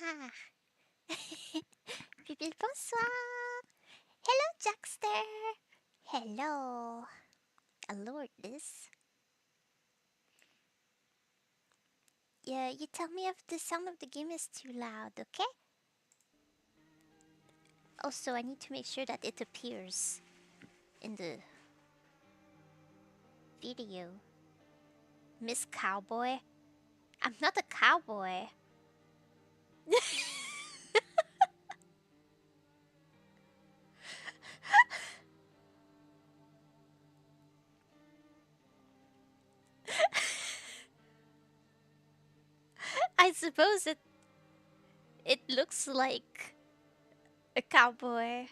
Ah, Bibi, bonsoir. Hello, Jackster. Hello. Lord, this. Yeah, you tell me if the sound of the game is too loud, okay? Also, I need to make sure that it appears in the video. Miss Cowboy? I'm not a cowboy. I suppose it looks like a cowboy.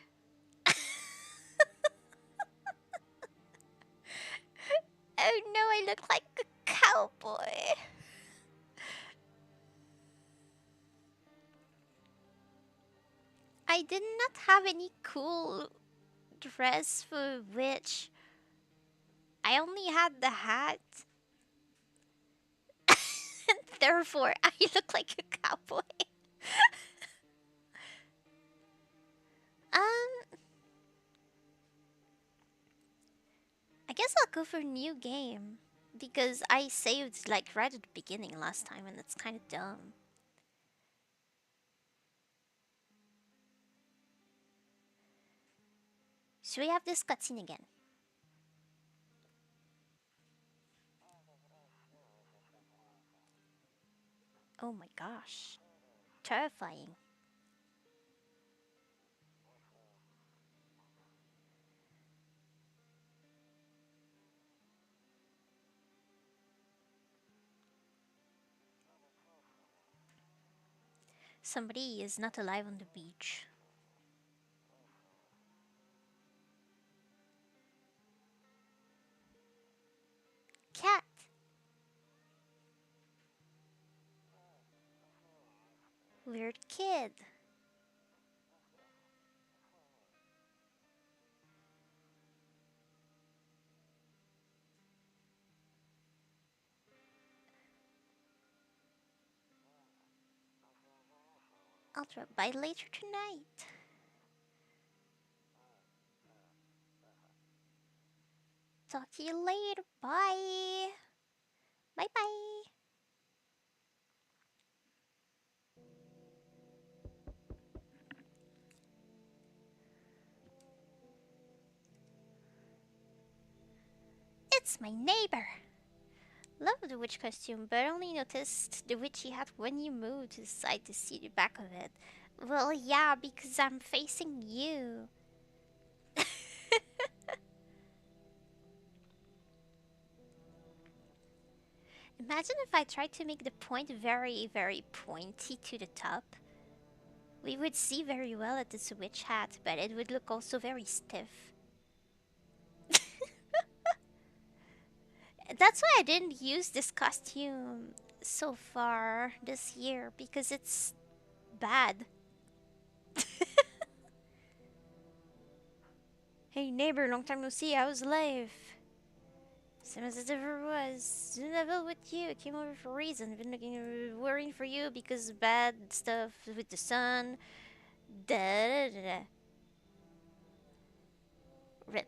Oh no, I look like a cowboy. I did not have any cool dress for witch. I only had the hat. Therefore, I look like a cowboy. Um, I guess I'll go for new game because I saved like right at the beginning last time, and it's kind of dumb. Should we have this cutscene again? Oh my gosh, terrifying. Somebody is not alive on the beach. Cat. Weird kid. I'll drop by later tonight. Talk to you later. Bye. Bye bye. It's my neighbor. Love the witch costume, but only noticed the witchy hat when you moved to the side to see the back of it. Well, yeah, because I'm facing you. Imagine if I tried to make the point very, very pointy to the top. We would see very well at this witch hat, but it would look also very stiff. That's why I didn't use this costume so far this year, because it's bad. Hey neighbor, long time no see, how's life? Same as it ever was. Never with you. Came over for a reason. Been looking, worrying for you because bad stuff with the sun. Da da da da. Rip.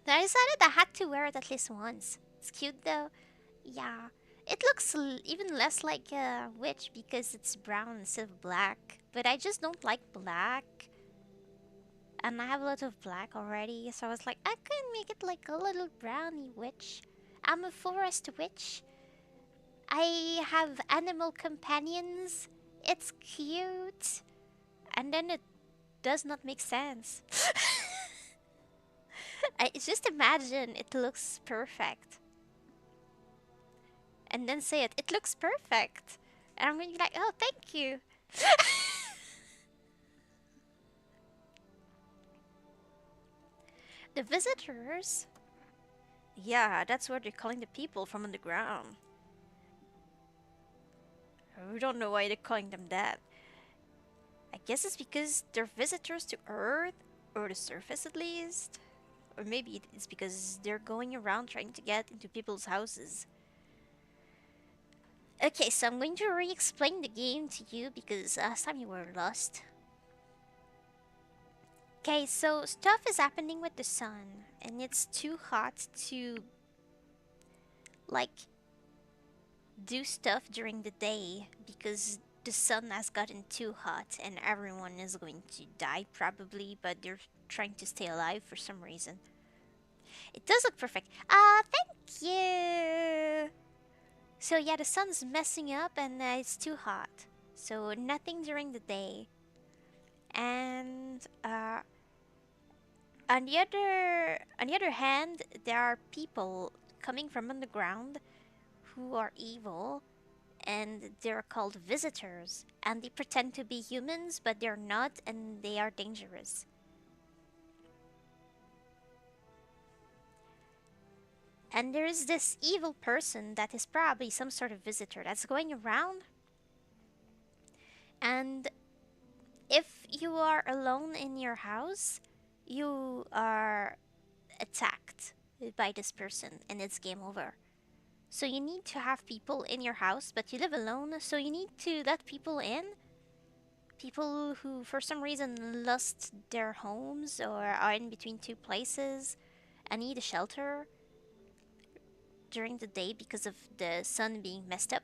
I decided I had to wear it at least once. It's cute though. Yeah. It looks even less like a witch because it's brown instead of black. But I just don't like black. And I have a lot of black already. So I was like, I could make it like a little brownie witch. I'm a forest witch. I have animal companions. It's cute. And then it does not make sense. I just imagine it looks perfect. And then say it. It looks perfect. And I'm going to be like, oh, thank you. The visitors? Yeah, that's what they're calling the people from underground. We don't know why they're calling them that. I guess it's because they're visitors to Earth, or the surface at least. Or maybe it's because they're going around trying to get into people's houses. Okay, so I'm going to re-explain the game to you because last time you were lost. Okay, so stuff is happening with the sun, and it's too hot to like do stuff during the day because the sun has gotten too hot and everyone is going to die probably, but they're trying to stay alive for some reason. It does look perfect. Thank you. So yeah, the sun's messing up and it's too hot. So nothing during the day. And on the other hand, there are people coming from underground who are evil and they're called visitors and they pretend to be humans but they're not and they are dangerous. And there's this evil person that is probably some sort of visitor that's going around, and if you are alone in your house, you are attacked by this person and it's game over. So you need to have people in your house, but you live alone, so you need to let people in. People who, for some reason, lost their homes or are in between two places and need a shelter during the day because of the sun being messed up.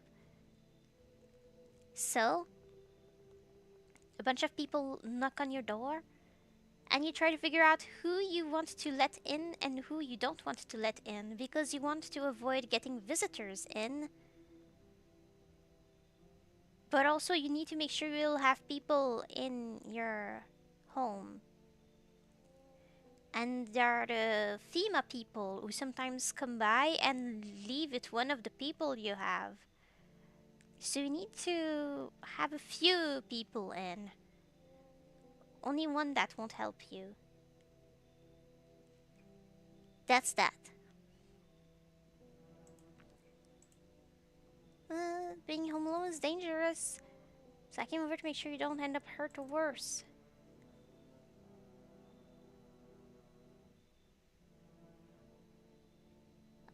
So, a bunch of people knock on your door and you try to figure out who you want to let in and who you don't want to let in because you want to avoid getting visitors in. But also, you need to make sure you'll have people in your home. And there are the FEMA people who sometimes come by and leave it one of the people you have. So you need to have a few people in. Only one that won't help you. That's that. Being home alone is dangerous. So I came over to make sure you don't end up hurt or worse.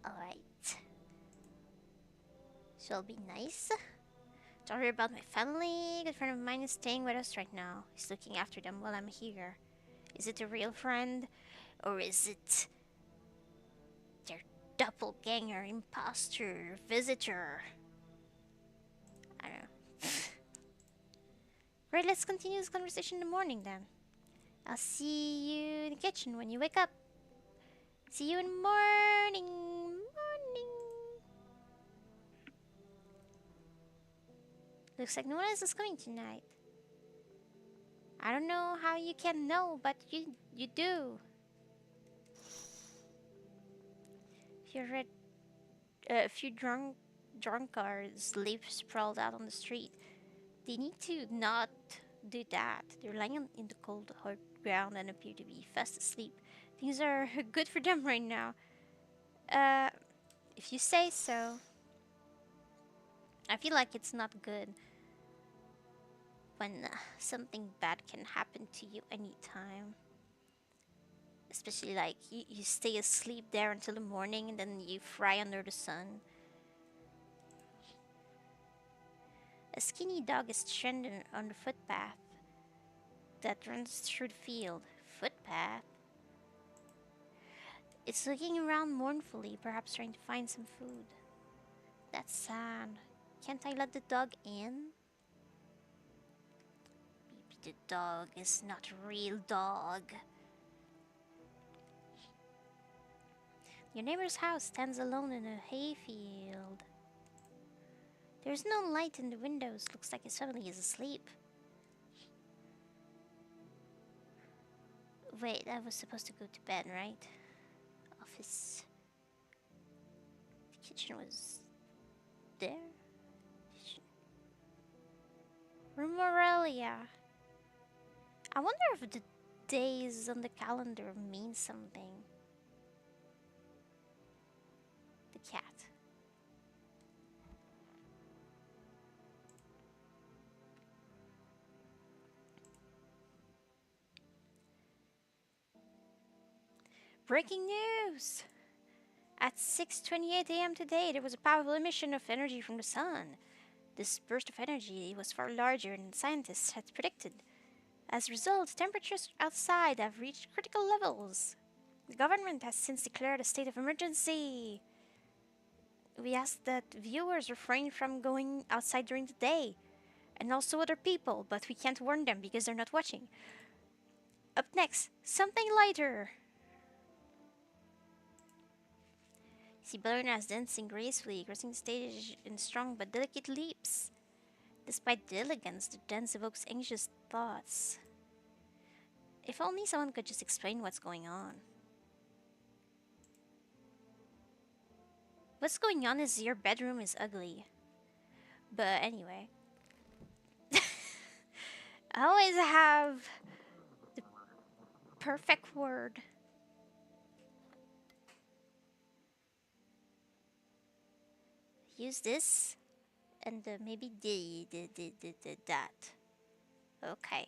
Alright. So I'll be nice. Don't worry about my family. A good friend of mine is staying with us right now. He's looking after them while I'm here. Is it a real friend? Or is it their doppelganger, imposter, visitor? I don't know. Right, let's continue this conversation in the morning then. I'll see you in the kitchen when you wake up. See you in the morning. Morning. Looks like no one else is coming tonight. I don't know how you can know, but you do. If you're a few drunkards live sprawled out on the street. They need to not do that. They're lying in the cold, hard ground and appear to be fast asleep. Things are good for them right now. Uh, if you say so. I feel like it's not good when something bad can happen to you anytime. Especially like you stay asleep there until the morning and then you fry under the sun. A skinny dog is stranded on the footpath that runs through the field. Footpath? It's looking around mournfully, perhaps trying to find some food. That's sad. Can't I let the dog in? Maybe the dog is not a real dog. Your neighbor's house stands alone in a hayfield. There's no light in the windows. Looks like his family is asleep. Wait, I was supposed to go to bed, right? Office. The kitchen was there? Kitchen. Room Aurelia. I wonder if the days on the calendar mean something. The cat. Breaking news! At 6:28 a.m. today, there was a powerful emission of energy from the sun. This burst of energy was far larger than scientists had predicted. As a result, temperatures outside have reached critical levels. The government has since declared a state of emergency. We ask that viewers refrain from going outside during the day, and also other people, but we can't warn them because they're not watching. Up next, something lighter. See ballerinas dancing gracefully, crossing the stage in strong but delicate leaps. Despite the elegance, the dance evokes anxious thoughts. If only someone could just explain what's going on. What's going on is your bedroom is ugly. But anyway. I always have the perfect word. Use this and maybe that. Okay.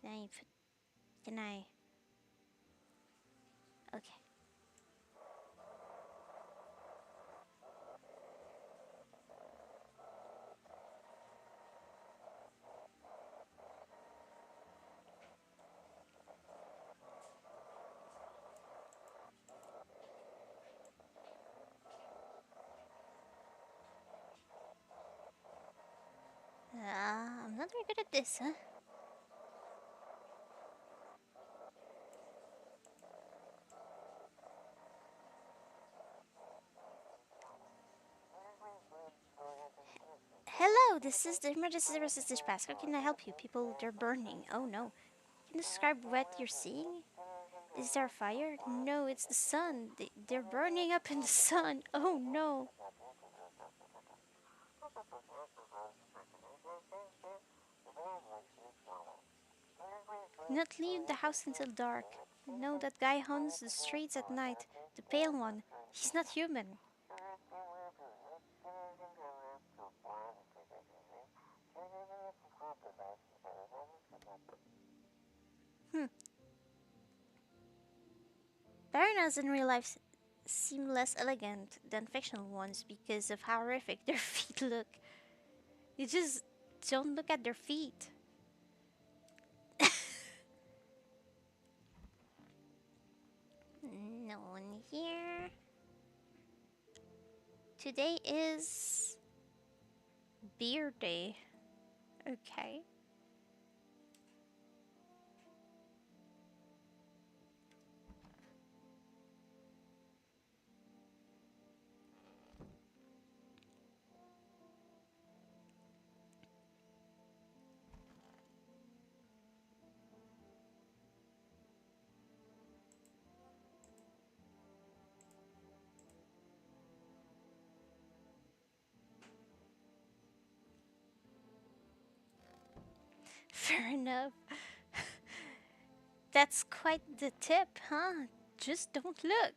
Then you put, can I? Okay. I'm not very good at this, huh? Hello, this is the emergency services dispatch. How can I help you? People, they're burning. Oh no. Can you describe what you're seeing? Is there a fire? No, it's the sun. They're burning up in the sun. Oh no. Not leave the house until dark. No, that guy haunts the streets at night. The pale one. He's not human. Hmm. Barinas in real life seem less elegant than fictional ones because of how horrific their feet look. You just don't look at their feet. No one here. Today is beer day. Okay. Fair enough. That's quite the tip, huh? Just don't look.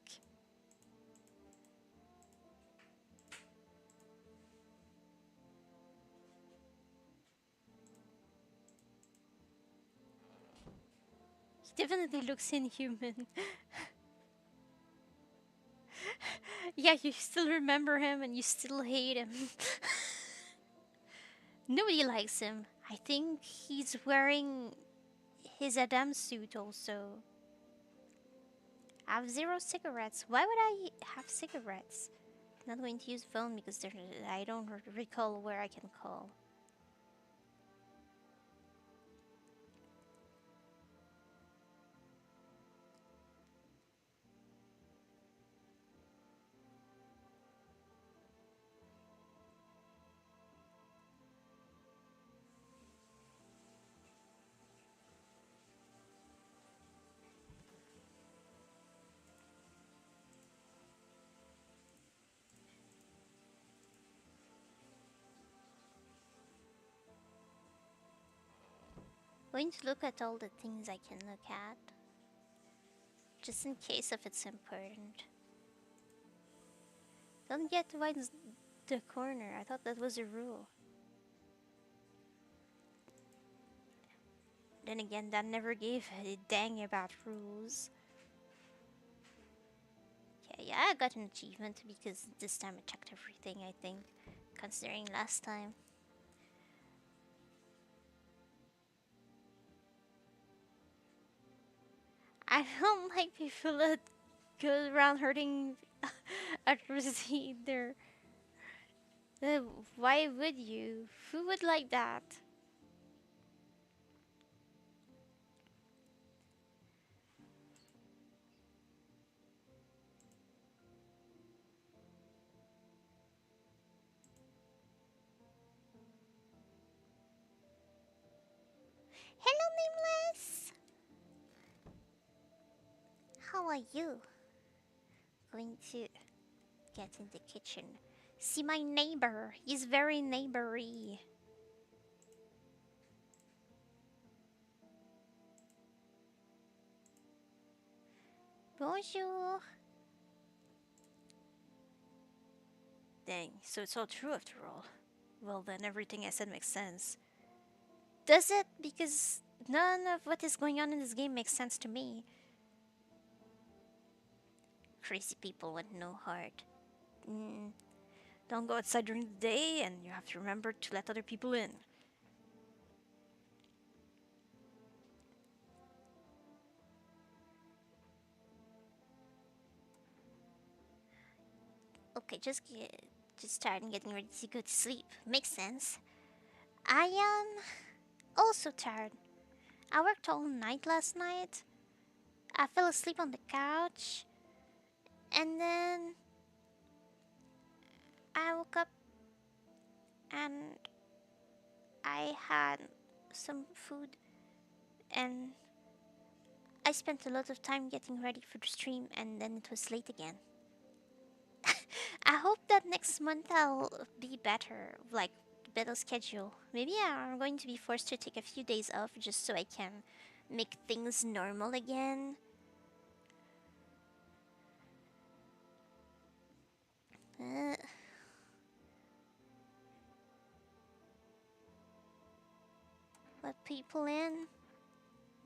He definitely looks inhuman. Yeah, you still remember him and you still hate him. Nobody likes him. I think he's wearing his Adam suit also. I have 0 cigarettes. Why would I have cigarettes? Not going to use phone because I don't recall where I can call. Going to look at all the things I can look at, just in case if it's important. Don't get to the corner. I thought that was a rule. Then again, that never gave a dang about rules. Okay, yeah, I got an achievement because this time I checked everything, I think, considering last time. I don't like people that go around hurting others either. Uh, Why would you? Who would like that? Hello, nameless! How are you? Going to get in the kitchen. See my neighbor. He's very neighbory. Bonjour. Dang, so it's all true after all. Well, then everything I said makes sense. Does it? Because none of what is going on in this game makes sense to me. Crazy people with no heart. Mm, don't go outside during the day, and you have to remember to let other people in. Okay, just tired and getting ready to go to sleep. Makes sense. I am also tired. I worked all night last night. I fell asleep on the couch, and then I woke up and I had some food, and I spent a lot of time getting ready for the stream, and then it was late again. I hope that next month I'll be better, like better schedule. Maybe I'm going to be forced to take a few days off just so I can make things normal again. Uh, let people in.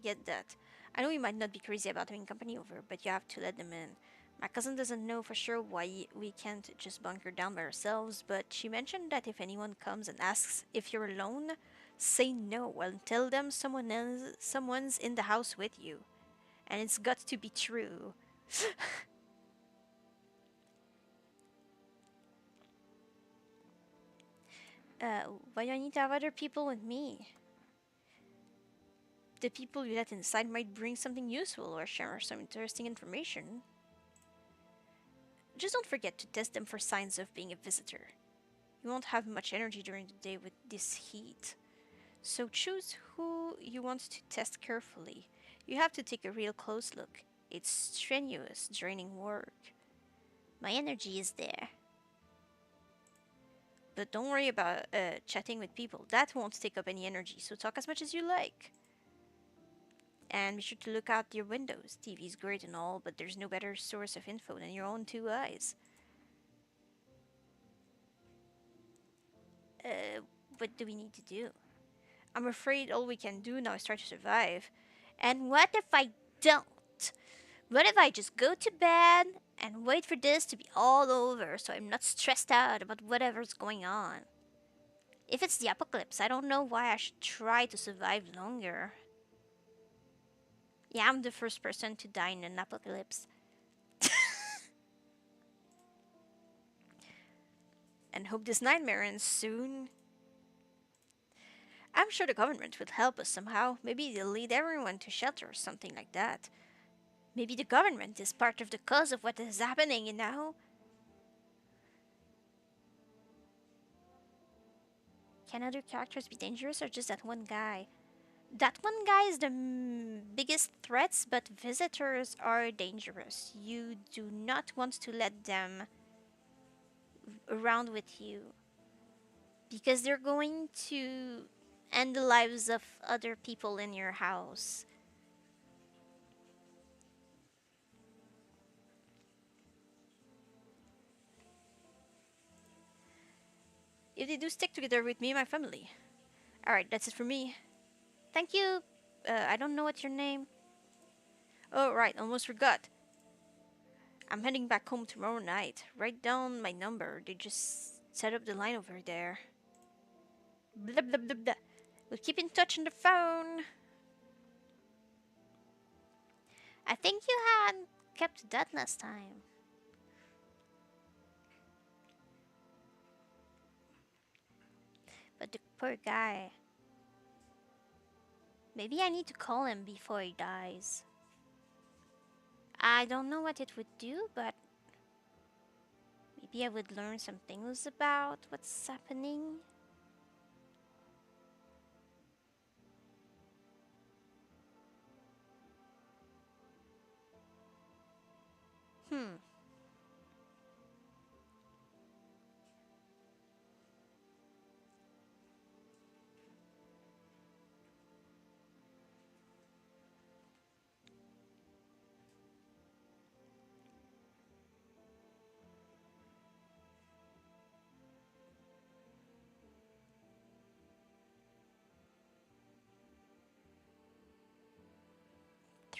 Get that. I know you might not be crazy about having company over, but you have to let them in. My cousin doesn't know for sure why we can't just bunker down by ourselves, but she mentioned that if anyone comes and asks if you're alone, say no and tell them someone's in the house with you. And it's got to be true. Uh, why do I need to have other people with me? The people you let inside might bring something useful or share some interesting information. Just don't forget to test them for signs of being a visitor. You won't have much energy during the day with this heat. So choose who you want to test carefully. You have to take a real close look. It's strenuous, draining work. My energy is there. But don't worry about chatting with people. That won't take up any energy, so talk as much as you like. And be sure to look out your windows. TV's great and all, but there's no better source of info than your own two eyes. Uh, what do we need to do? I'm afraid all we can do now is try to survive. And what if I don't? What if I just go to bed and wait for this to be all over so I'm not stressed out about whatever's going on? If it's the apocalypse, I don't know why I should try to survive longer. Yeah, I'm the first person to die in an apocalypse. And hope this nightmare ends soon. I'm sure the government will help us somehow. Maybe they'll lead everyone to shelter or something like that. Maybe the government is part of the cause of what is happening, you know? Can other characters be dangerous or just that one guy? That one guy is the biggest threats, but visitors are dangerous. You do not want to let them around with you because they're going to end the lives of other people in your house. If they do, stick together with me and my family. Alright, that's it for me. Thank you. I don't know what's your name. Oh, right, almost forgot. I'm heading back home tomorrow night. Write down my number. They just set up the line over there. Blah, blah, blah, blah. We'll keep in touch on the phone. I think you had kept that last time. But the poor guy. Maybe I need to call him before he dies. I don't know what it would do, but maybe I would learn some things about what's happening. Hmm.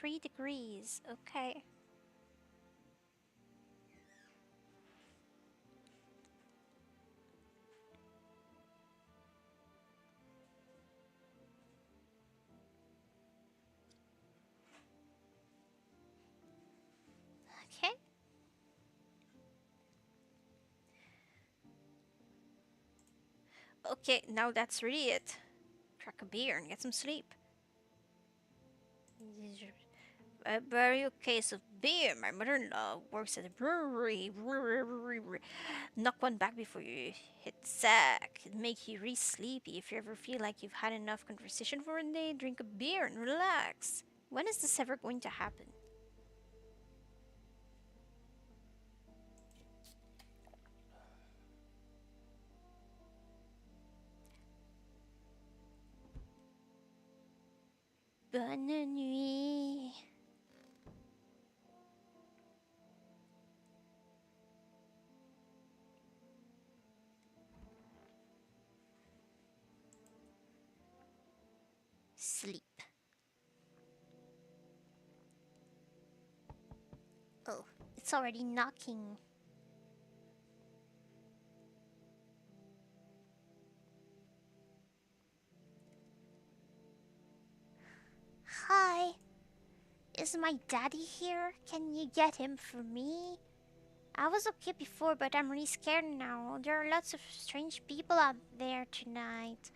3 degrees. Okay. Okay. Okay, now that's really it. Crack a beer and get some sleep. A very case of beer. My mother-in-law works at a brewery. Knock one back before you hit sack. It'll make you really sleepy. If you ever feel like you've had enough conversation for a day, drink a beer and relax. When is this ever going to happen? Bonne nuit. Sleep. Oh, it's already knocking. Hi. Is my daddy here? Can you get him for me? I was okay before, but I'm really scared now. There are lots of strange people out there tonight.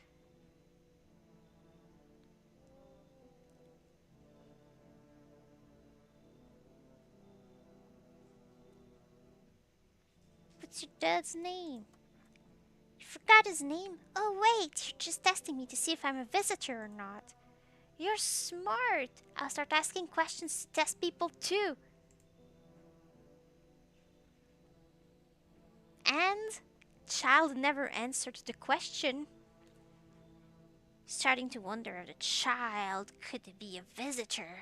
What's your dad's name? You forgot his name? Oh, wait, you're just testing me to see if I'm a visitor or not. You're smart. I'll start asking questions to test people too. And child never answered the question. Starting to wonder if the child could be a visitor.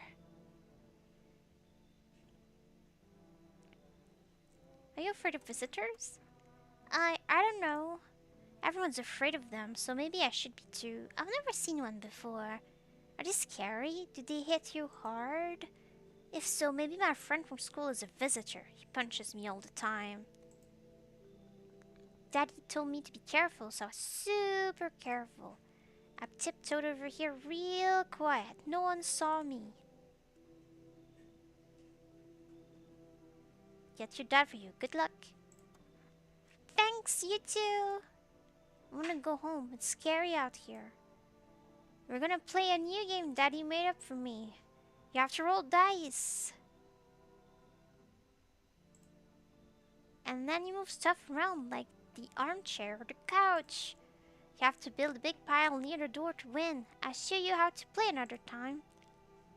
Are you afraid of visitors? I don't know. Everyone's afraid of them, so maybe I should be too. I've never seen one before. Are they scary? Do they hit you hard? If so, maybe my friend from school is a visitor. He punches me all the time. Daddy told me to be careful, so I was super careful. I tiptoed over here real quiet. No one saw me. Get your dad for you. Good luck. Thanks, you too. I'm gonna go home. It's scary out here. We're gonna play a new game Daddy made up for me. You have to roll dice. And then you move stuff around like the armchair or the couch. You have to build a big pile near the door to win. I'll show you how to play another time.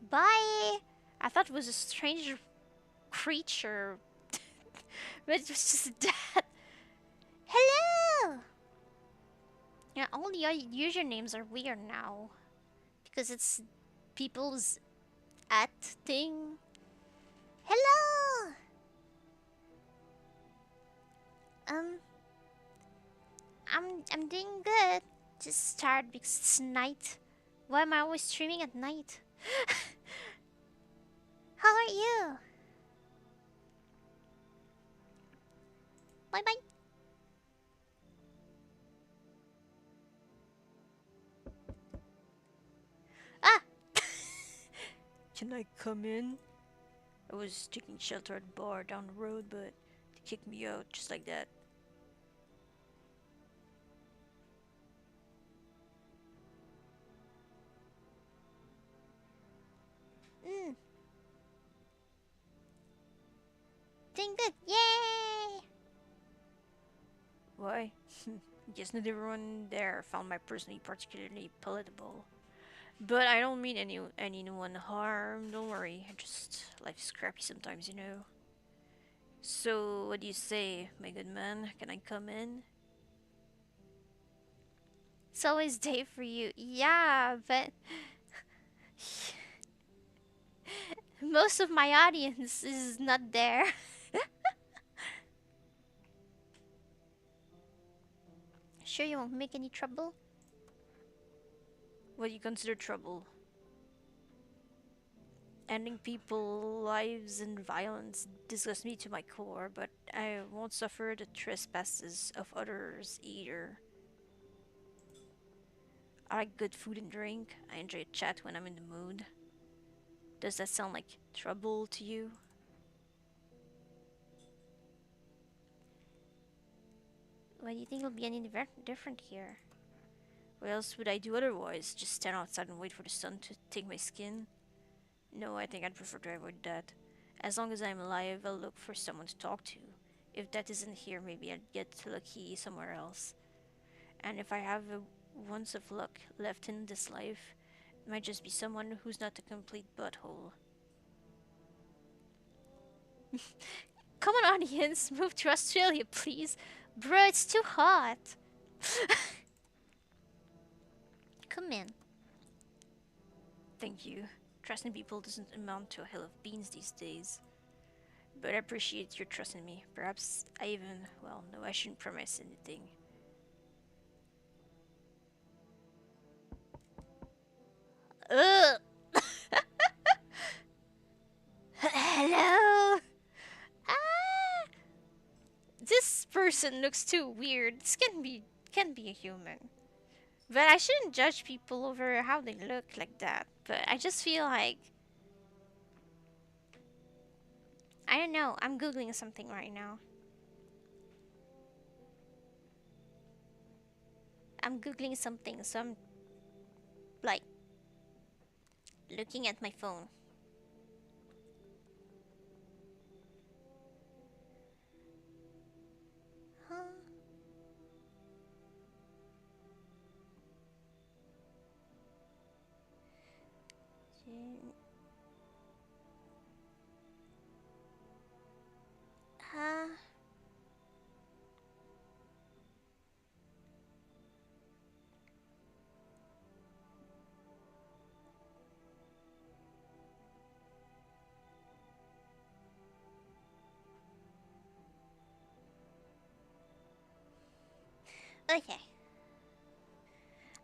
Bye! I thought it was a strange creature, but it was just that. Hello! Yeah, all the usernames are weird now. Because it's people's at thing. Hello! Um, I'm doing good. Just tired because it's night. Why am I always streaming at night? How are you? Bye bye. Ah! Can I come in? I was taking shelter at a bar down the road, but they kicked me out just like that. Mm. Doing good. Yay! Why? Guess not everyone there found my personality particularly palatable. But I don't mean anyone harm. Don't worry. Just life's scrappy sometimes, you know. So, what do you say, my good man? Can I come in? It's always day for you. Yeah, but most of my audience is not there. Sure you won't make any trouble? What do you consider trouble? Ending people's lives in violence disgusts me to my core, but I won't suffer the trespasses of others either. I like good food and drink. I enjoy a chat when I'm in the mood. Does that sound like trouble to you? Why do you think it'll be any different here? What else would I do otherwise? Just stand outside and wait for the sun to take my skin? No, I think I'd prefer to avoid that. As long as I'm alive, I'll look for someone to talk to. If that isn't here, maybe I'd get lucky somewhere else. And if I have a once of luck left in this life, it might just be someone who's not a complete butthole. Come on, audience, move to Australia, please. Bro, it's too hot. Come in. Thank you. Trusting people doesn't amount to a hill of beans these days. But I appreciate your trust in me. Perhaps I even, well, no, I shouldn't promise anything. Ugh. Hello. Ah, this person looks too weird. This can be a human. But I shouldn't judge people over how they look like that. But I just feel like I don't know. I'm googling something right now. I'm googling something, so I'm like looking at my phone. Huh? Huh? Okay.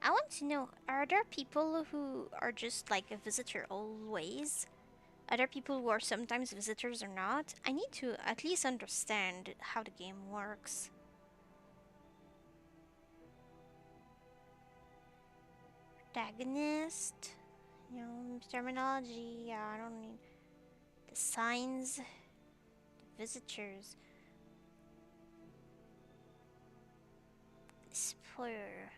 I want to know, are there people who are just like a visitor always? Are there people who are sometimes visitors or not? I need to at least understand how the game works. Protagonist, terminology. Yeah, I don't need the signs, the visitors, spoiler.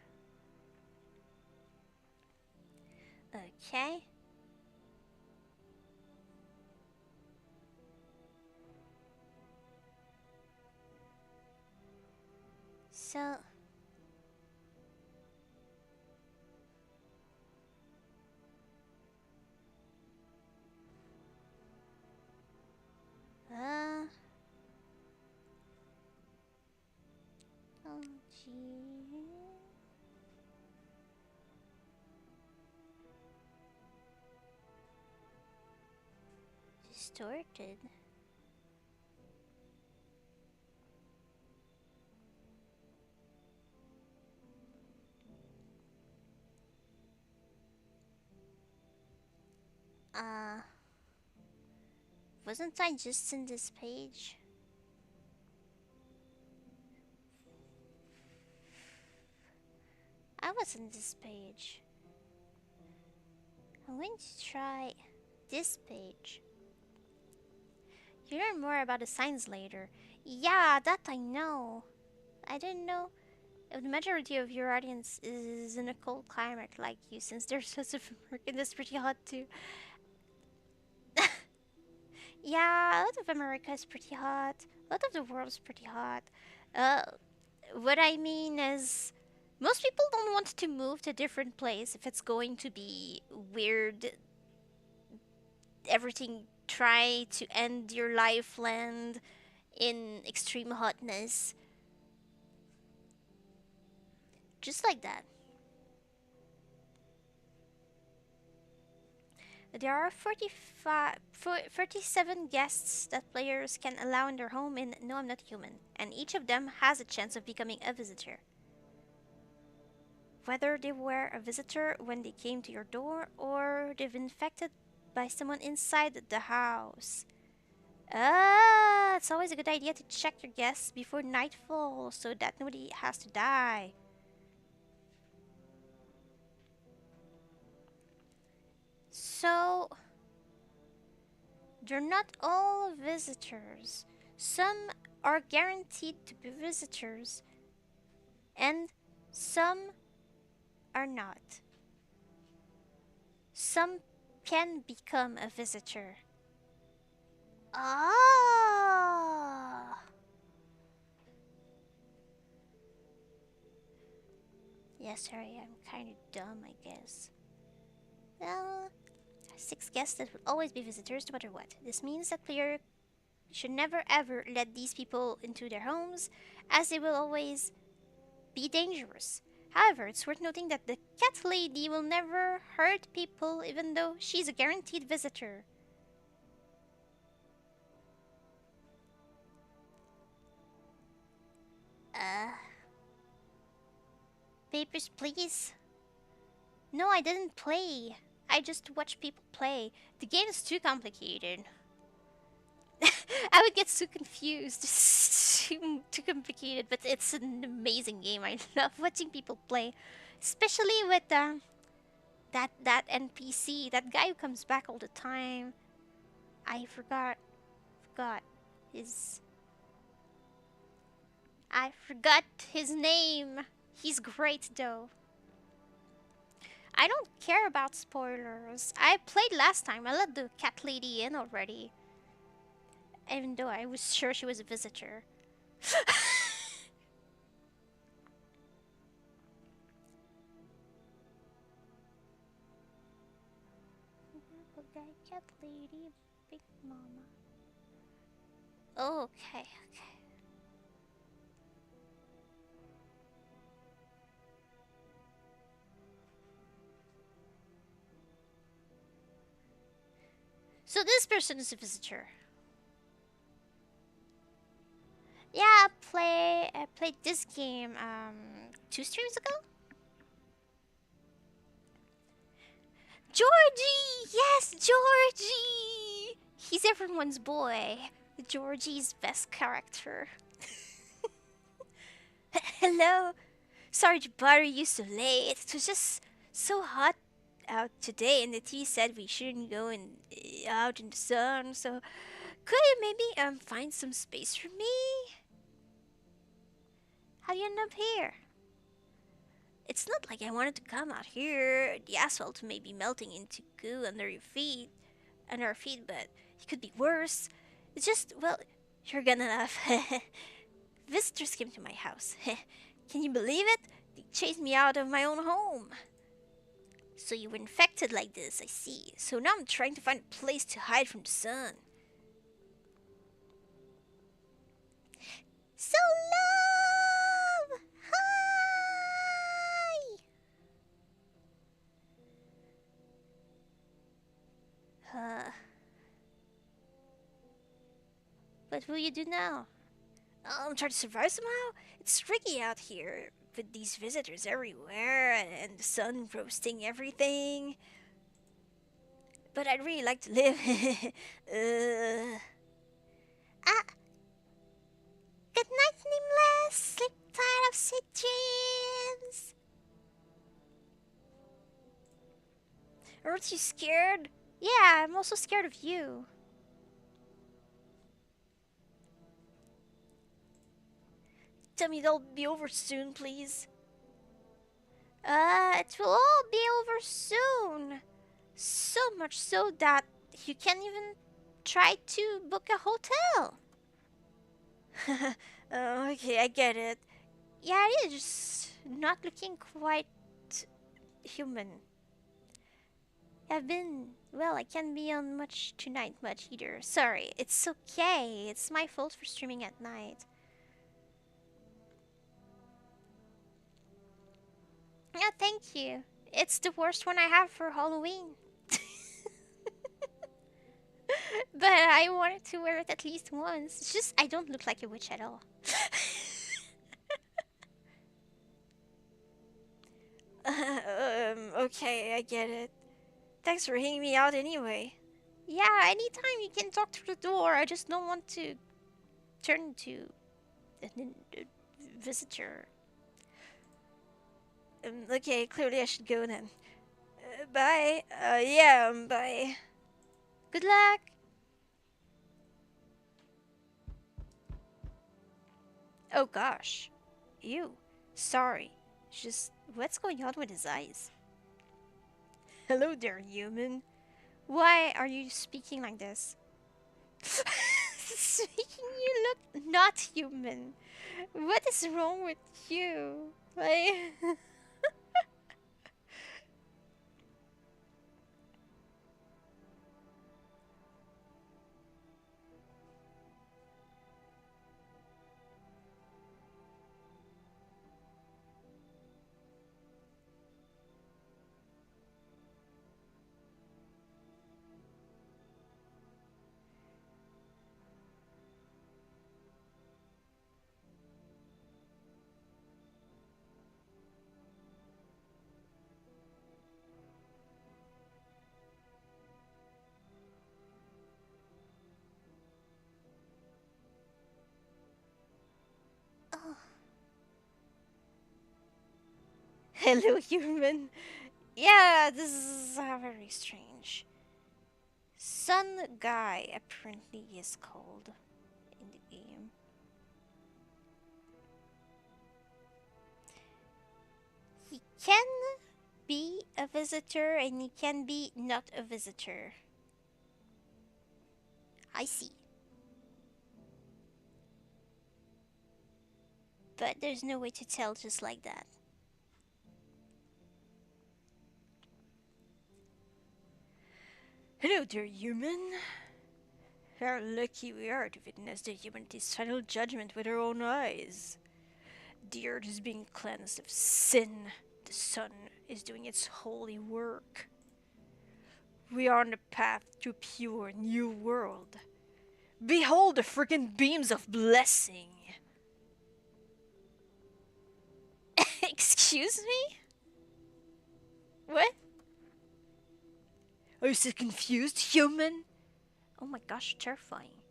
Okay. So, uh, oh gee, distorted. Uh, wasn't I just in this page? I was in this page. I'm going to try this page. You learn more about the signs later. Yeah, that I know. I didn't know if the majority of your audience is in a cold climate like you, since there's lots of American that's pretty hot too. Yeah, a lot of America is pretty hot. A lot of the world is pretty hot. Uh, what I mean is, most people don't want to move to a different place if it's going to be weird. Everything try to end your life land in extreme hotness. Just like that. There are 47 guests that players can allow in their home in No, I'm Not Human, and each of them has a chance of becoming a visitor. Whether they were a visitor when they came to your door or they've been infected by someone inside the house. It's always a good idea to check your guests before nightfall so that nobody has to die. So, they're not all visitors. Some are guaranteed to be visitors, and some are not. Some can become a visitor. Ah! Yeah, sorry, I'm kind of dumb, I guess. Well, 6 guests that will always be visitors no matter what. This means that player should never ever let these people into their homes, as they will always be dangerous. However, it's worth noting that the cat lady will never hurt people even though she's a guaranteed visitor. Uh, Papers, please. No, I didn't play. I just watch people play. The game is too complicated. I would get so confused. It's too complicated, but it's an amazing game. I love watching people play, especially with that NPC, that guy who comes back all the time. I forgot his I forgot his name. He's great though. I don't care about spoilers. I played last time. I let the cat lady in already, even though I was sure she was a visitor. Guy, cat lady, big mama. Okay, okay. So this person is a visitor. Yeah, I played this game 2 streams ago. Georgie! Yes, Georgie! He's everyone's boy. Georgie's best character. Hello. Sorry to bother you so late. It was just so hot out today, and the tea said we shouldn't go out in the sun. So, could you maybe find some space for me? How do you end up here? It's not like I wanted to come out here. The asphalt may be melting into goo under our feet, but it could be worse. It's just, well, you're gonna laugh. Visitors came to my house. Can you believe it? They chased me out of my own home. So you were infected like this, I see. So now I'm trying to find a place to hide from the sun. So love! Hi! What will you do now? I'm trying to survive somehow. It's tricky out here with these visitors everywhere and the sun roasting everything. but I'd really like to live. uh, Ah, good night, Nameless. Sleep tight of sweet dreams. aren't you scared? Yeah, I'm also scared of you. Tell me it'll be over soon, please. It will all be over soon. So much so that you can't even try to book a hotel. Okay, I get it. Yeah, it is just not looking quite human. Well, I can't be on much tonight much either. Sorry, it's okay. It's my fault for streaming at night. Yeah, thank you. It's the worst one I have for Halloween. But I wanted to wear it at least once. It's just I don't look like a witch at all. Okay, I get it. Thanks for hanging me out anyway. Yeah, anytime you can talk through the door. I just don't want to turn into a visitor. Okay, clearly I should go then. Bye. Yeah, bye. Good luck. Oh gosh. Ew. Sorry. Just what's going on with his eyes? Hello there, human. Why are you speaking like this? Speaking, you look not human. What is wrong with you? Like, oh, Hello, human. Yeah, this is very strange. Sun Guy apparently is called in the game. He can be a visitor and he can be not a visitor. I see. But there's no way to tell just like that. Hello there, human. How lucky we are to witness the humanity's final judgment with our own eyes. The earth is being cleansed of sin. The sun is doing its holy work. We are on the path to a pure new world. Behold the freaking beams of blessing. Excuse me? What? Are you so confused, human? Oh my gosh, terrifying.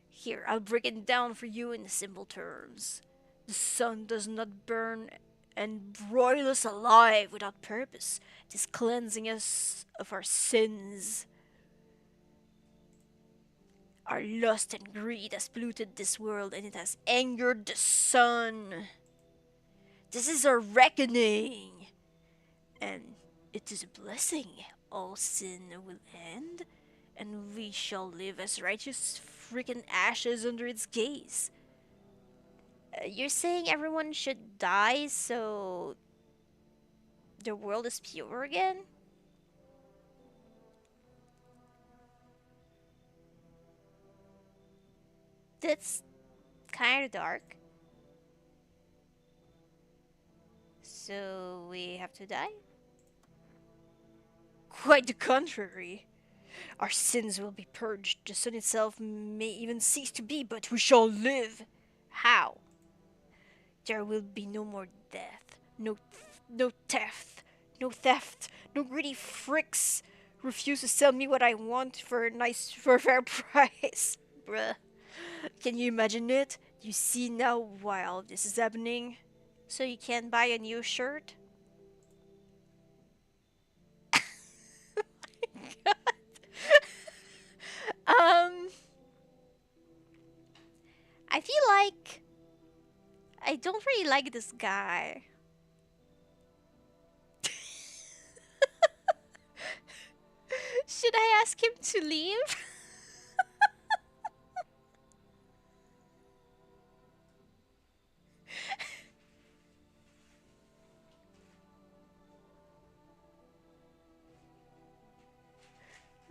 Here, I'll break it down for you in simple terms. The sun does not burn and broil us alive without purpose. It is cleansing us of our sins. Our lust and greed has polluted this world and it has angered the sun. This is our reckoning. And it is a blessing. All sin will end, and we shall live as righteous freaking ashes under its gaze. You're saying everyone should die so the world is pure again? That's kind of dark. So we have to die? Quite the contrary. Our sins will be purged. The sun itself may even cease to be, but we shall live. How? There will be no more death, no theft, no greedy fricks Refuse to sell me what I want for a fair price. Bruh. Can you imagine it? You see now why all this is happening? So you can't buy a new shirt? um, I feel like I don't really like this guy. Should I ask him to leave?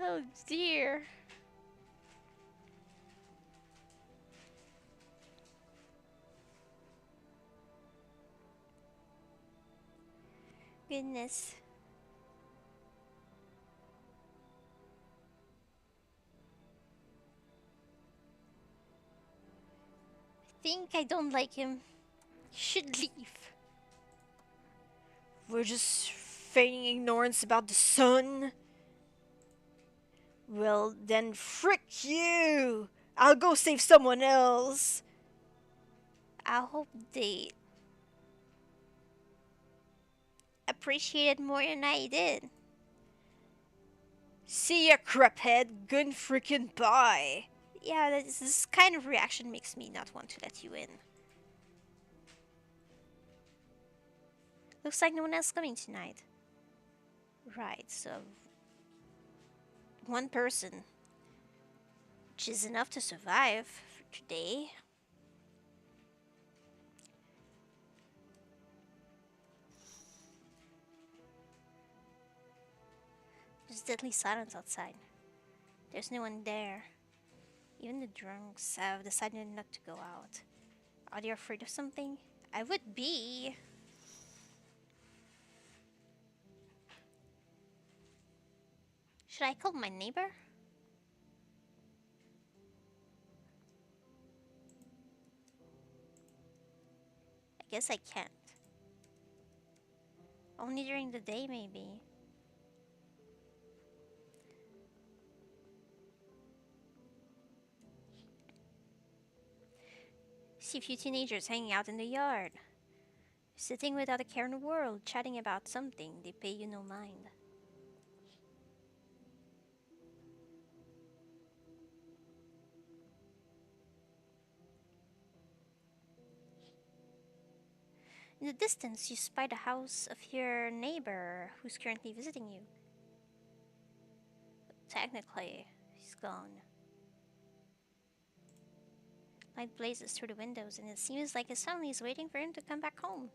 Oh dear. Goodness. I think I don't like him. He should leave. we're just feigning ignorance about the sun. Well, then frick you! I'll go save someone else. I hope they appreciate it more than I did. See ya, craphead. Good freaking bye. Yeah, this kind of reaction makes me not want to let you in. Looks like no one else coming tonight. Right, so one person, which is enough to survive for today. There's deadly silence outside. There's no one there. Even the drunks have decided not to go out. Are they afraid of something? I would be. Should I call my neighbor? I guess I can't. Only during the day, maybe. See a few teenagers hanging out in the yard. Sitting without a care in the world, chatting about something they pay you no mind. In the distance, you spy the house of your neighbor who's currently visiting you. Technically, he's gone. Light blazes through the windows, and it seems like his family is waiting for him to come back home.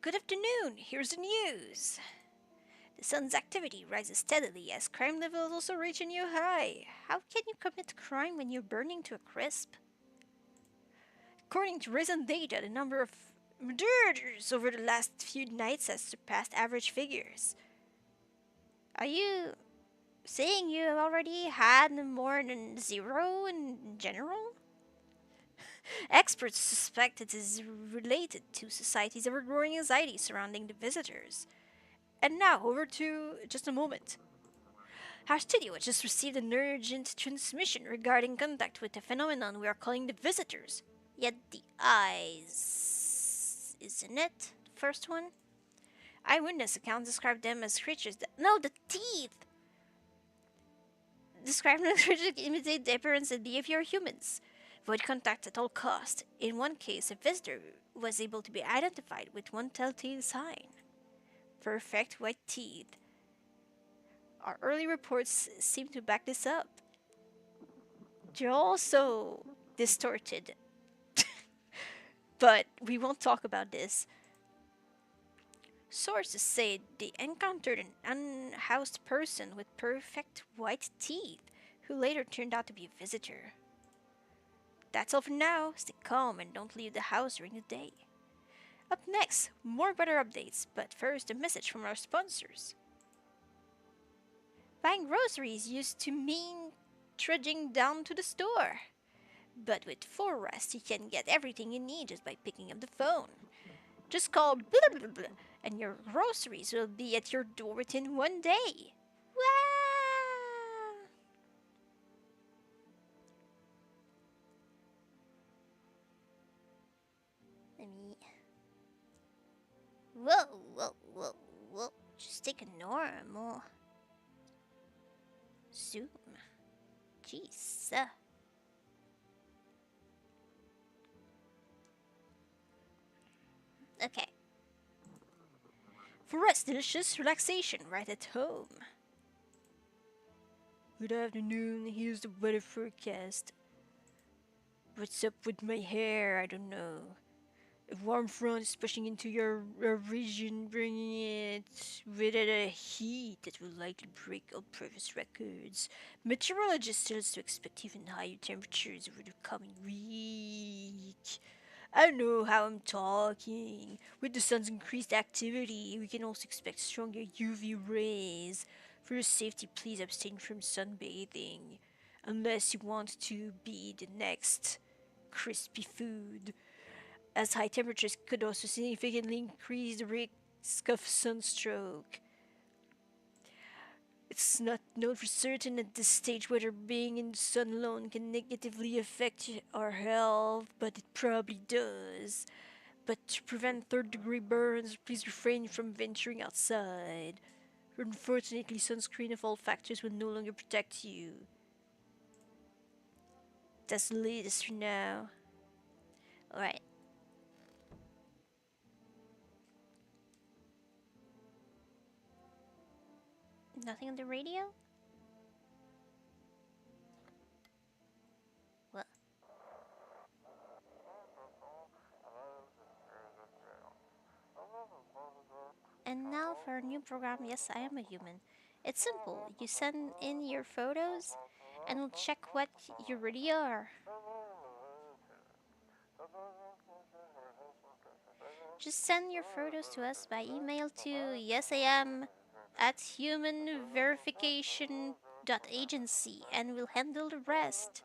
Good afternoon. Here's the news. The sun's activity rises steadily as crime levels also reach a new high. How can you commit crime when you're burning to a crisp? According to recent data, the number of murders over the last few nights has surpassed average figures. Are you saying you already had more than zero in general? Experts suspect it is related to society's ever growing anxiety surrounding the visitors. And now, over to just a moment. Our studio just received an urgent transmission regarding contact with the phenomenon we are calling the visitors. Yet the eyes. Isn't it? The first one? Eyewitness accounts describe them as creatures that. No, the teeth! Describe them as creatures that imitate the appearance and behavior of humans. Avoid contact at all cost. In one case, a visitor was able to be identified with one telltale sign: perfect white teeth. Our early reports seem to back this up. They're also distorted. But we won't talk about this. Sources say they encountered an unhoused person with perfect white teeth who later turned out to be a visitor. That's all for now. Stay calm and don't leave the house during the day. Up next, more weather updates, but first a message from our sponsors. Buying groceries used to mean trudging down to the store. But with Forrest, you can get everything you need just by picking up the phone. Just call blah, blah, blah, and your groceries will be at your door within 1 day. Wow! Let me. Whoa, whoa, whoa, whoa. Just take a normal. Zoom. Jeez. Okay. Forrest, delicious relaxation right at home. Good afternoon, here's the weather forecast. What's up with my hair? I don't know. A warm front is pushing into your region, bringing it with it a heat that will likely break all previous records. Meteorologists tell us to expect even higher temperatures over the coming week. I don't know how I'm talking. With the sun's increased activity, we can also expect stronger UV rays. For your safety, please abstain from sunbathing. Unless you want to be the next crispy food, as high temperatures could also significantly increase the risk of sunstroke. It's not known for certain at this stage whether being in the sun alone can negatively affect our health, but it probably does. But to prevent third-degree burns, please refrain from venturing outside. Unfortunately, sunscreen of all factors will no longer protect you. That's the latest for now. Alright. Nothing on the radio? Well. And now for our new program, Yes, I Am a Human. It's simple. You send in your photos and we'll check what you really are. Just send your photos to us by email to yesam@humanverification.agency and we'll handle the rest.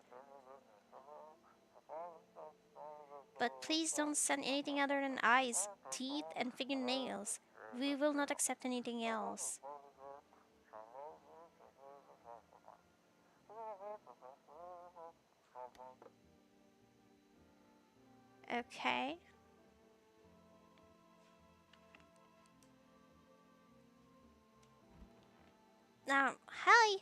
But please don't send anything other than eyes, teeth, and fingernails. We will not accept anything else. Okay. Now, hi.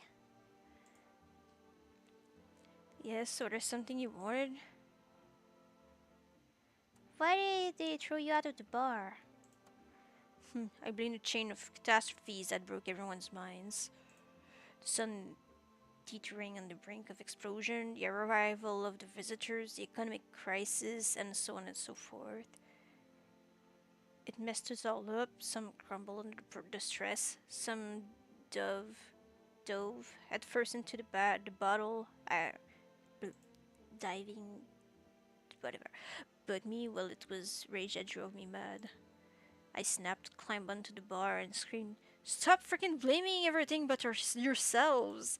Yes, so there's something you wanted? Why did they throw you out of the bar? I blame the chain of catastrophes that broke everyone's minds. The sun teetering on the brink of explosion, the arrival of the visitors, the economic crisis, and so on and so forth. It messed us all up. Some crumbled under the stress. Some dove at first into the bottle, diving, whatever. But me, well, it was rage that drove me mad. I snapped, climbed onto the bar, and screamed, "Stop freaking blaming everything but yourselves!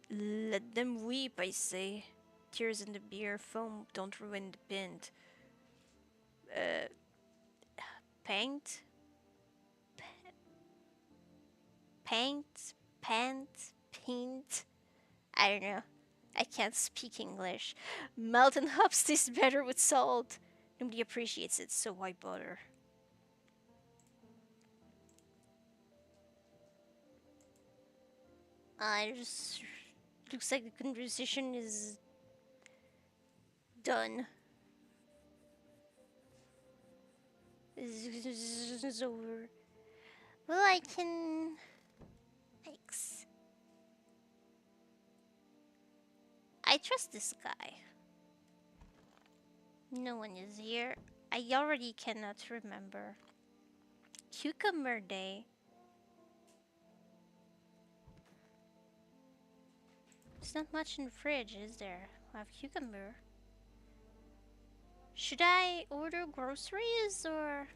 Let them weep, I say. Tears in the beer, foam don't ruin the pint. Uh, paint? Paint? Pant? Paint? I don't know. I can't speak English. Malt and hops taste better with salt. Nobody appreciates it, so why bother?" It just looks like the conversation is done. It's over. Well, I can. Thanks. I trust this guy. No one is here. I already cannot remember. Cucumber Day. There's not much in the fridge, is there? I have cucumber. Should I order groceries or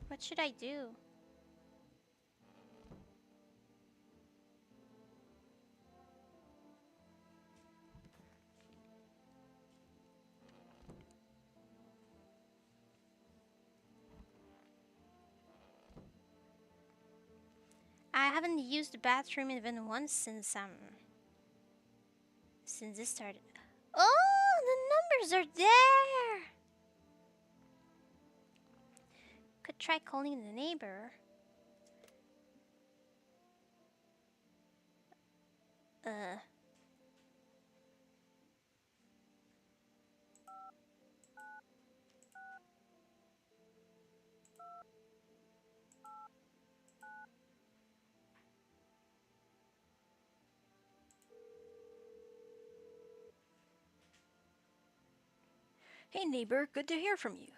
what should I do? haven't used the bathroom even once since this started. Oh, the numbers are there. Could try calling the neighbor. Uh, Hey neighbor, good to hear from you.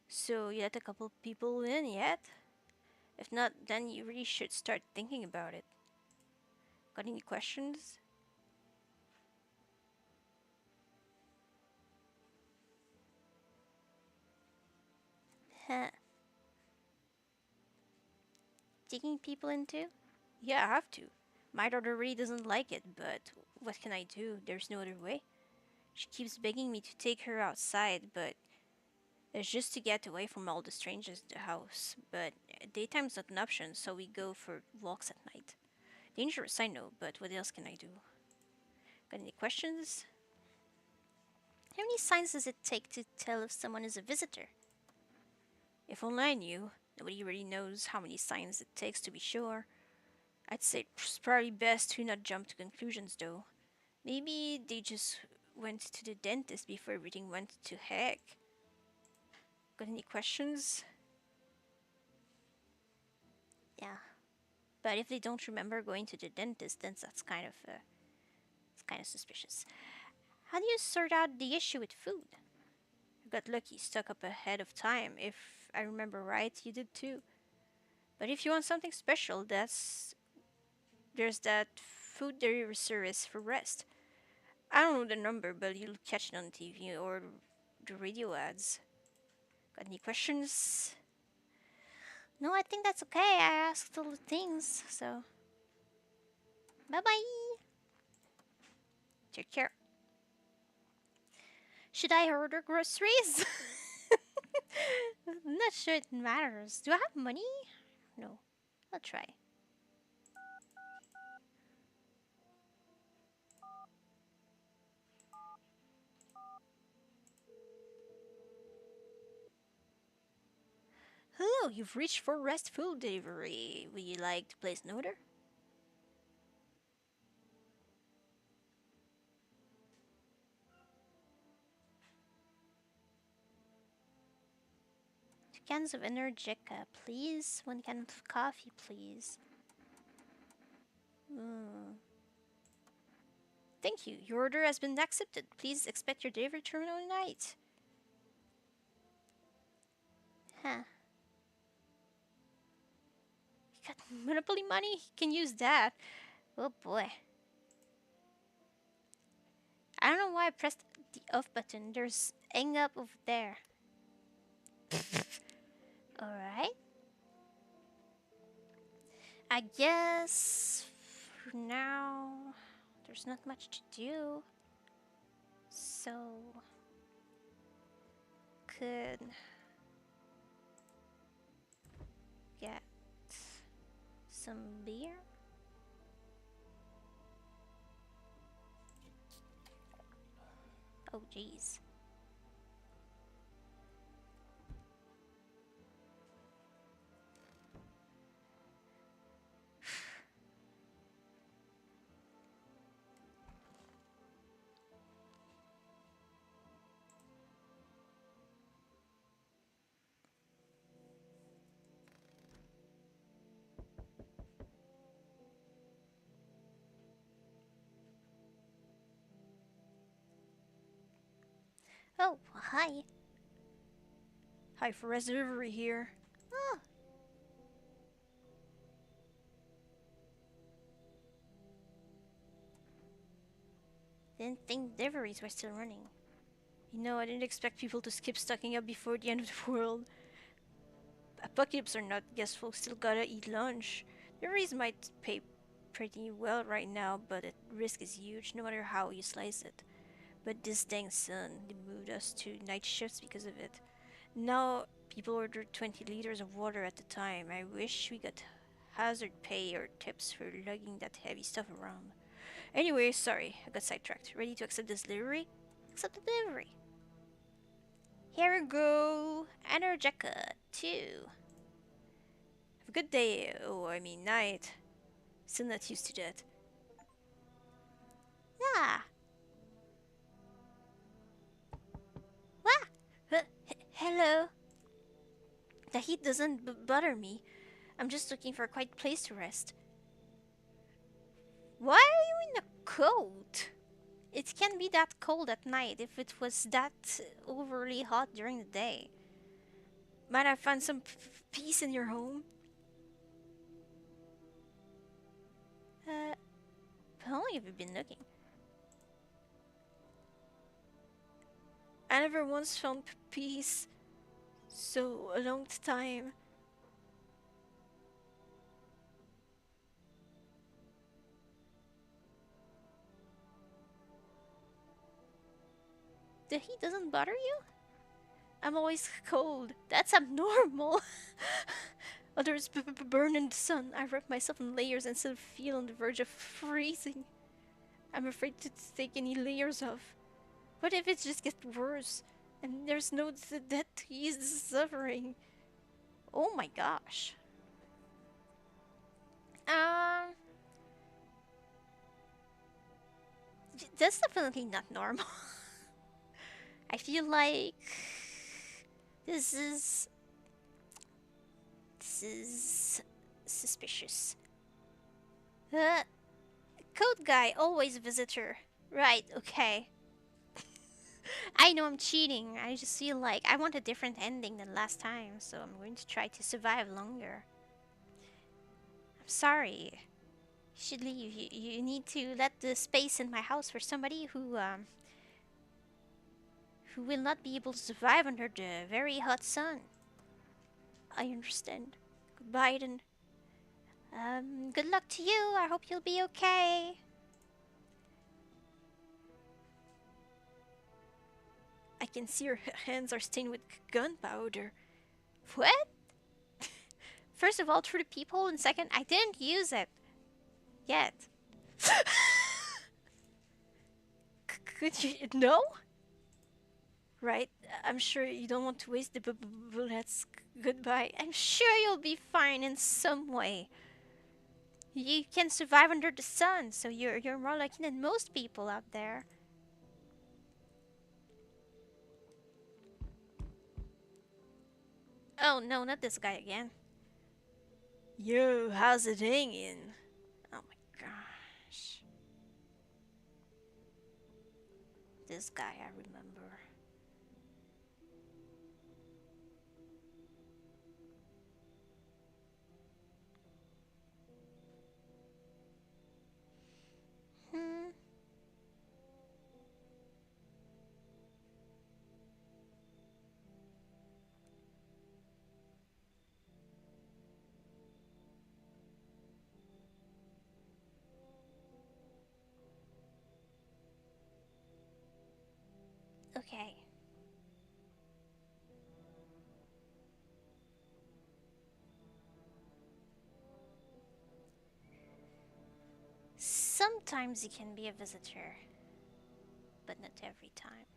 So, you let a couple people in yet? If not, then you really should start thinking about it. Got any questions? huh. Taking people into? Yeah, I have to. My daughter really doesn't like it, but what can I do? There's no other way. She keeps begging me to take her outside, but it's just to get away from all the strangers in the house. But daytime's not an option, so we go for walks at night. Dangerous, I know, but what else can I do? Got any questions? How many signs does it take to tell if someone is a visitor? If only I knew. Nobody really knows how many signs it takes to be sure. I'd say it's probably best to not jump to conclusions though. Maybe they just went to the dentist before everything went to heck. Got any questions? Yeah. But if they don't remember going to the dentist, then it's kind of suspicious. How do you sort out the issue with food? I got lucky, stuck up ahead of time. If I remember right, you did too. But if you want something special, there's that food delivery service for rest. I don't know the number, but you'll catch it on TV or the radio ads. Got any questions? No, I think that's okay. I asked all the things, so bye bye. Take care. Should I order groceries? I'm not sure it matters. Do I have money? No. I'll try. Hello, you've reached for rest food delivery. Would you like to place an order? 2 cans of Energica, please. 1 can of coffee, please. Mm. Thank you. Your order has been accepted. Please expect your delivery terminal tonight. Huh. You got Monopoly money? You can use that. Oh boy. I don't know why I pressed the off button. There's hang up over there. Alright. I guess for now there's not much to do. So could get some beer. Oh jeez. Oh, hi. Hi, for rest delivery here. Oh, didn't think deliveries were still running. I didn't expect people to skip stocking up before the end of the world. Apocalypse or not, guess folks still gotta eat lunch. Deliveries might pay pretty well right now, but the risk is huge no matter how you slice it. But this dang sun, they moved us to night shifts because of it. Now people order 20 liters of water at a time. I wish we got hazard pay or tips for lugging that heavy stuff around. Anyway, sorry, I got sidetracked. Ready to accept this delivery? Accept the delivery. Here we go. Energeca 2. Have a good day. Oh, I mean night. Still not used to that. Yeah. Wah! Hello. The heat doesn't bother me. I'm just looking for a quiet place to rest. Why are you in a coat? It can be that cold at night if it was that overly hot during the day. Might I find some peace in your home? How long have you been looking? I never once found peace. So, a long time. The heat doesn't bother you? I'm always cold. That's abnormal. Others burn in the sun. I wrap myself in layers and still feel on the verge of freezing. I'm afraid to take any layers off. What if it just gets worse? And there's no death to ease the suffering. Oh my gosh. Um, that's definitely not normal. I feel like this is this is suspicious. Uh, Code guy, always visitor. Right, okay. I know I'm cheating. I just feel like I want a different ending than last time, so I'm going to try to survive longer. I'm sorry. You should leave. You need to let the space in my house for somebody who will not be able to survive under the very hot sun. I understand. Goodbye then. Good luck to you. I hope you'll be okay. I can see your hands are stained with gunpowder. What? First of all, through the peephole, and second, I didn't use it. Yet. Could you no? Right, I'm sure you don't want to waste the bullets. Goodbye. I'm sure you'll be fine in some way. You can survive under the sun, so you're more lucky than most people out there. Oh no, not this guy again. Yo, how's it hanging? Oh my gosh. This guy I remember. Hmm. Okay. Sometimes he can be a visitor, but not every time.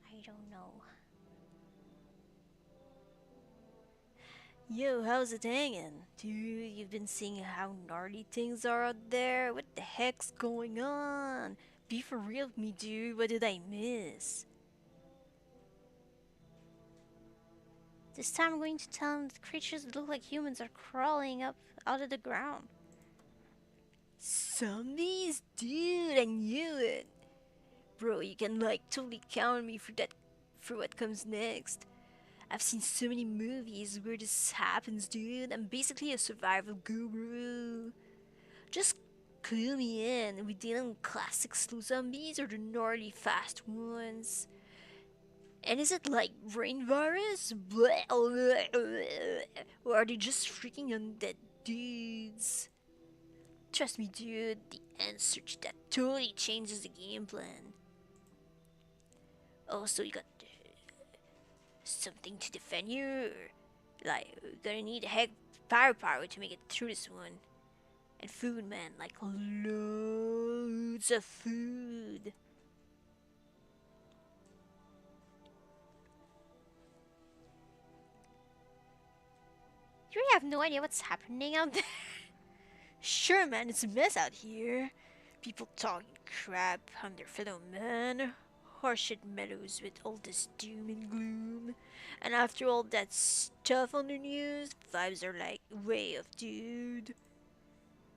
I don't know. Yo, how's it hanging? Dude, you've been seeing how gnarly things are out there? What the heck's going on? Be for real with me, dude. What did I miss? This time I'm going to tell him that creatures that look like humans are crawling up out of the ground. Zombies? Dude, I knew it. Bro, you can like totally count on me for that, for what comes next. I've seen so many movies where this happens, dude. I'm basically a survival guru. Just clue me in. Are we dealing with classic slow zombies or the gnarly fast ones? And is it like brain virus? Or are they just freaking undead dudes? Trust me, dude, the answer to that totally changes the game plan. Also, you got something to defend you? Like, gonna need a firepower to make it through this one. And food, man, like loads of food. You really have no idea what's happening out there. Sure, man, it's a mess out here. People talking crap on their fellow man. Horseshit meadows with all this doom and gloom. And after all that stuff on the news, vibes are like way off, dude.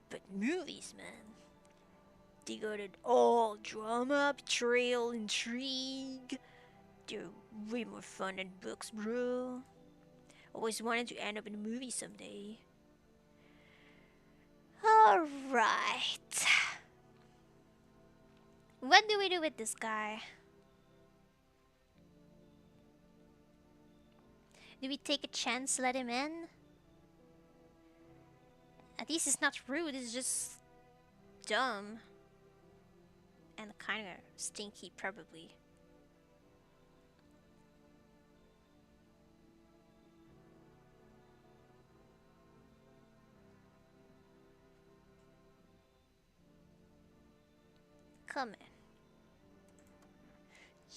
But movies, man, they got it all: drama, betrayal, intrigue. They're way more fun than books, bro. Always wanted to end up in a movie someday. Alright. What do we do with this guy? Do we take a chance, let him in? At least it's not rude, it's just dumb. And kinda stinky, probably. Come in.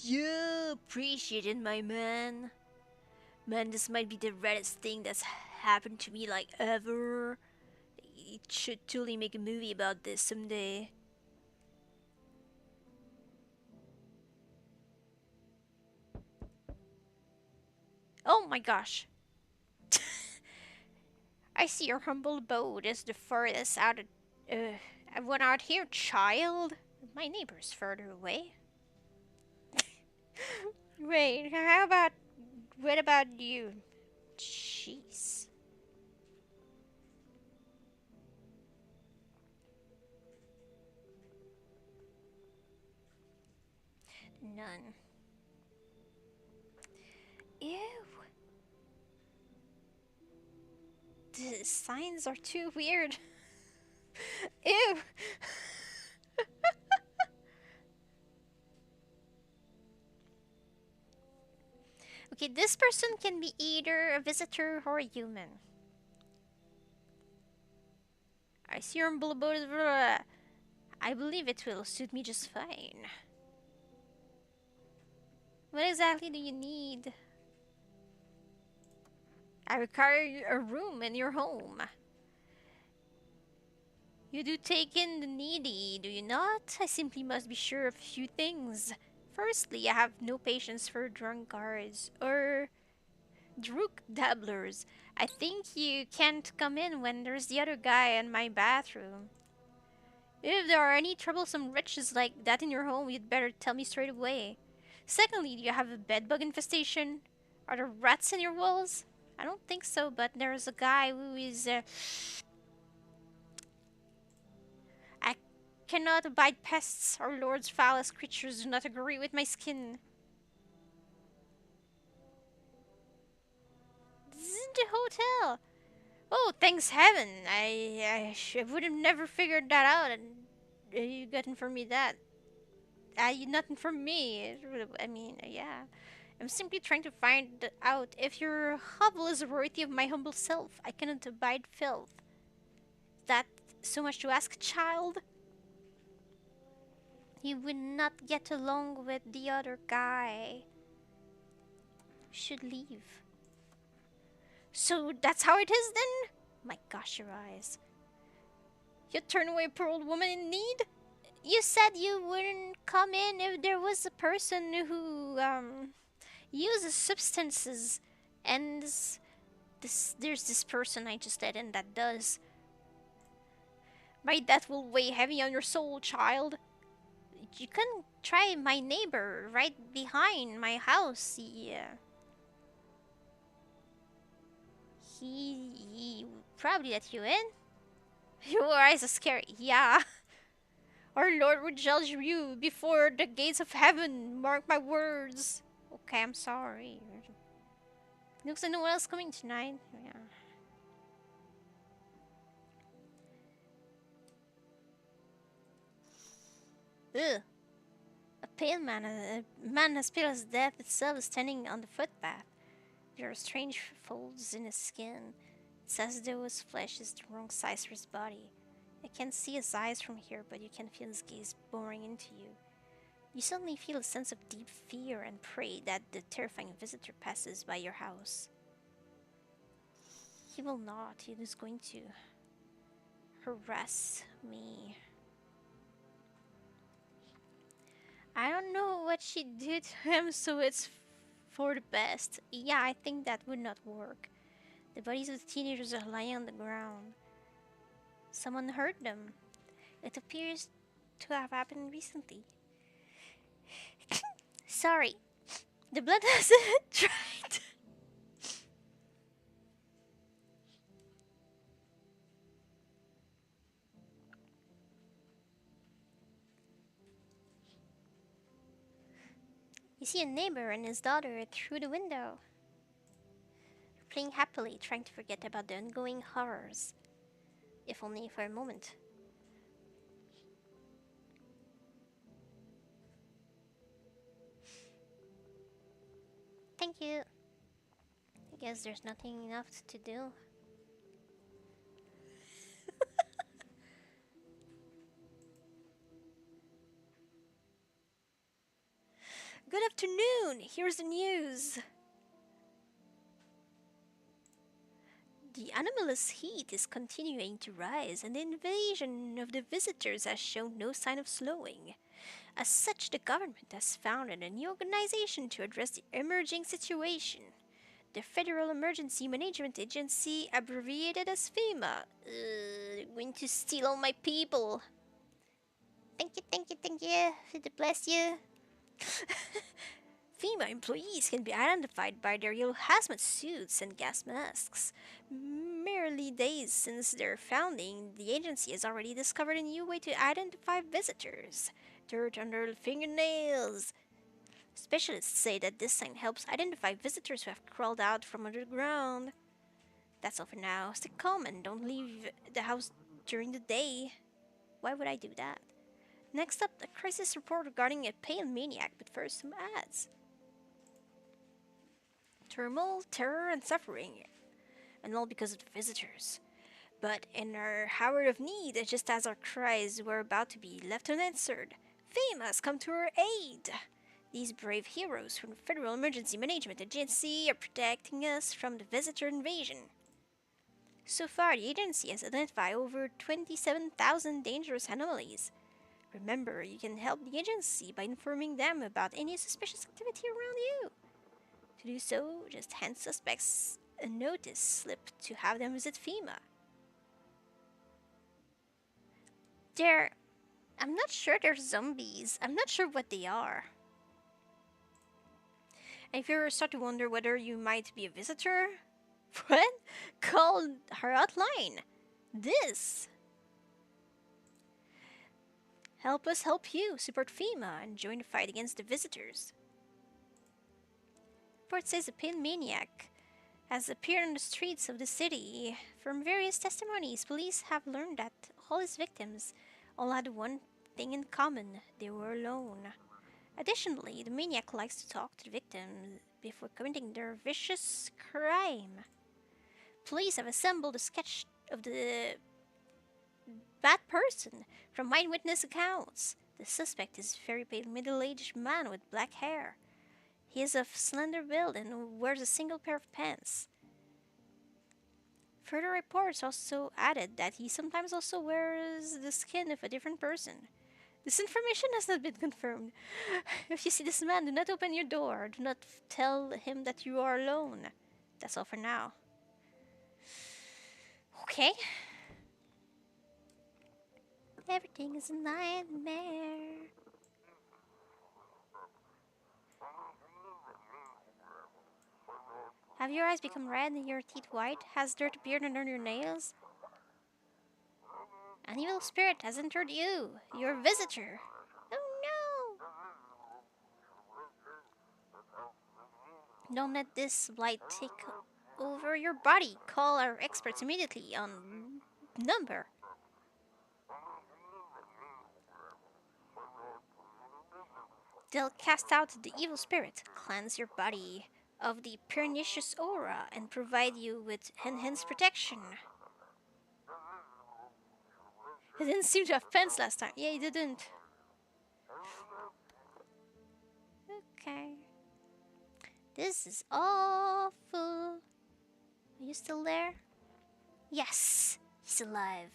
Yeah, appreciate it, my man. Man, this might be the reddest thing that's happened to me like ever. It should totally make a movie about this someday. Oh my gosh. I see your humble abode is the furthest out of, one out here, child. My neighbor's further away. Wait, what about you? Jeez. None. Ew. The signs are too weird. Ew. Okay, this person can be either a visitor or a human. I see your umbilical. I believe it will suit me just fine. What exactly do you need? I require a room in your home. You do take in the needy, do you not? I simply must be sure of a few things. Firstly, I have no patience for drunkards or drunk dabblers. I think you can't come in when there's the other guy in my bathroom. If there are any troublesome wretches like that in your home, you'd better tell me straight away. Secondly, do you have a bedbug infestation? Are there rats in your walls? I don't think so, but there's a guy who is. I cannot abide pests. Our lord's foulest creatures do not agree with my skin. This isn't a hotel. Oh, thanks heaven! I would have never figured that out, and you got from me that. Nothing from me. I mean, yeah. I'm simply trying to find out if your hovel is worthy of my humble self. I cannot abide filth. That so much to ask, child? You would not get along with the other guy. Should leave. So that's how it is then? My gosh, your eyes. You turn away a poor old woman in need? You said you wouldn't come in if there was a person who uses substances, and there's this person I just let in that does. My death will weigh heavy on your soul, child. You can try my neighbor right behind my house. He probably let you in. Your eyes are scary. Yeah. Our Lord would judge you before the gates of heaven. Mark my words. Okay, I'm sorry. Looks like no one else coming tonight. Yeah. Ugh. A pale man, a man as pale as death itself, is standing on the footpath. There are strange folds in his skin. It's as though his flesh is the wrong size for his body. I can't see his eyes from here, but you can feel his gaze boring into you. You suddenly feel a sense of deep fear and pray that the terrifying visitor passes by your house. He will not. He is going to harass me. I don't know what she did to him, so it's for the best. Yeah, I think that would not work. The bodies of the teenagers are lying on the ground. Someone hurt them. It appears to have happened recently. Sorry, the blood hasn't dried. You see a neighbor and his daughter through the window, playing happily, trying to forget about the ongoing horrors, if only for a moment. Thank you. I guess there's nothing else to do. Good afternoon! Here's the news! The anomalous heat is continuing to rise, and the invasion of the visitors has shown no sign of slowing. As such, the government has founded a new organization to address the emerging situation. The Federal Emergency Management Agency, abbreviated as FEMA. Going to steal all my people. Thank you, thank you, thank you. God bless you. FEMA employees can be identified by their yellow hazmat suits and gas masks. Merely days since their founding, the agency has already discovered a new way to identify visitors. Dirt under the fingernails. Specialists say that this sign helps identify visitors who have crawled out from underground. That's all for now. Stay calm and don't leave the house during the day. Why would I do that? Next up, a crisis report regarding a pale maniac, but first, some ads. Turmoil, terror, and suffering, and all because of the visitors. But in our hour of need, just as our cries were about to be left unanswered, fame has come to our aid. These brave heroes from the Federal Emergency Management Agency are protecting us from the visitor invasion. So far, the agency has identified over 27,000 dangerous anomalies. Remember, you can help the agency by informing them about any suspicious activity around you. To do so, just hand suspects a notice slip to have them visit FEMA. They're. I'm not sure they're zombies. I'm not sure what they are. And if you ever start to wonder whether you might be a visitor, what? Call our hotline. This. Help us help you. Support FEMA and join the fight against the visitors. Report says a pale maniac has appeared on the streets of the city. From various testimonies, police have learned that all his victims all had one thing in common: they were alone. Additionally, the maniac likes to talk to the victims before committing their vicious crime. Police have assembled a sketch of the bad person from eyewitness accounts. The suspect is a very pale middle-aged man with black hair. He is of slender build and wears a single pair of pants. Further reports also added that he sometimes also wears the skin of a different person. This information has not been confirmed. If you see this man, do not open your door. Do not tell him that you are alone. That's all for now. Okay. Everything is a nightmare. Have your eyes become red and your teeth white? Has dirt appeared under your nails? An evil spirit has entered you, your visitor. Oh no! Don't let this blight take over your body. Call our experts immediately on number. They'll cast out the evil spirit, cleanse your body of the pernicious aura and provide you with enhanced protection. He didn't seem to have pants last time. Yeah, he didn't. Okay. This is awful. Are you still there? Yes, he's alive.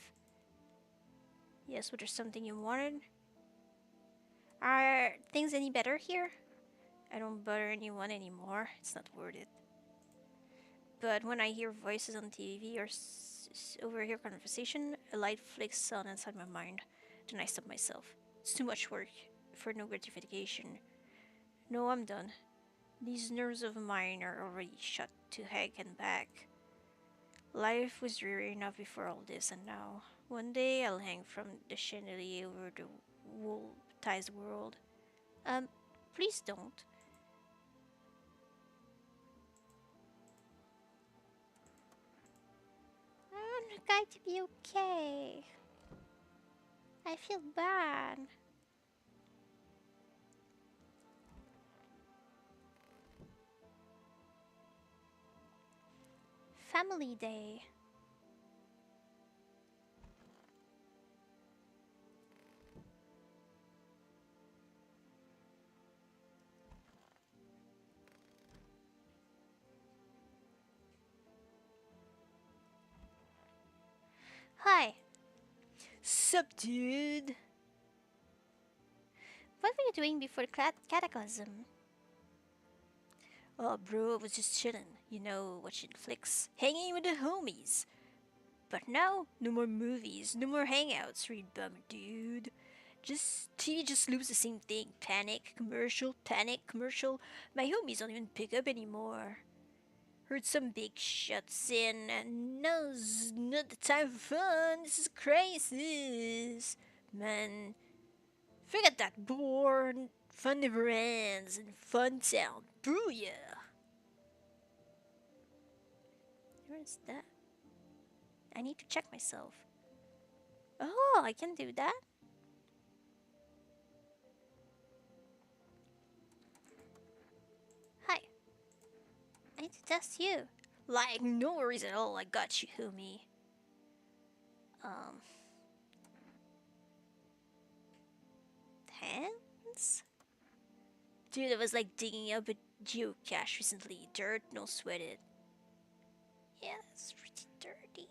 Yes, but there's something you wanted? Are things any better here? I don't bother anyone anymore. It's not worth it. But when I hear voices on TV or overhear conversation, a light flicks on inside my mind. Then I stop myself. It's too much work for no gratification. No, I'm done. These nerves of mine are already shut to heck and back. Life was dreary enough before all this, and now, one day I'll hang from the chandelier over the wool-ties world. Um, please don't. I want the guy to be okay. I feel bad. Family Day. Hi. Sup, dude? What were you doing before cataclysm? Oh, bro, I was just chillin'. You know, watching flicks, hanging with the homies. But now, no more movies, no more hangouts. Read bummer, dude. Just TV just loops the same thing. Panic, commercial, panic, commercial. My homies don't even pick up anymore. Heard some big shots in, and now's not the time for fun. This is a crisis. Man, forget that bored. Fun never ends in Fun Town. Booyah! Where is that? I need to check myself. Oh, I can do that. Hi. I need to test you. Like, no worries at all. I got you, homie. Um, Hands? Dude, I was like digging up a geocache recently. Dirt, no sweat it. Yeah, it's pretty dirty.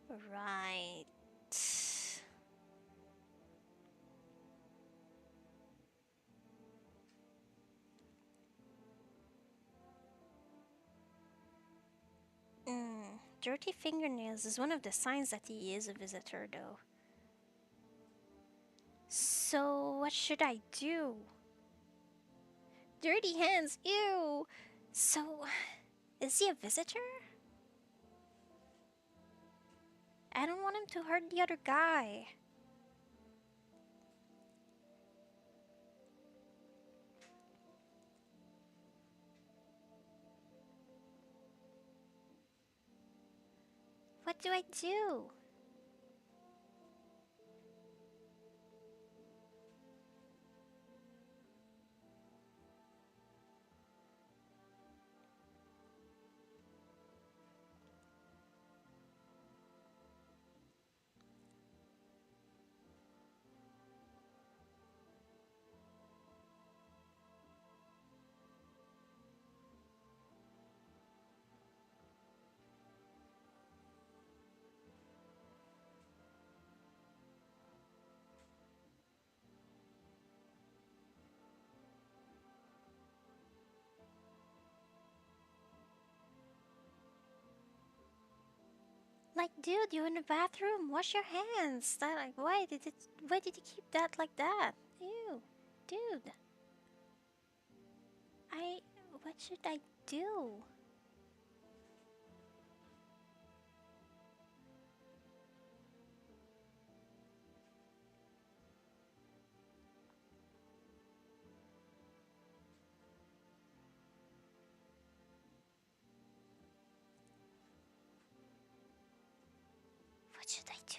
Right. Dirty fingernails is one of the signs that he is a visitor, though. So, what should I do? Dirty hands, ew! So, is he a visitor? I don't want him to hurt the other guy. What do I do? Like, dude, you're in the bathroom. Wash your hands. Like, why did you keep that like that? Ew, dude. What should I do? What should I do?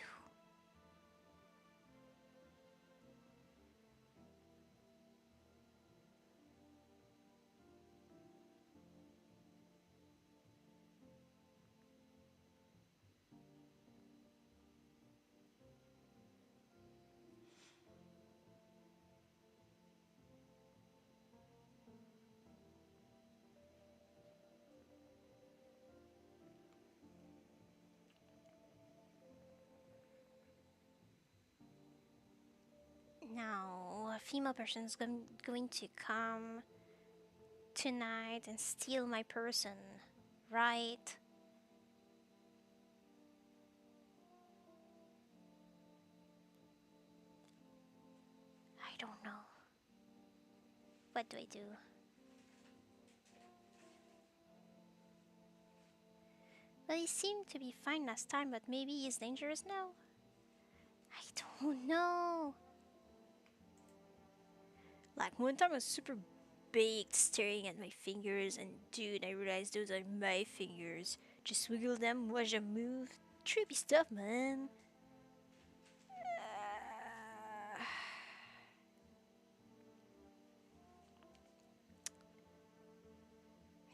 No, a female person is going to come tonight and steal my person, right? I don't know. What do I do? Well, he seemed to be fine last time, but maybe he's dangerous now? I don't know. Like one time I was super baked staring at my fingers, and dude, I realized those are my fingers. Just wiggle them, watch them move. Trippy stuff, man. I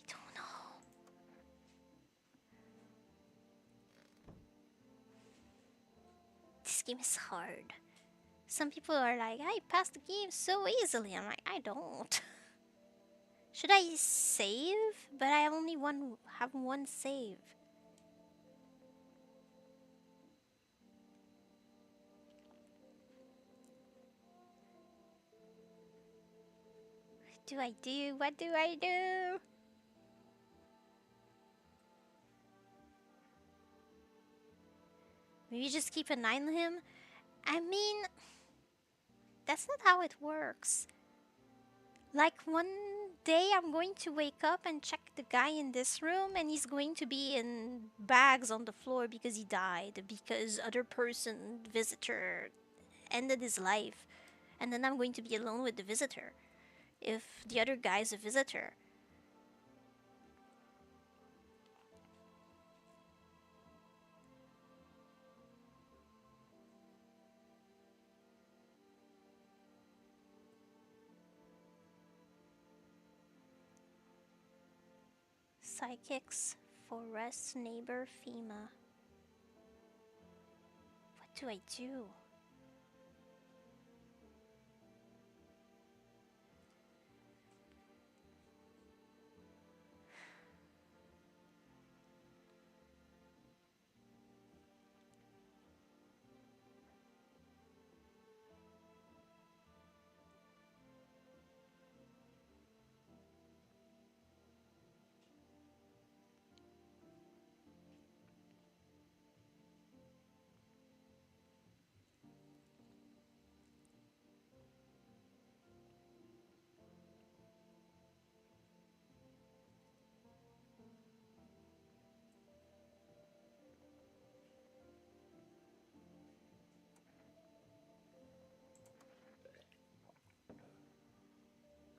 don't know. This game is hard. Some people are like, I passed the game so easily. I'm like, I don't. Should I save? But I only have one save. What do I do? What do I do? Maybe just keep an eye on him? I mean, that's not how it works. Like one day I'm going to wake up and check the guy in this room and he's going to be in bags on the floor because he died, because other person, visitor, ended his life. And then I'm going to be alone with the visitor if the other guy's a visitor. Psychics, forest, neighbor, FEMA. What do I do?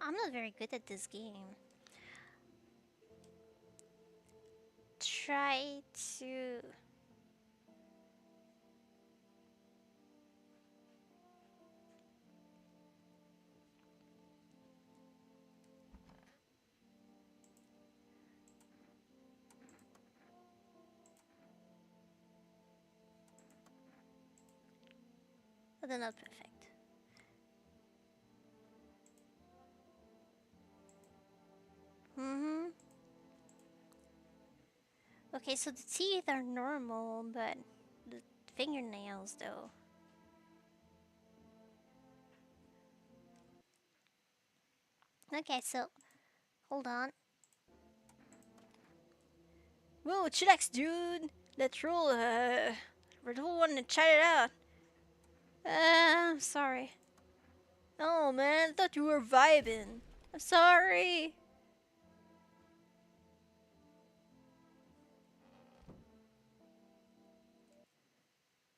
I'm not very good at this game. Try to. But they're not perfect. Mm-hmm. Okay, so the teeth are normal, but the fingernails, though. Okay, so hold on. Whoa, chillax, dude. Let's roll. Roll one and chat it out. I'm sorry. Oh man, I thought you were vibing. I'm sorry.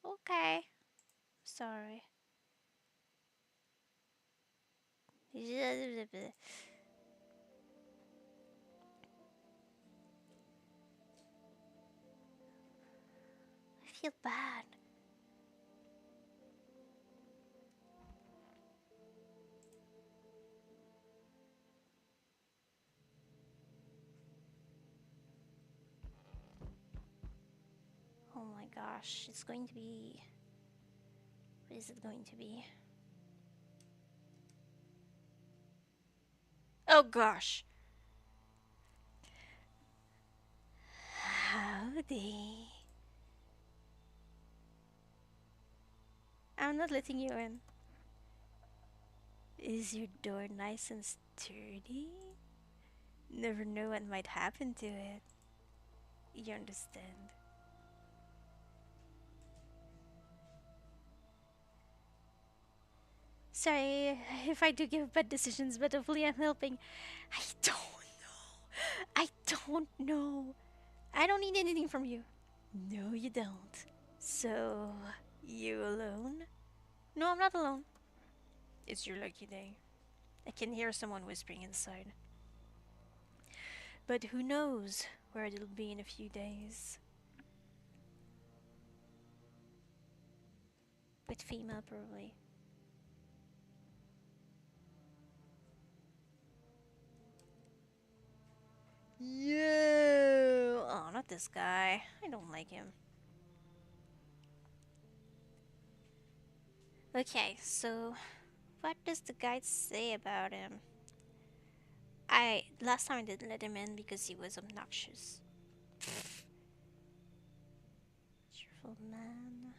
Okay. Sorry. I feel bad. Oh my gosh, it's going to be. What is it going to be? Oh gosh. Howdy. I'm not letting you in. Is your door nice and sturdy? Never know what might happen to it. You understand. Sorry if I do give bad decisions, but hopefully I'm helping. I don't know. I don't know. I don't need anything from you. No, you don't. So, you alone? No, I'm not alone. It's your lucky day. I can hear someone whispering inside. But who knows where it'll be in a few days. With female, probably. You! Oh, not this guy. I don't like him. Okay, so what does the guide say about him? Last time I didn't let him in because he was obnoxious. Cheerful man.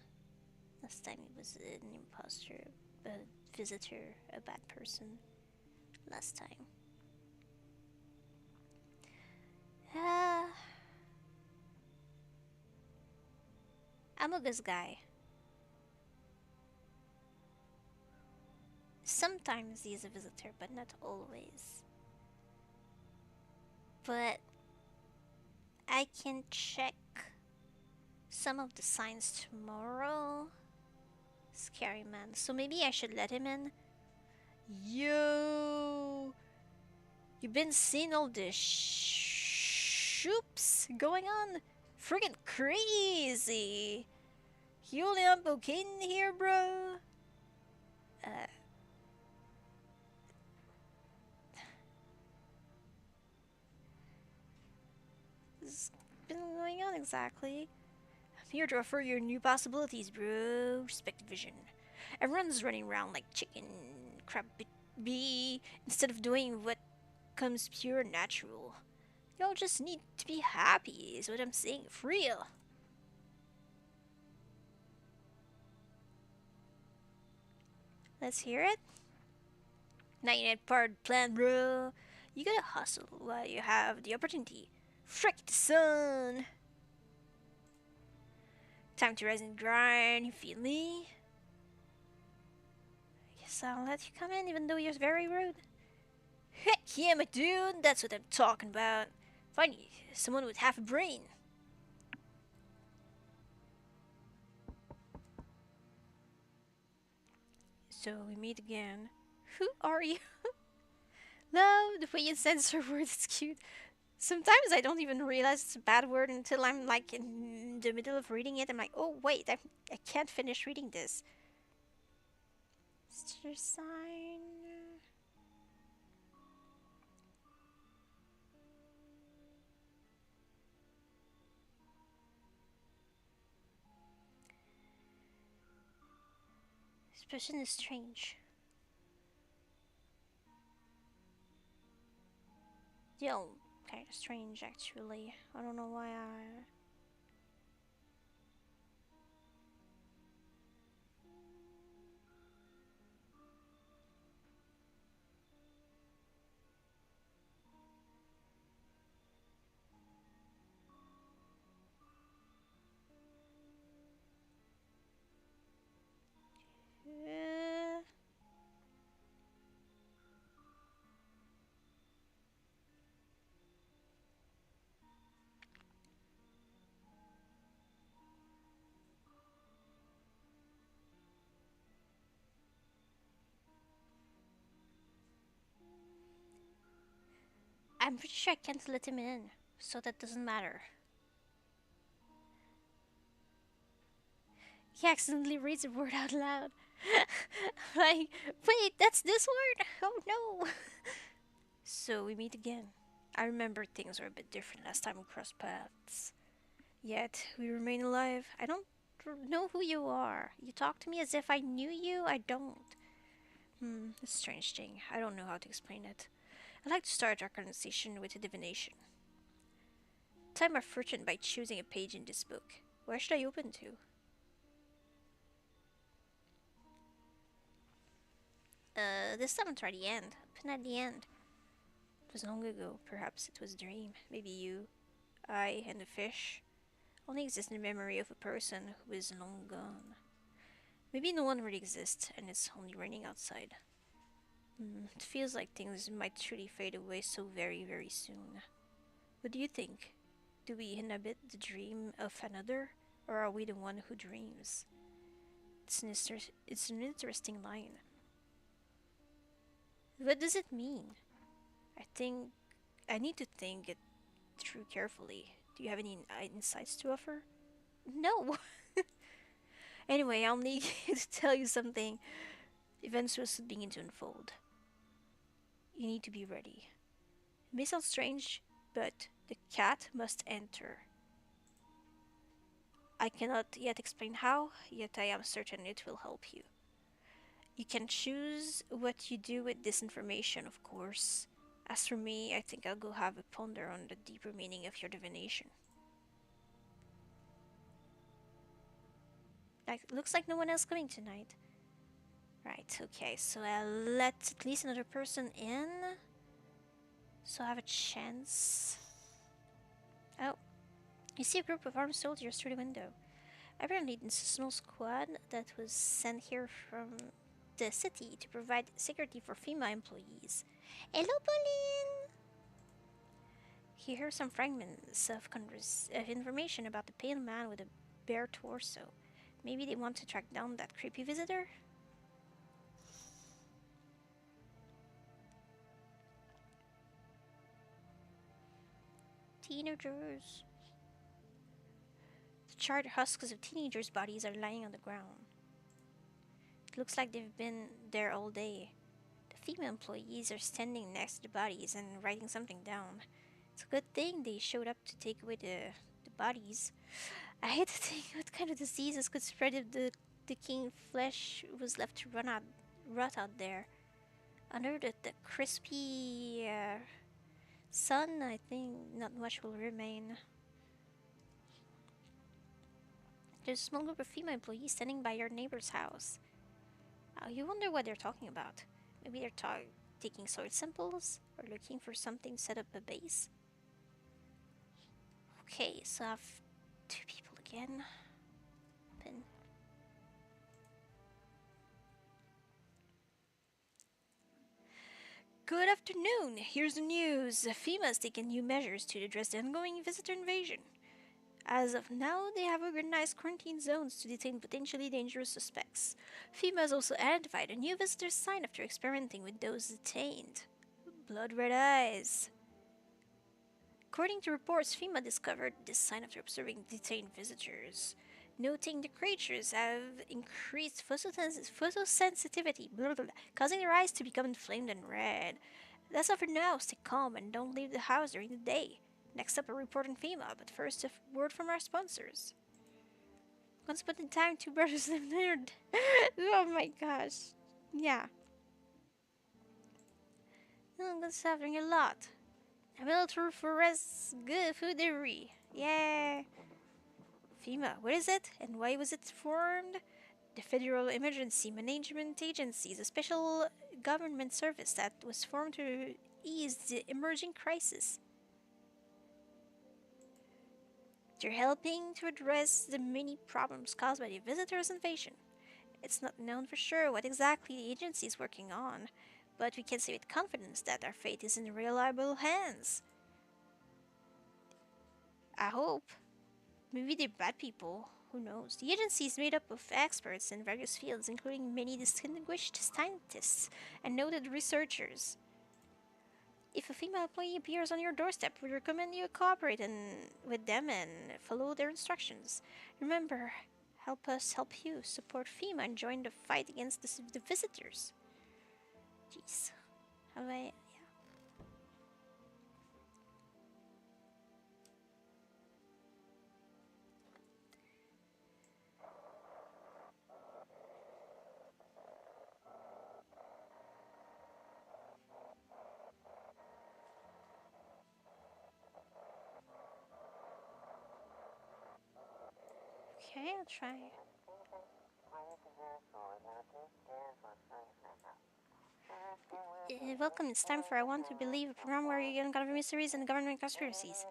Last time he was an imposter, a visitor, a bad person. Last time. Uh, I'm a good guy. Sometimes he's a visitor, but not always. But I can check some of the signs tomorrow. Scary man. So maybe I should let him in. Yo! You've been seeing all the shoops going on? Friggin' crazy! You only on cocaine here, bro? Uh, what's been going on exactly? I'm here to offer you new possibilities, bro. Respect vision. Everyone's running around like chicken crab bee instead of doing what comes pure natural. Y'all just need to be happy, is what I'm saying. For real. Let's hear it. 99 part plan, bro. You gotta hustle while you have the opportunity. Frick the sun. Time to rise and grind. You feel me? Guess I'll let you come in, even though you're very rude. Heck yeah, my dude. That's what I'm talking about. Finally, someone with half a brain. So we meet again. Who are you? Love the way you censor words. It's cute. Sometimes I don't even realize it's a bad word until I'm like in the middle of reading it. I'm like, oh wait, I can't finish reading this. Star sign. This person is strange. Still kind of strange, actually. I don't know why I. Uh, I'm pretty sure I can't let him in, so that doesn't matter. He accidentally reads a word out loud. Like, wait, that's this word? Oh no! So we meet again. I remember things were a bit different last time we crossed paths. Yet we remain alive. I don't know who you are. You talk to me as if I knew you. I don't. It's a strange thing. I don't know how to explain it. I like to start our conversation with a divination. Time our fortune by choosing a page in this book. Where should I open to? This time I'll try the end. Open at the end. It was long ago. Perhaps it was a dream. Maybe you, I, and the fish only exist in the memory of a person who is long gone. Maybe no one really exists, and it's only raining outside. It feels like things might truly fade away so very, very soon. What do you think? Do we inhabit the dream of another, or are we the one who dreams? It's an interesting line. What does it mean? I think I need to think it through carefully. Do you have any insights to offer? No. Anyway, I'll need to tell you something. Events will soon begin to unfold. You need to be ready. It may sound strange, but the cat must enter. I cannot yet explain how, yet I am certain it will help you. You can choose what you do with this information, of course. As for me, I think I'll go have a ponder on the deeper meaning of your divination. Like, looks like no one else coming tonight. Right, okay, so I'll let at least another person in. So I have a chance. Oh, you see a group of armed soldiers through the window. Apparently, it's a small squad that was sent here from the city to provide security for female employees. Hello, Pauline! Here are some fragments of information about the pale man with a bare torso. Maybe they want to track down that creepy visitor? Teenagers. The charred husks of teenagers' bodies are lying on the ground. It looks like they've been there all day. The female employees are standing next to the bodies and writing something down. It's a good thing they showed up to take away the bodies. I hate to think what kind of diseases could spread if the decaying flesh was left to rot out there. Under the crispy sun, I think not much will remain. There's a small group of female employees standing by your neighbor's house. You wonder what they're talking about. Maybe they're taking soil samples or looking for something to set up a base. Okay, so I have two people again. Open. Good afternoon. Here's the news. FEMA has taken new measures to address the ongoing visitor invasion. As of now, they have organized quarantine zones to detain potentially dangerous suspects. FEMA has also identified a new visitor sign after experimenting with those detained. Blood red eyes. According to reports, FEMA discovered this sign after observing detained visitors, noting the creatures have increased photosensitivity, causing their eyes to become inflamed and red. That's all for now. Stay calm and don't leave the house during the day. Next up, a report on FEMA, but first, a word from our sponsors. Once upon a time, two brothers lived there. Oh my gosh. Yeah. That's happening a lot. A military forest, good foodery. Yeah. FEMA, what is it and why was it formed? The Federal Emergency Management Agency is a special government service that was formed to ease the emerging crisis. They're helping to address the many problems caused by the visitors' invasion. It's not known for sure what exactly the agency is working on, but we can say with confidence that our fate is in reliable hands. I hope. Maybe they're bad people. Who knows? The agency is made up of experts in various fields, including many distinguished scientists and noted researchers. If a female employee appears on your doorstep, we recommend you cooperate with them and follow their instructions. Remember, help us help you. Support FEMA and join the fight against the visitors. Jeez. How do I... Okay, I'll try. Welcome. It's time for I Want to Believe, a program where you uncover mysteries and government conspiracies.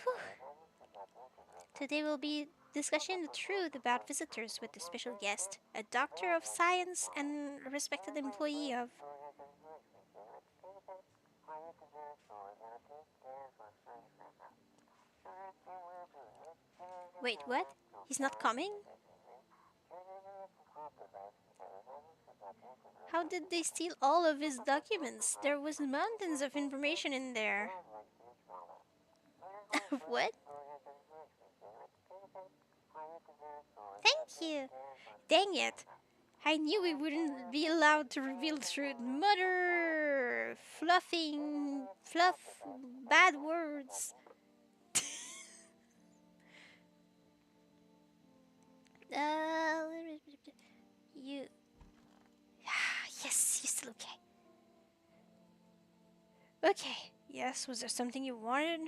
Whew. Today we'll be discussing the truth about visitors with a special guest, a doctor of science and a respected employee of. Wait, what? He's not coming? How did they steal all of his documents? There was mountains of information in there. What? Thank you. Dang it. I knew we wouldn't be allowed to reveal the truth. Mother, fluff, bad words. Uh, you. Yes, you're still okay. Okay. Yes, was there something you wanted?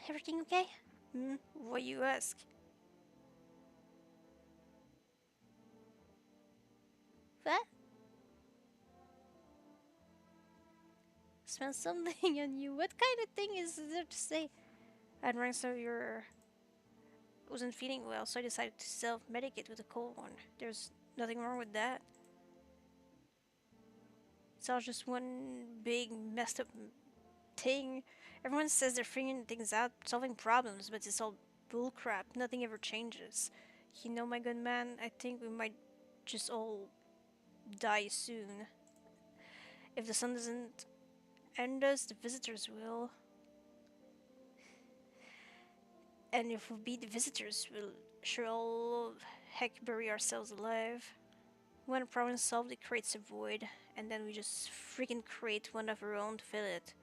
Everything okay? What you ask? What? Smell something on you. What kind of thing is there to say? I had run some of your wasn't feeling well, so I decided to self-medicate with a cold one. There's nothing wrong with that. It's all just one big messed up thing. Everyone says they're figuring things out, solving problems, but it's all bullcrap. Nothing ever changes. You know, my good man, I think we might just all die soon. If the sun doesn't end us, the visitors will. And if we beat the visitors, we'll sure all heck bury ourselves alive. When a problem is solved, it creates a void, and then we just freaking create one of our own to fill it.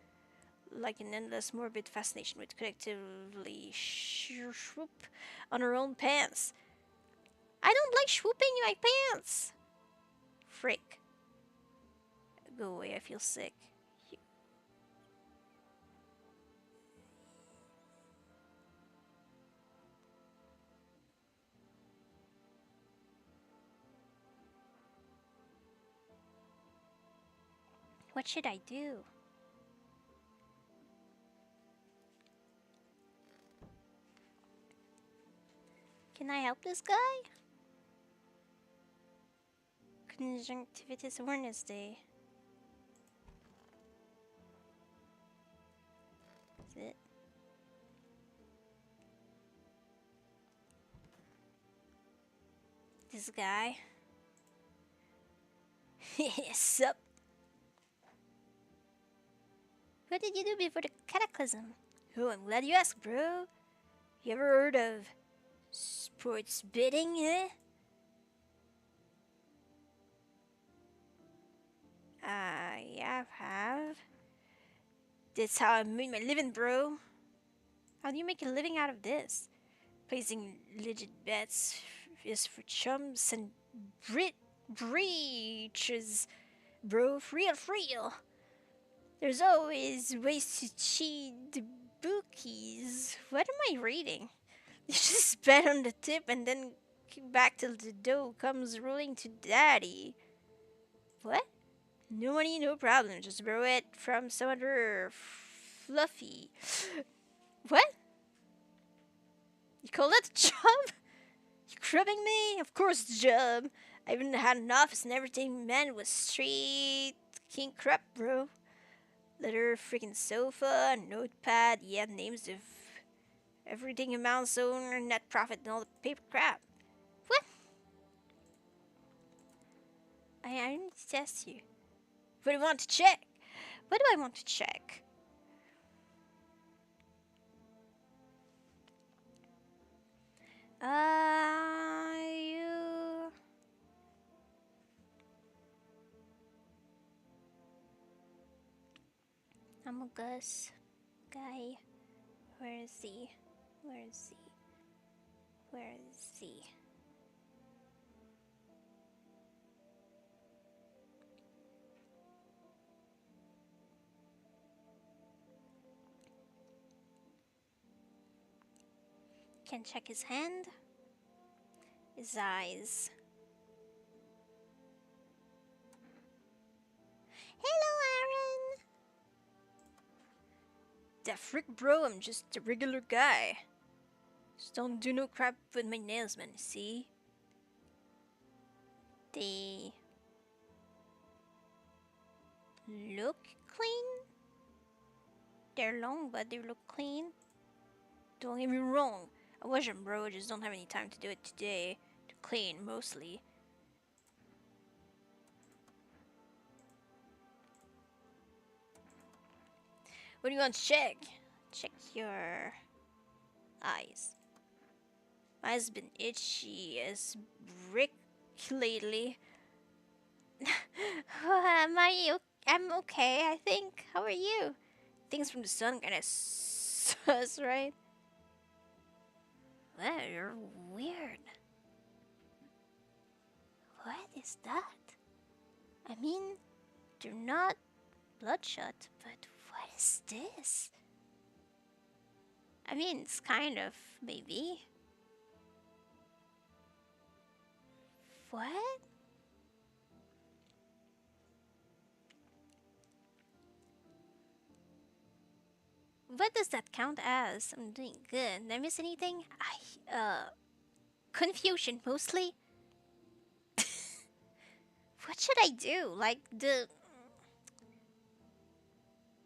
Like an endless morbid fascination with collectively swoop on our own pants. I don't like swooping in my pants. Frick. Go away, I feel sick. What should I do? Can I help this guy? Conjunctivitis Awareness Day. Is it? This guy. Sup? What did you do before the cataclysm? Oh, I'm glad you asked, bro. You ever heard of sports betting, eh? Yeah, I have. That's how I made my living, bro. How do you make a living out of this? Placing legit bets is for chumps and breaches, bro. For real. There's always ways to cheat the bookies. What am I reading? You just bet on the tip and then kick back till the dough comes rolling to daddy. What? No money, no problem. Just borrow it from some other fluffy. What? You call that a job? You cribbing me? Of course it's a job. I even had an office and everything, man. It was straight king crap, bro. Leather freaking sofa, notepad, yeah, names of everything, amounts, owner, net profit, and all the paper crap. What? I need to test you. What do you want to check? What do I want to check? You. I'm a Gus guy. Where is he? Where is he? Where is he? Can check his hand, his eyes, that freak, bro. I'm just a regular guy. Just don't do no crap with my nails, man. See? They look clean. They're long, but they look clean. Don't get me wrong. I wash them, bro. I just don't have any time to do it today. To clean, mostly. What do you want to check? Check your eyes. My eyes been itchy as brick lately. Am I? I'm okay. I think. How are you? Things from the sun kinda sus, right? Well, you're weird. What is that? I mean, they're not bloodshot, but what is this? I mean, it's kind of, maybe. What? What does that count as? I'm doing good. Did I miss anything? Confusion mostly. What should I do? Like, the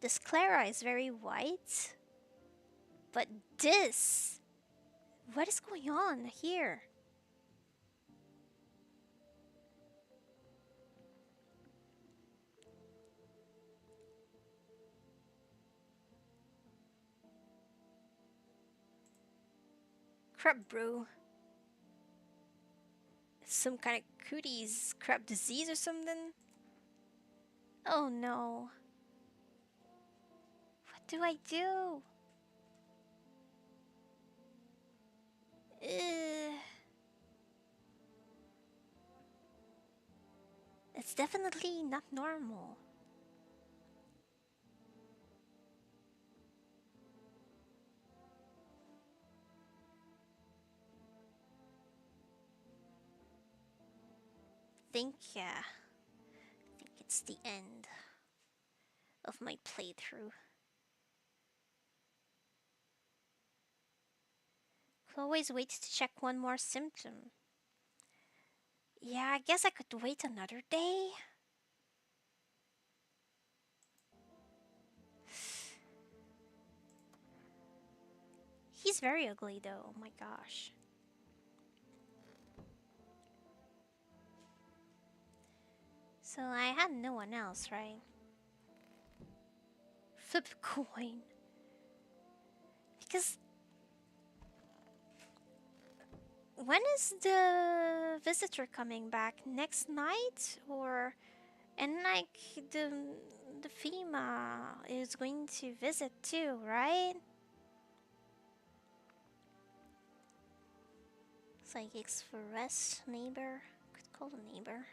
sclera is very white, but this. What is going on here? Crap, bro. Some kind of cooties crap disease or something? Oh no. What do I do? Ugh. It's definitely not normal. Think it's the end of my playthrough. Could always wait to check one more symptom. Yeah, I guess I could wait another day. He's very ugly though, oh my gosh. So I had no one else, right? Flip a coin. Because when is the visitor coming back? Next night? Or and like the FEMA is going to visit too, right? Psychics for rest, neighbor. Could call a neighbor.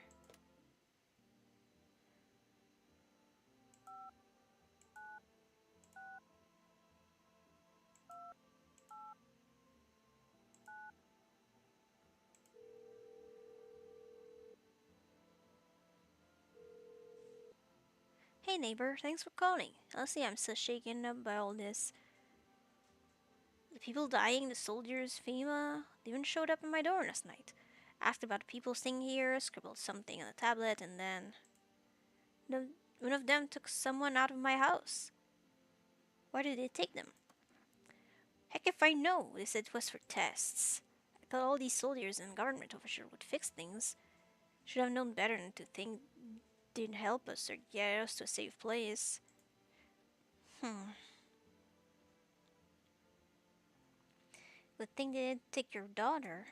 Hey neighbor, thanks for calling. Honestly, I'm so shaken up by all this. The people dying, the soldiers, FEMA, they even showed up at my door last night. Asked about the people staying here, scribbled something on a tablet, and then no, one of them took someone out of my house. Why did they take them? Heck if I know, they said it was for tests. I thought all these soldiers and government officials would fix things. Should have known better than to think they'd help us or get us to a safe place. Good thing they didn't take your daughter.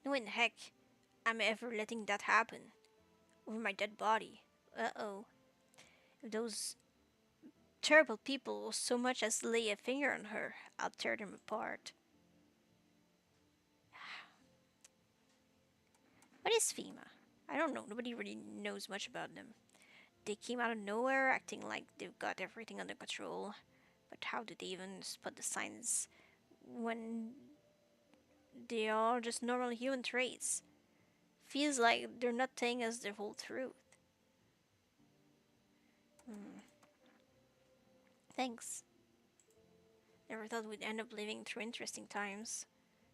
No in heck I'm ever letting that happen. Over my dead body. Uh-oh. If those terrible people will so much as lay a finger on her, I'll tear them apart. What is FEMA? I don't know, nobody really knows much about them. They came out of nowhere acting like they've got everything under control. But how did they even spot the signs when they are just normal human traits? Feels like they're not telling us the whole truth. Thanks. Never thought we'd end up living through interesting times.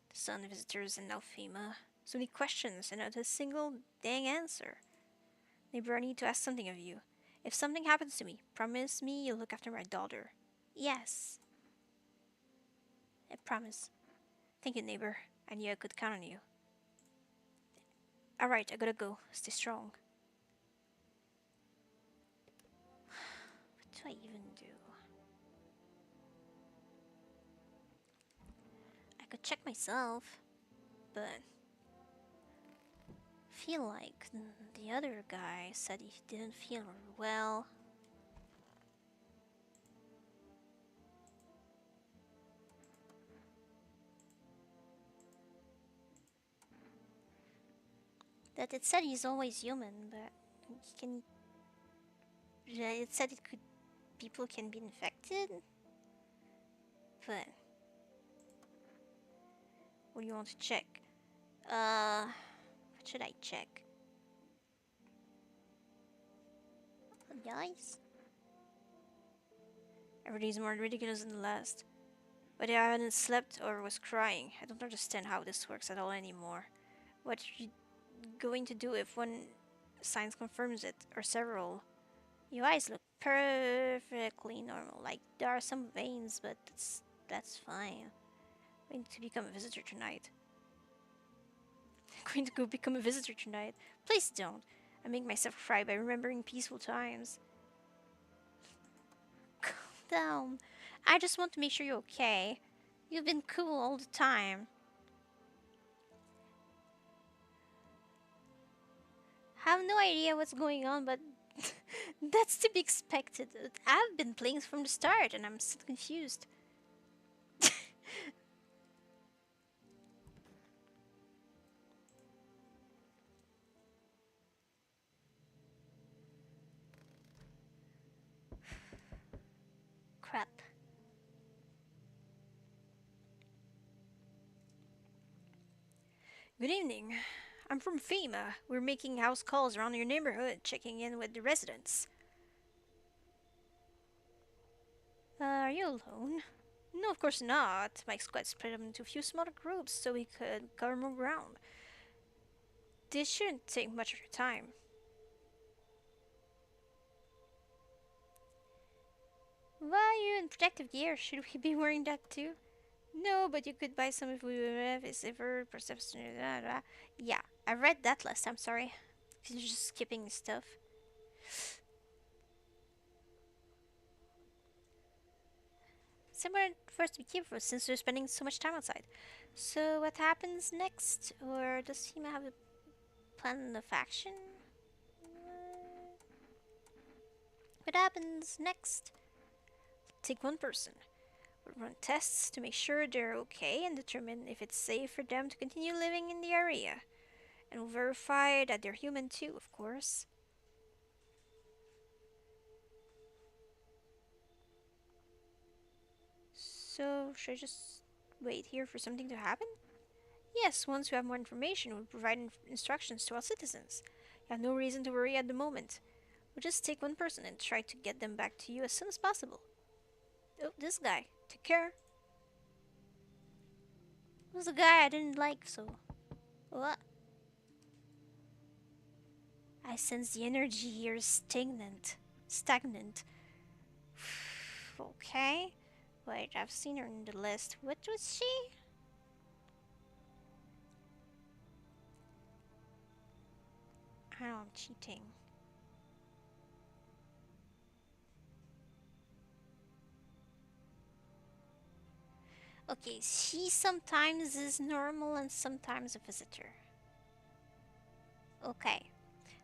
The sun, visitors, and now FEMA. So many questions and not a single dang answer. Neighbor, I need to ask something of you. If something happens to me, promise me you'll look after my daughter. Yes, I promise. Thank you, neighbor. I knew I could count on you. Alright, I gotta go. Stay strong. what do I even do? I could check myself, but feel like the other guy said he didn't feel well. That it said he's always human, but he can. It said it could. People can be infected, but What do you want to check? what should I check? The eyes? Every day is more ridiculous than the last. But I haven't slept or was crying. I don't understand how this works at all anymore. What are you going to do if one science confirms it, or several? Your eyes look perfectly normal. Like there are some veins, but that's fine. I'm going to become a visitor tonight. I'm going to go become a visitor tonight. Please don't. I make myself cry by remembering peaceful times. Calm down. I just want to make sure you're okay. You've been cool all the time. Have no idea what's going on, but that's to be expected. I've been playing from the start and I'm still confused. Crap. Good evening. I'm from FEMA. We're making house calls around your neighborhood, checking in with the residents. Are you alone? No, of course not. My squad split up into a few smaller groups so we could cover more ground. This shouldn't take much of your time. Why are you in protective gear? Should we be wearing that too? No, but you could buy some if we have a silver perception. Yeah, I read that last time, sorry. You're just skipping stuff. Somewhere for us to be careful since we're spending so much time outside. So what happens next? Or does he have a plan of action? What happens next? Take one person. We'll run tests to make sure they're okay and determine if it's safe for them to continue living in the area. And we'll verify that they're human too, of course. So, should I just wait here for something to happen? Yes, once we have more information, we'll provide instructions to our citizens. You have no reason to worry at the moment. We'll just take one person and try to get them back to you as soon as possible. Oh, this guy. Take care. Who's the guy I didn't like, so... What? I sense the energy here is stagnant. Stagnant. Okay. Wait, I've seen her in the list. What was she? I know I'm cheating. Okay, she sometimes is normal and sometimes a visitor. Okay.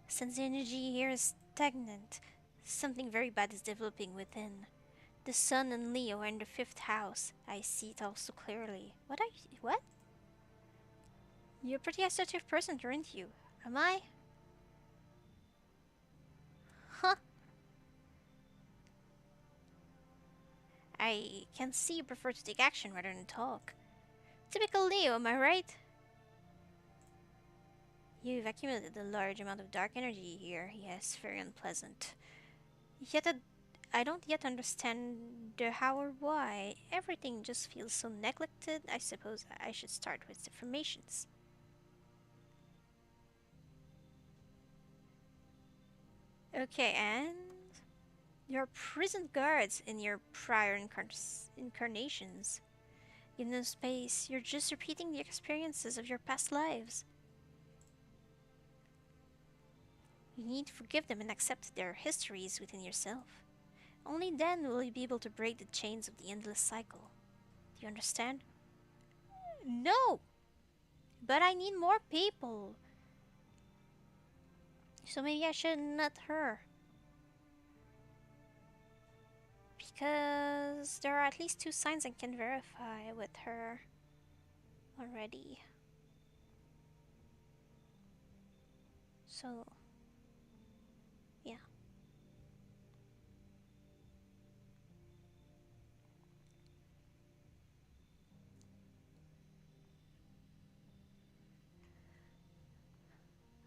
Since the energy here is stagnant, something very bad is developing within. The sun and Leo are in the fifth house. I see it all so clearly. What? You're a pretty assertive person, aren't you? Am I? Huh? I can see you prefer to take action rather than talk. Typical Leo, am I right? You've accumulated a large amount of dark energy here. Yes, very unpleasant. Yet I don't yet understand the how or why. Everything just feels so neglected. I suppose I should start with affirmations. Okay, and your prison guards in your prior incarnations. Give them space. You're just repeating the experiences of your past lives. You need to forgive them and accept their histories within yourself. Only then will you be able to break the chains of the endless cycle. Do you understand? No! But I need more people. So maybe I should let her. Because there are at least two signs I can verify with her already. So, yeah.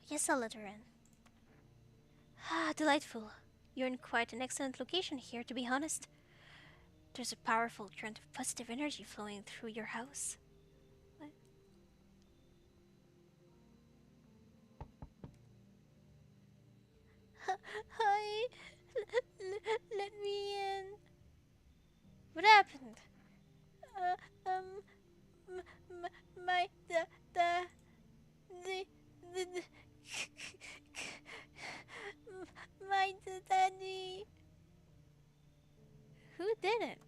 Yes, I'll let her in. Ah, delightful. You're in quite an excellent location here, to be honest. There's a powerful current of positive energy flowing through your house. What? Hi, let me in. What happened? Um, my the the my daddy. Who did it?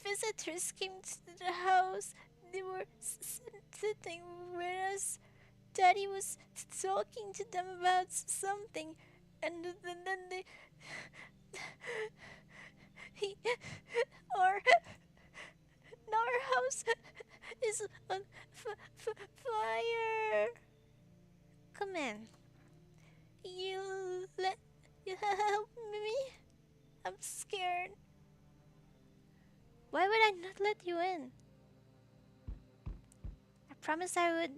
Visitors came to the house. They were sitting with us. Daddy was talking to them about something, and then they he our our house is on fire. Come in. You let you help me. I'm scared. Why would I not let you in? I promised I would.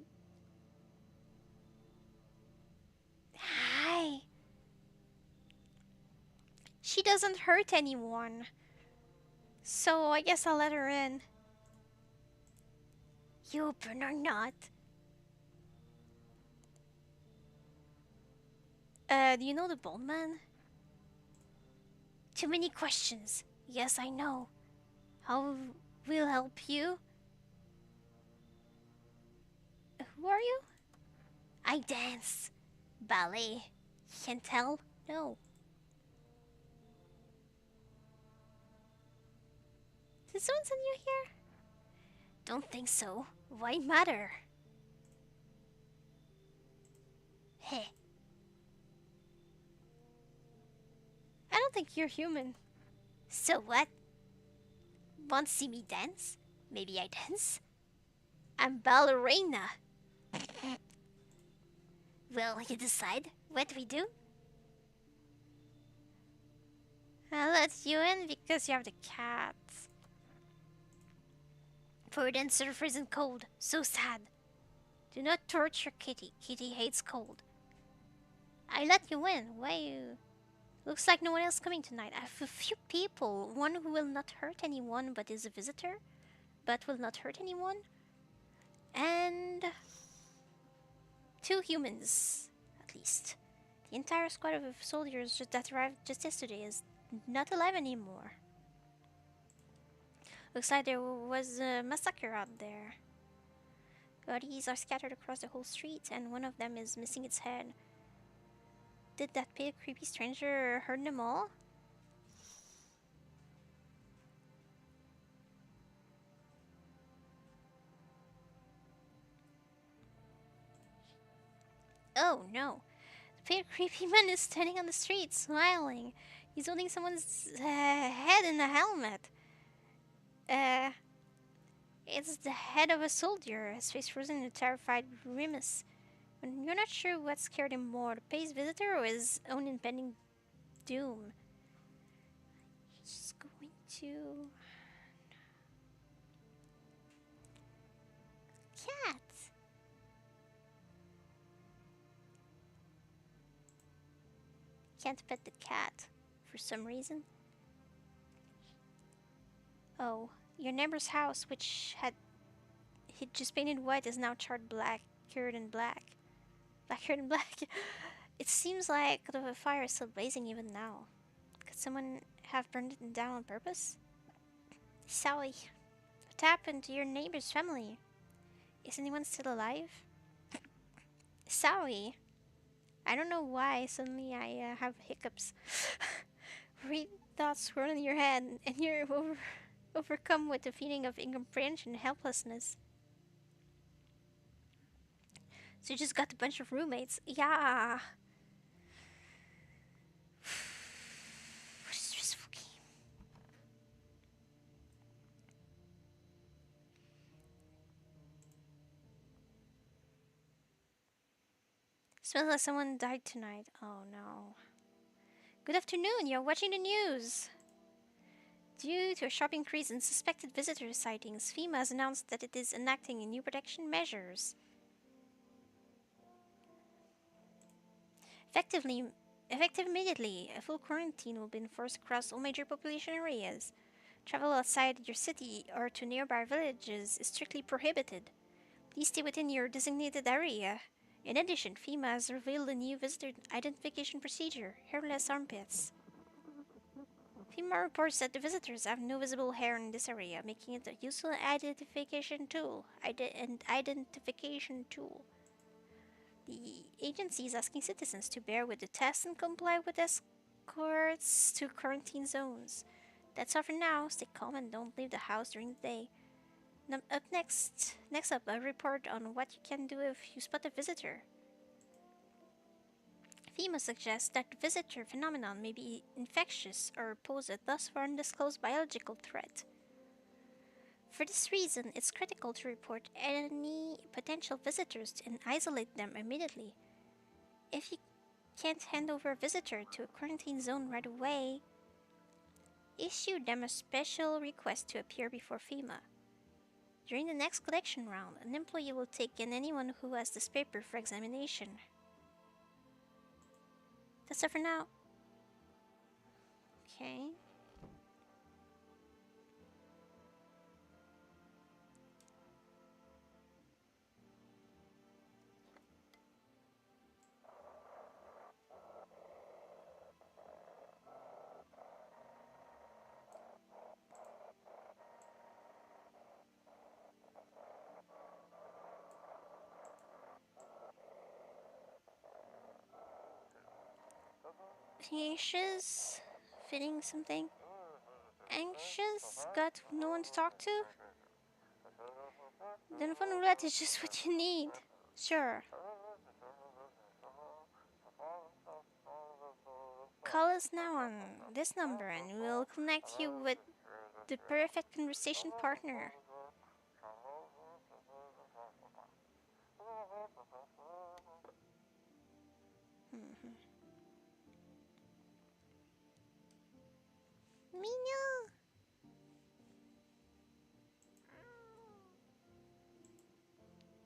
Hi. She doesn't hurt anyone. So I guess I'll let her in. You open or not? Do you know the bald man? Too many questions. Yes, I know. How will help you? Who are you? I dance. Ballet. Can't tell? No. Did someone send you here? Don't think so. Why matter? Heh. I don't think you're human. So what? Want to see me dance? Maybe I dance? I'm ballerina. Will you decide what we do? I'll let you in because you have the cat. Poor dancer freezing cold. So sad. Do not torture Kitty. Kitty hates cold. I let you in. Why you? Looks like no one else coming tonight. I have a few people. One who will not hurt anyone but is a visitor, but will not hurt anyone. And two humans, at least. The entire squad of soldiers that arrived just yesterday is not alive anymore. Looks like there was a massacre out there. Bodies are scattered across the whole street, and one of them is missing its head. Did that pale, creepy stranger hurt them all? Oh no. The pale, creepy man is standing on the street, smiling. He's holding someone's head in a helmet. Uh, it's the head of a soldier, his face frozen in a terrified grimace. And you're not sure what scared him more, the pay's visitor or his own impending doom. He's going to... Cat! Can't pet the cat. for some reason. Oh, your neighbor's house, which had he'd just painted white, is now charred black, cured in black. Black cured in black. It seems like the fire is still blazing even now. Could someone have burned it down on purpose? Sally, what happened to your neighbor's family? Is anyone still alive? Sally, I don't know why suddenly I have hiccups. Read thoughts swirl in your head, and you're overcome with a feeling of incomprehension and helplessness. So you just got a bunch of roommates. Yeah. What a stressful game. Smells like someone died tonight. Oh no. Good afternoon, you're watching the news. Due to a sharp increase in suspected visitor sightings, FEMA has announced that it is enacting new protection measures. Effectively, Effective immediately, a full quarantine will be enforced across all major population areas. Travel outside your city or to nearby villages is strictly prohibited. Please stay within your designated area. In addition, FEMA has revealed a new visitor identification procedure, hairless armpits. FEMA reports that the visitors have no visible hair in this area, making it a useful identification tool. The agency is asking citizens to bear with the test and comply with escorts to quarantine zones. That's all for now. Stay calm and don't leave the house during the day. Next up, a report on what you can do if you spot a visitor. FEMA suggests that the visitor phenomenon may be infectious or pose a thus far undisclosed biological threat. For this reason, it's critical to report any potential visitors and isolate them immediately. If you can't hand over a visitor to a quarantine zone right away, issue them a special request to appear before FEMA. During the next collection round, an employee will take in anyone who has this paper for examination. That's all for now. Okay. Anxious? Feeling something? Anxious? Got no one to talk to? Then phone roulette is just what you need. Sure. Call us now on this number and we'll connect you with the perfect conversation partner. Mhm. Meow.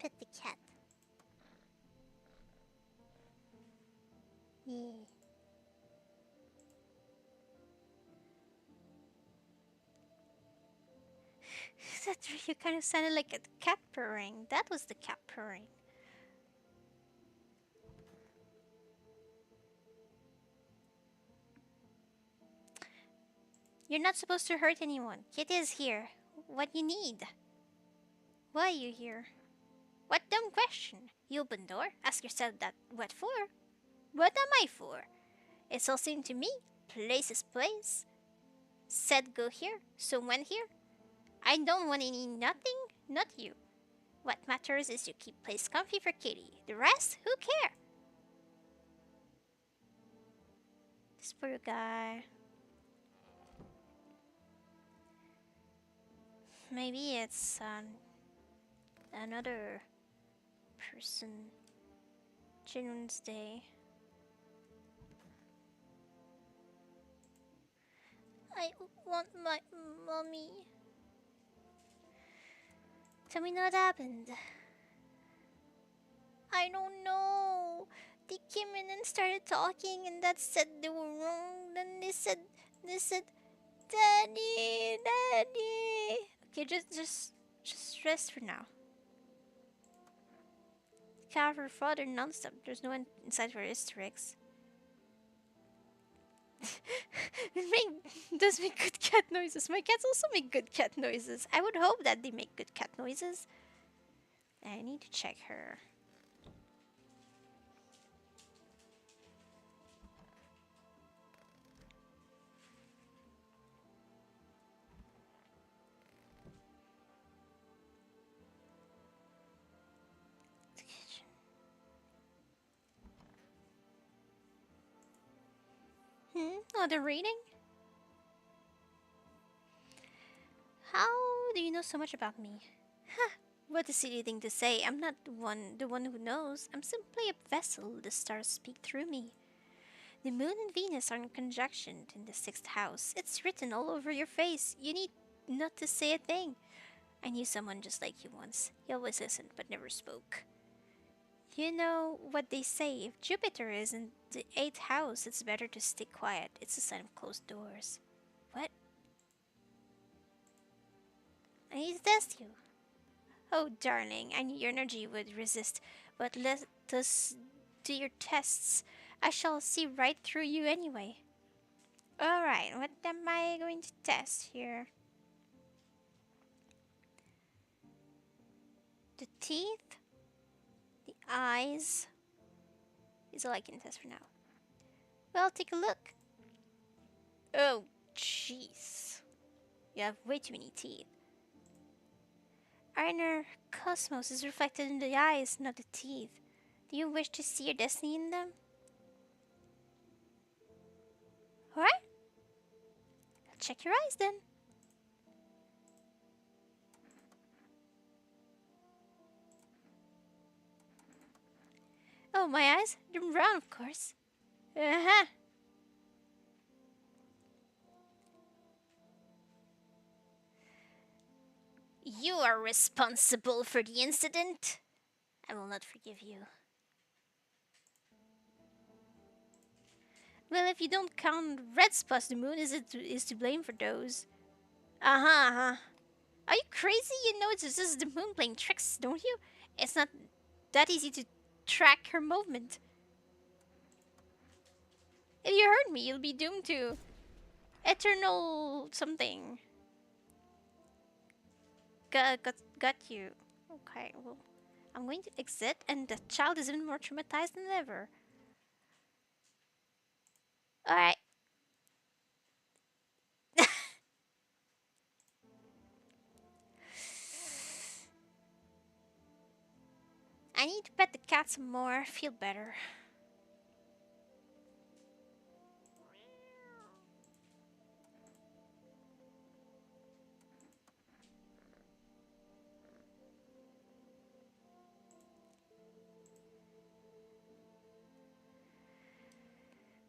Pet the cat. Yeah. That really kind of sounded like a cat purring. That was the cat purring. You're not supposed to hurt anyone. Kit is here. What you need? Why are you here? What dumb question? You open door, ask yourself that what for? What am I for? It's all same to me. Place is place. Said go here, so went here. I don't want any nothing, not you. What matters is you keep place comfy for Kitty. The rest, who care? This poor guy. Maybe it's another person. Children's Day. I want my mommy. Tell me what happened. I don't know. They came in and started talking, and that said they were wrong. then they said, Daddy, Daddy. Okay, just rest for now. Cover father nonstop. There's no one inside for Easter eggs. Does make good cat noises. My cats also make good cat noises. I would hope that they make good cat noises. I need to check her. The kitchen. Oh, they're reading? How do you know so much about me? What a silly thing to say. I'm not the one who knows. I'm simply a vessel. The stars speak through me. The moon and Venus are in conjunction in the sixth house. It's written all over your face. You need not to say a thing. I knew someone just like you once. He always listened but never spoke. You know what they say, if Jupiter is in the eighth house, it's better to stay quiet. It's a sign of closed doors. What? I need to test you. Oh, darling, I knew your energy would resist, but let us do your tests. I shall see right through you anyway. Alright, what am I going to test here? The teeth, the eyes. These are all I can test for now. Well, take a look. Oh, jeez. You have way too many teeth. Our inner cosmos is reflected in the eyes, not the teeth. Do you wish to see your destiny in them? Alright, I'll check your eyes then. Oh, my eyes? They're brown, of course. Uh-huh. You are responsible for the incident. I will not forgive you. Well, if you don't count red spots, the moon is to blame for those. Uh-huh, uh-huh. Are you crazy? You know it's just the moon playing tricks, don't you? It's not that easy to track her movement. If you hurt me, you'll be doomed to eternal something. Got you. Okay, well, I'm going to exit, and the child is even more traumatized than ever. Alright. I need to pet the cat some more, feel better.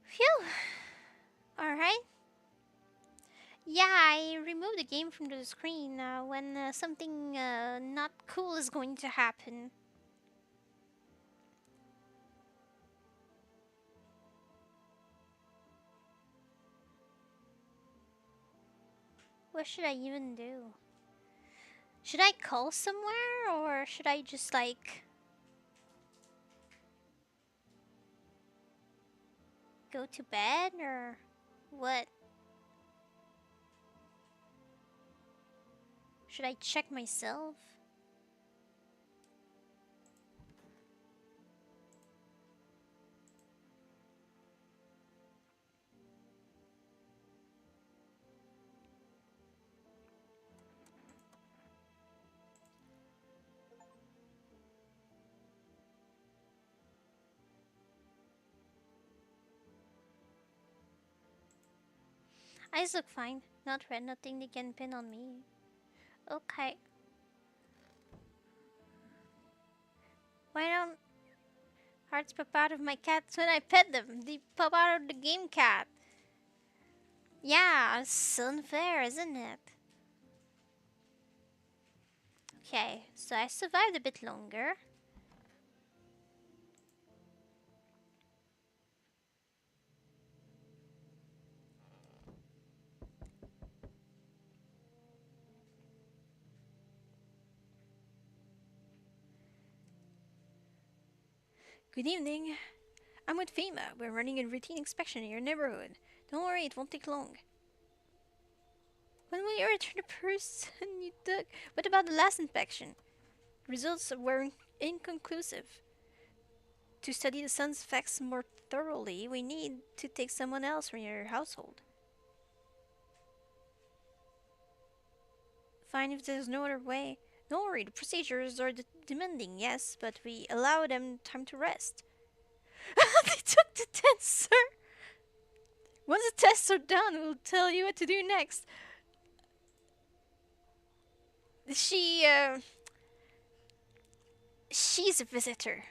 Phew. Alright. Yeah, I removed the game from the screen when something not cool is going to happen. What should I even do? Should I call somewhere or should I just like go to bed or what? Should I check myself? Eyes look fine. Not red, nothing they can pin on me. Okay. Why don't hearts pop out of my cats when I pet them? They pop out of the game cat. Yeah, it's unfair, isn't it? Okay, so I survived a bit longer. Good evening. I'm with FEMA. We're running a routine inspection in your neighborhood. Don't worry, it won't take long. When will you return the person you took? What about the last inspection? Results were inconclusive. To study the sun's effects more thoroughly, we need to take someone else from your household. Fine if there's no other way. Don't worry, the procedures are demanding, yes, but we allow them time to rest. They took the test, sir. Once the tests are done, we'll tell you what to do next. She, she's a visitor.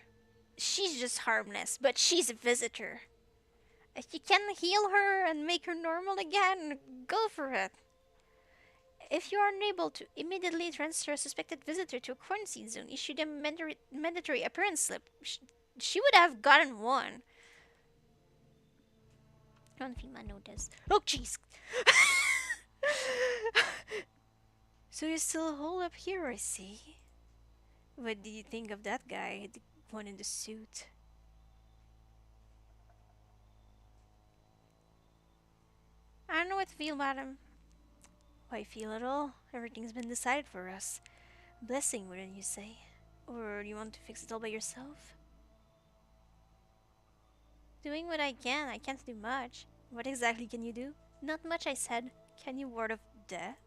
She's just harmless, but she's a visitor. If you can heal her and make her normal again, go for it. If you are unable to immediately transfer a suspected visitor to a quarantine zone, issue them mandatory appearance slip. She would have gotten one. I don't think I know this. Oh, jeez. So you still hold up here, I see. What did you think of that guy, the one in the suit? I don't know what to feel about him. Why feel at all? Everything's been decided for us. Blessing, wouldn't you say? Or do you want to fix it all by yourself? Doing what I can. I can't do much. What exactly can you do? Not much, I said. Can you ward off death?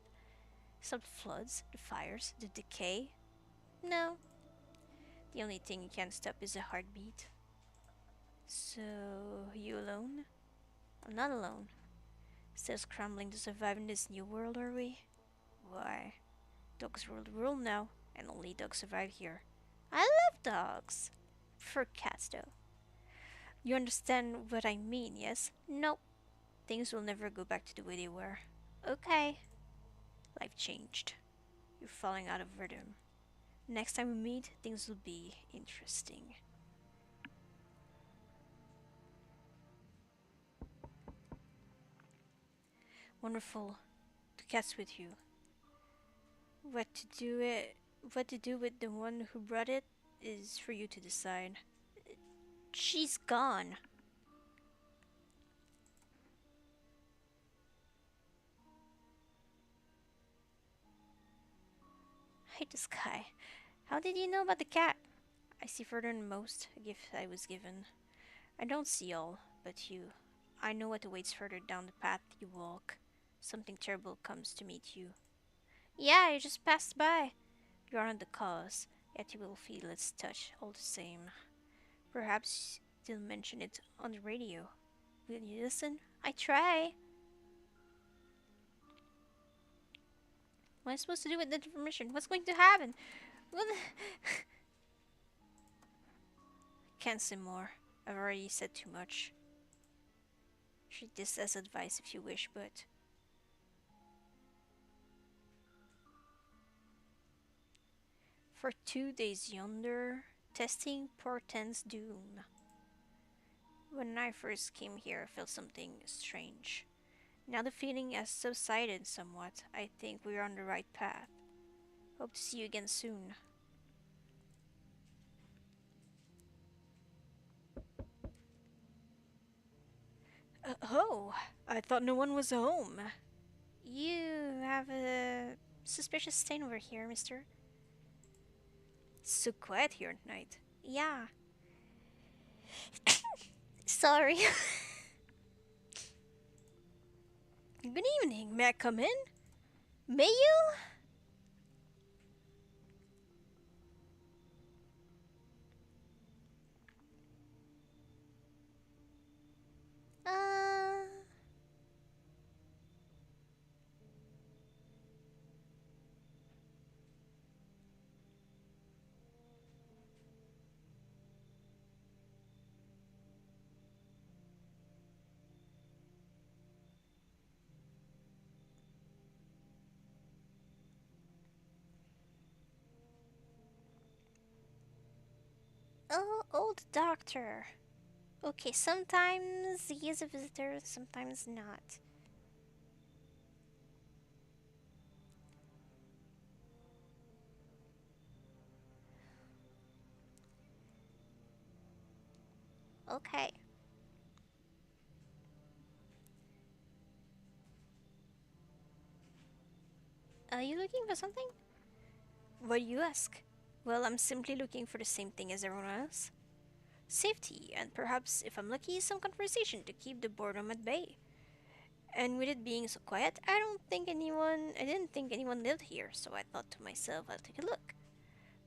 Stop floods, the fires, the decay? No. The only thing you can't stop is a heartbeat. So, you alone? I'm not alone. Still scrambling to survive in this new world, are we? Why? Dogs rule the world now, and only dogs survive here. I love dogs. Prefer cats, though. You understand what I mean, yes? Nope. Things will never go back to the way they were. Okay. Life changed. You're falling out of rhythm. Next time we meet, things will be interesting. Wonderful. The cat's with you. What to do it what to do with the one who brought it is for you to decide. She's gone. I hate this guy. How did you know about the cat? I see further than most, a gift I was given. I don't see all, but you. I know what awaits further down the path you walk. Something terrible comes to meet you. Yeah, you just passed by. You aren't the cause, yet you will feel its touch all the same. Perhaps they'll mention it on the radio. Will you listen? I try. What am I supposed to do with that information? What's going to happen? What? Can't say more. I've already said too much. Treat this as advice if you wish, but for 2 days yonder, testing portends doom. When I first came here, I felt something strange. Now the feeling has subsided somewhat. I think we're on the right path. Hope to see you again soon. Oh, I thought no one was home. You have a suspicious stain over here, mister. It's so quiet here at night. Yeah. Sorry. Good evening. May I come in? May you? Uh... Oh, old doctor. Okay, sometimes he is a visitor, sometimes not. Okay. Are you looking for something? What do you ask? Well, I'm simply looking for the same thing as everyone else. Safety, and perhaps, if I'm lucky, some conversation to keep the boredom at bay. And with it being so quiet, I didn't think anyone lived here, so I thought to myself, I'll take a look.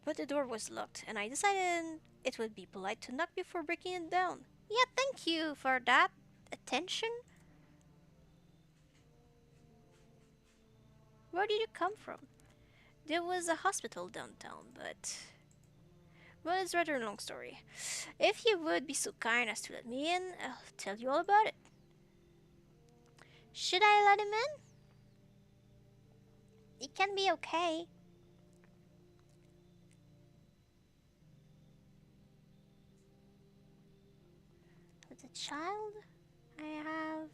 But the door was locked, and I decided it would be polite to knock before breaking it down. Yeah, thank you for that attention. Where did you come from? There was a hospital downtown, but. Well, it's rather a long story. If you would be so kind as to let me in, I'll tell you all about it. Should I let him in? It can be okay. With the child, I have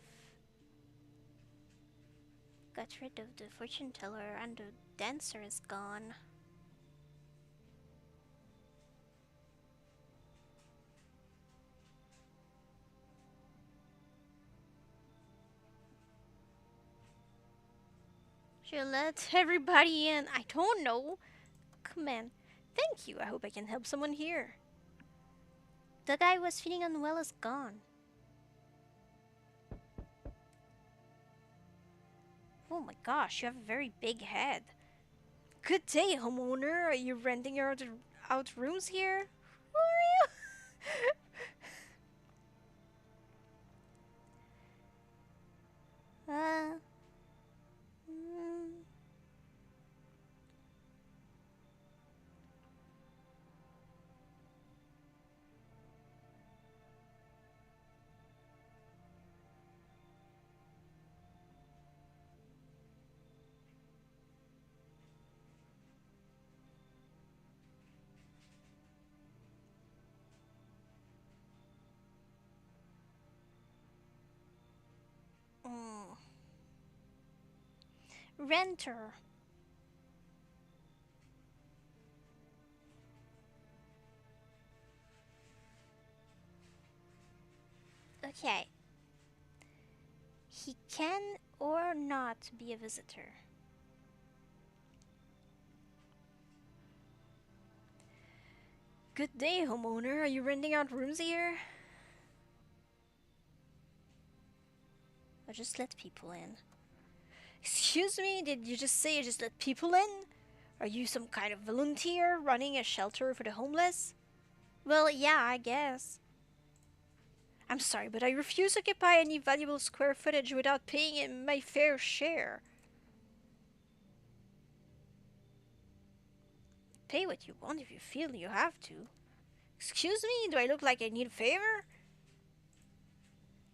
got rid of the fortune teller and the dancer is gone. Should I let everybody in? I don't know. Come on. Thank you. I hope I can help someone here. The guy who was feeling unwell is gone. Oh my gosh, you have a very big head. Good day, homeowner. Are you renting out rooms here? Who are you? Uh, mm, Mm, renter. Okay. He can or not be a visitor. good day, homeowner. Are you renting out rooms here? Or just let people in. Excuse me, did you just say you just let people in? Are you some kind of volunteer running a shelter for the homeless? Well, yeah, I guess. I'm sorry, but I refuse to occupy any valuable square footage without paying in my fair share. Pay what you want if you feel you have to. Excuse me, do I look like I need a favor?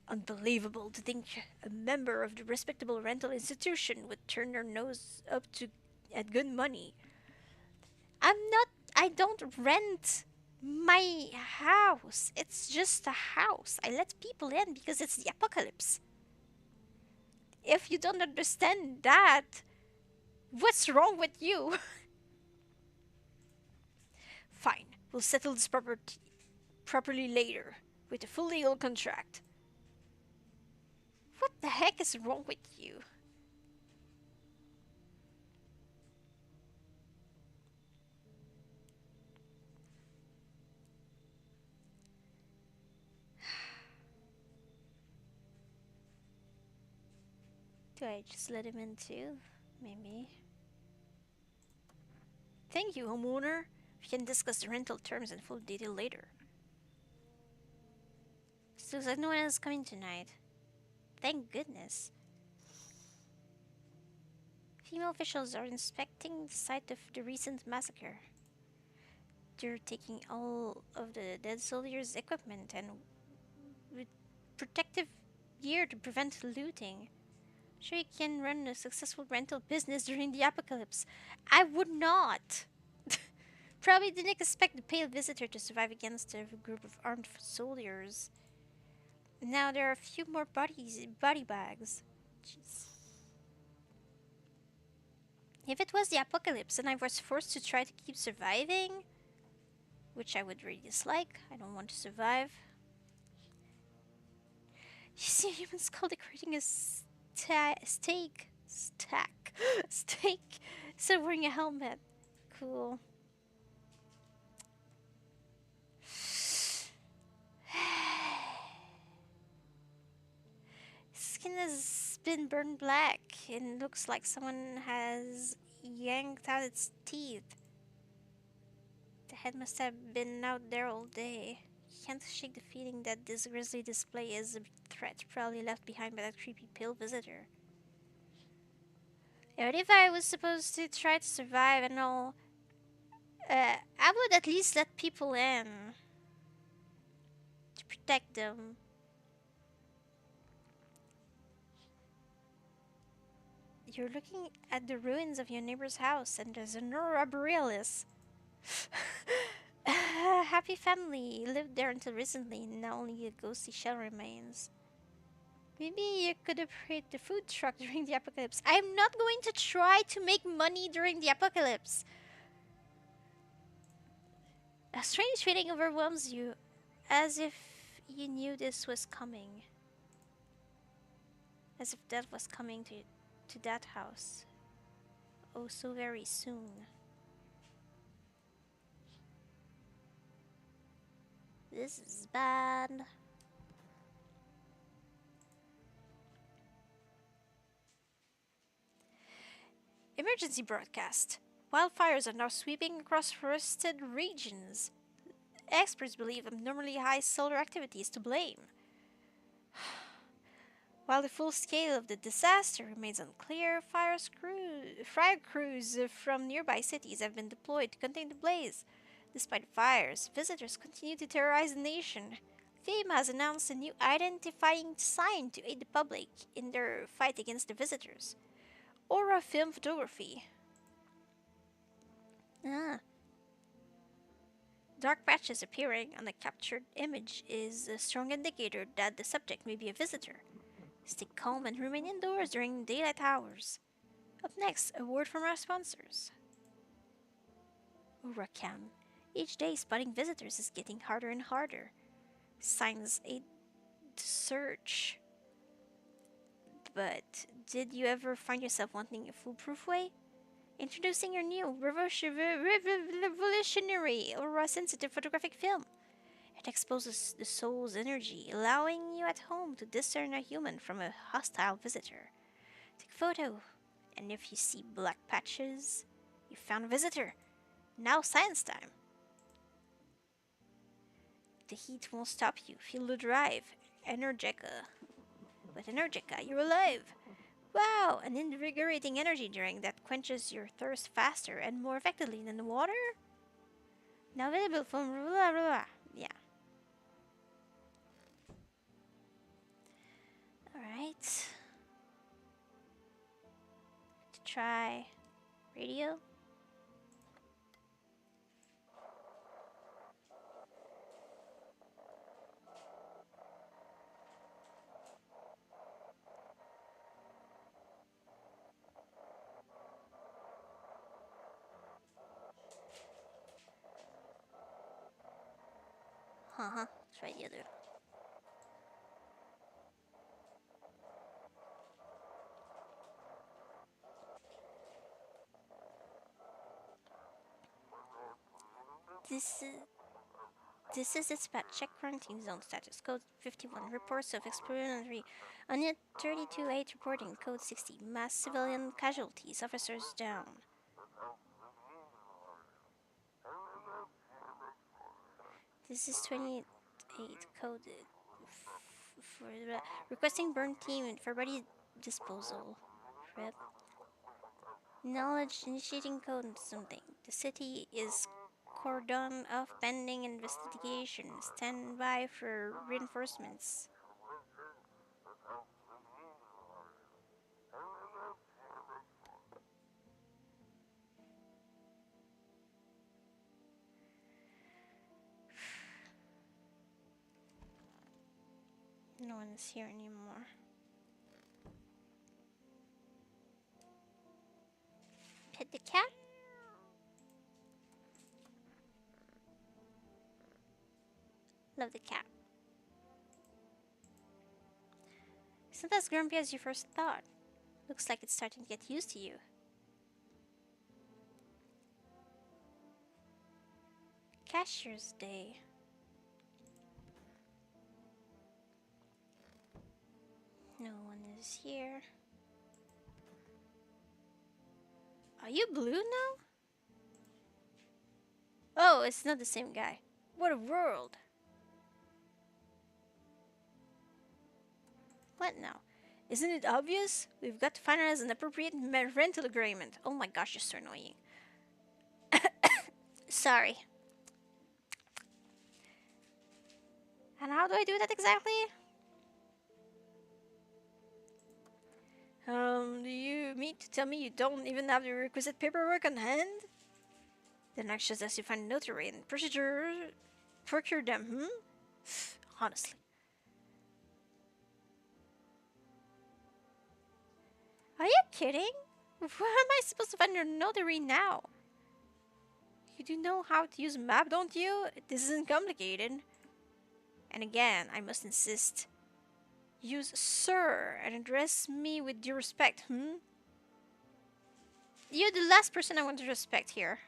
Unbelievable to think a member of the respectable rental institution would turn their nose up to at good money. I don't rent my house. It's just a house. I let people in because it's the apocalypse. If you don't understand that, what's wrong with you? Fine, we'll settle this properly later with a full legal contract. What the heck is wrong with you? Do I just let him in too? Maybe. Thank you, homeowner. We can discuss the rental terms in full detail later. So that no one else coming tonight. Thank goodness. Female officials are inspecting the site of the recent massacre. They're taking all of the dead soldiers' equipment and with protective gear to prevent looting. Sure, you can run a successful rental business during the apocalypse. I would not. Probably didn't expect the pale visitor to survive against a group of armed soldiers. Now there are a few more body bags. Jeez. If it was the apocalypse and I was forced to try to keep surviving, which I would really dislike, I don't want to survive. You see a human skull decorating a steak, instead of wearing a helmet. Cool. Skin has been burned black and looks like someone has yanked out its teeth. The head must have been out there all day. Can't shake the feeling that this grisly display is a threat probably left behind by that creepy pale visitor. What if I was supposed to try to survive and all? I would at least let people in to protect them. You're looking at the ruins of your neighbor's house, and there's an aurora borealis. Happy family lived there until recently. Now only a ghostly shell remains. Maybe you could operate the food truck during the apocalypse. I'm not going to try to make money during the apocalypse. A strange feeling overwhelms you, as if you knew this was coming. As if death was coming to that house. Oh, so very soon. This is bad. Emergency broadcast. Wildfires are now sweeping across forested regions. Experts believe abnormally high solar activity is to blame. While the full scale of the disaster remains unclear, fire crews from nearby cities have been deployed to contain the blaze. Despite the fires, visitors continue to terrorize the nation. FEMA has announced a new identifying sign to aid the public in their fight against the visitors. Aura film photography. Ah. Dark patches appearing on the captured image is a strong indicator that the subject may be a visitor. Stay calm and remain indoors during daylight hours. Up next, a word from our sponsors. Urakam. Each day, spotting visitors is getting harder and harder. Signs aid the search. But did you ever find yourself wanting a foolproof way? Introducing your new revolutionary aura-sensitive photographic film. It exposes the soul's energy, allowing you at home to discern a human from a hostile visitor. Take a photo, and if you see black patches, you found a visitor. Now science time. The heat won't stop you. Feel the drive. Energeca. With Energeca, you're alive. Wow, an invigorating energy drink that quenches your thirst faster and more effectively than the water? Now available from blah, blah, blah. Yeah. Alright. To try radio. Haha, try the other. This is This is dispatch. Check quarantine zone status. Code 51. Reports of explanatory. Unit 32-8 reporting. Code 60. Mass civilian casualties. Officers down. This is 28. Coded. For requesting burn team for body disposal. Rep. Knowledge initiating code something. The city is cordon off pending investigation. Stand by for reinforcements. No one's here anymore. Pet the cat? Love the cat. It's not as grumpy as you first thought. Looks like it's starting to get used to you. Cashier's Day. No one is here. Are you blue now? Oh, it's not the same guy. What a world. What now? Isn't it obvious? We've got to finalize an appropriate rental agreement. Oh my gosh, you're so annoying. Sorry. And how do I do that exactly? Do you mean to tell me you don't even have the requisite paperwork on hand? Then I suggest you find a notary and procure them, Honestly. Are you kidding? Where am I supposed to find a notary now? You do know how to use a map, don't you? This isn't complicated. And again, I must insist. Use sir and address me with due respect, You're the last person I want to respect here.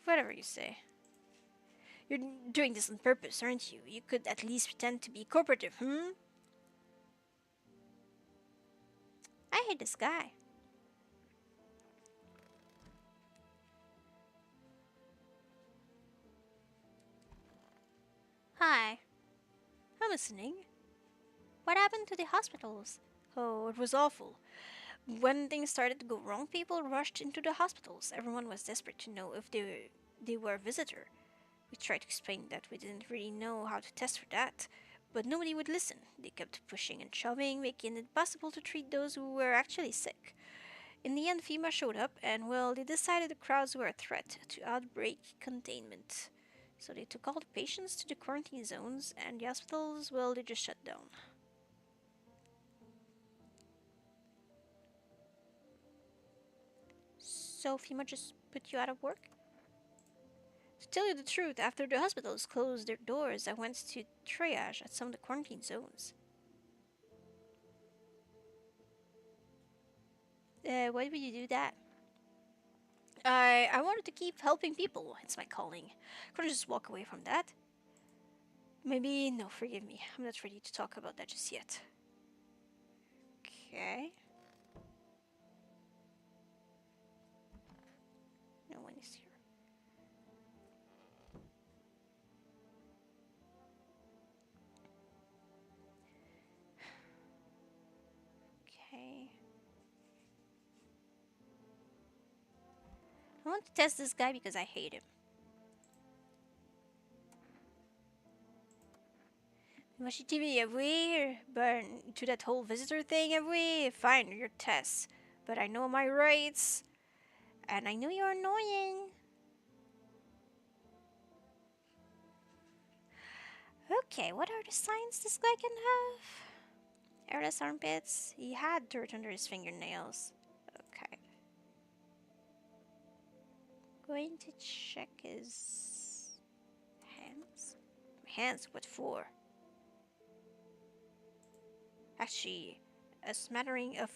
Whatever you say. You're doing this on purpose, aren't you? You could at least pretend to be cooperative, I hate this guy. Hi. I'm listening. What happened to the hospitals? Oh, it was awful. When things started to go wrong, people rushed into the hospitals. Everyone was desperate to know if they were a visitor. We tried to explain that we didn't really know how to test for that, but nobody would listen. They kept pushing and shoving, making it impossible to treat those who were actually sick. In the end, FEMA showed up, and well, they decided the crowds were a threat to outbreak containment. So they took all the patients to the quarantine zones, and the hospitals, well, they just shut down. So FEMA just put you out of work? To tell you the truth, after the hospitals closed their doors, I went to triage at some of the quarantine zones. Why would you do that? I wanted to keep helping people. It's my calling. Couldn't just walk away from that. Maybe, no, forgive me. I'm not ready to talk about that just yet. Okay. No one is here. Okay. I want to test this guy because I hate him. Watch TV, have we? Burn to that whole visitor thing, have we? Fine, your tests. But I know my rights. And I know you're annoying. Okay, what are the signs this guy can have? Airless armpits. He had dirt under his fingernails. Okay. Going to check his hands. Hands? What for? Actually, a smattering of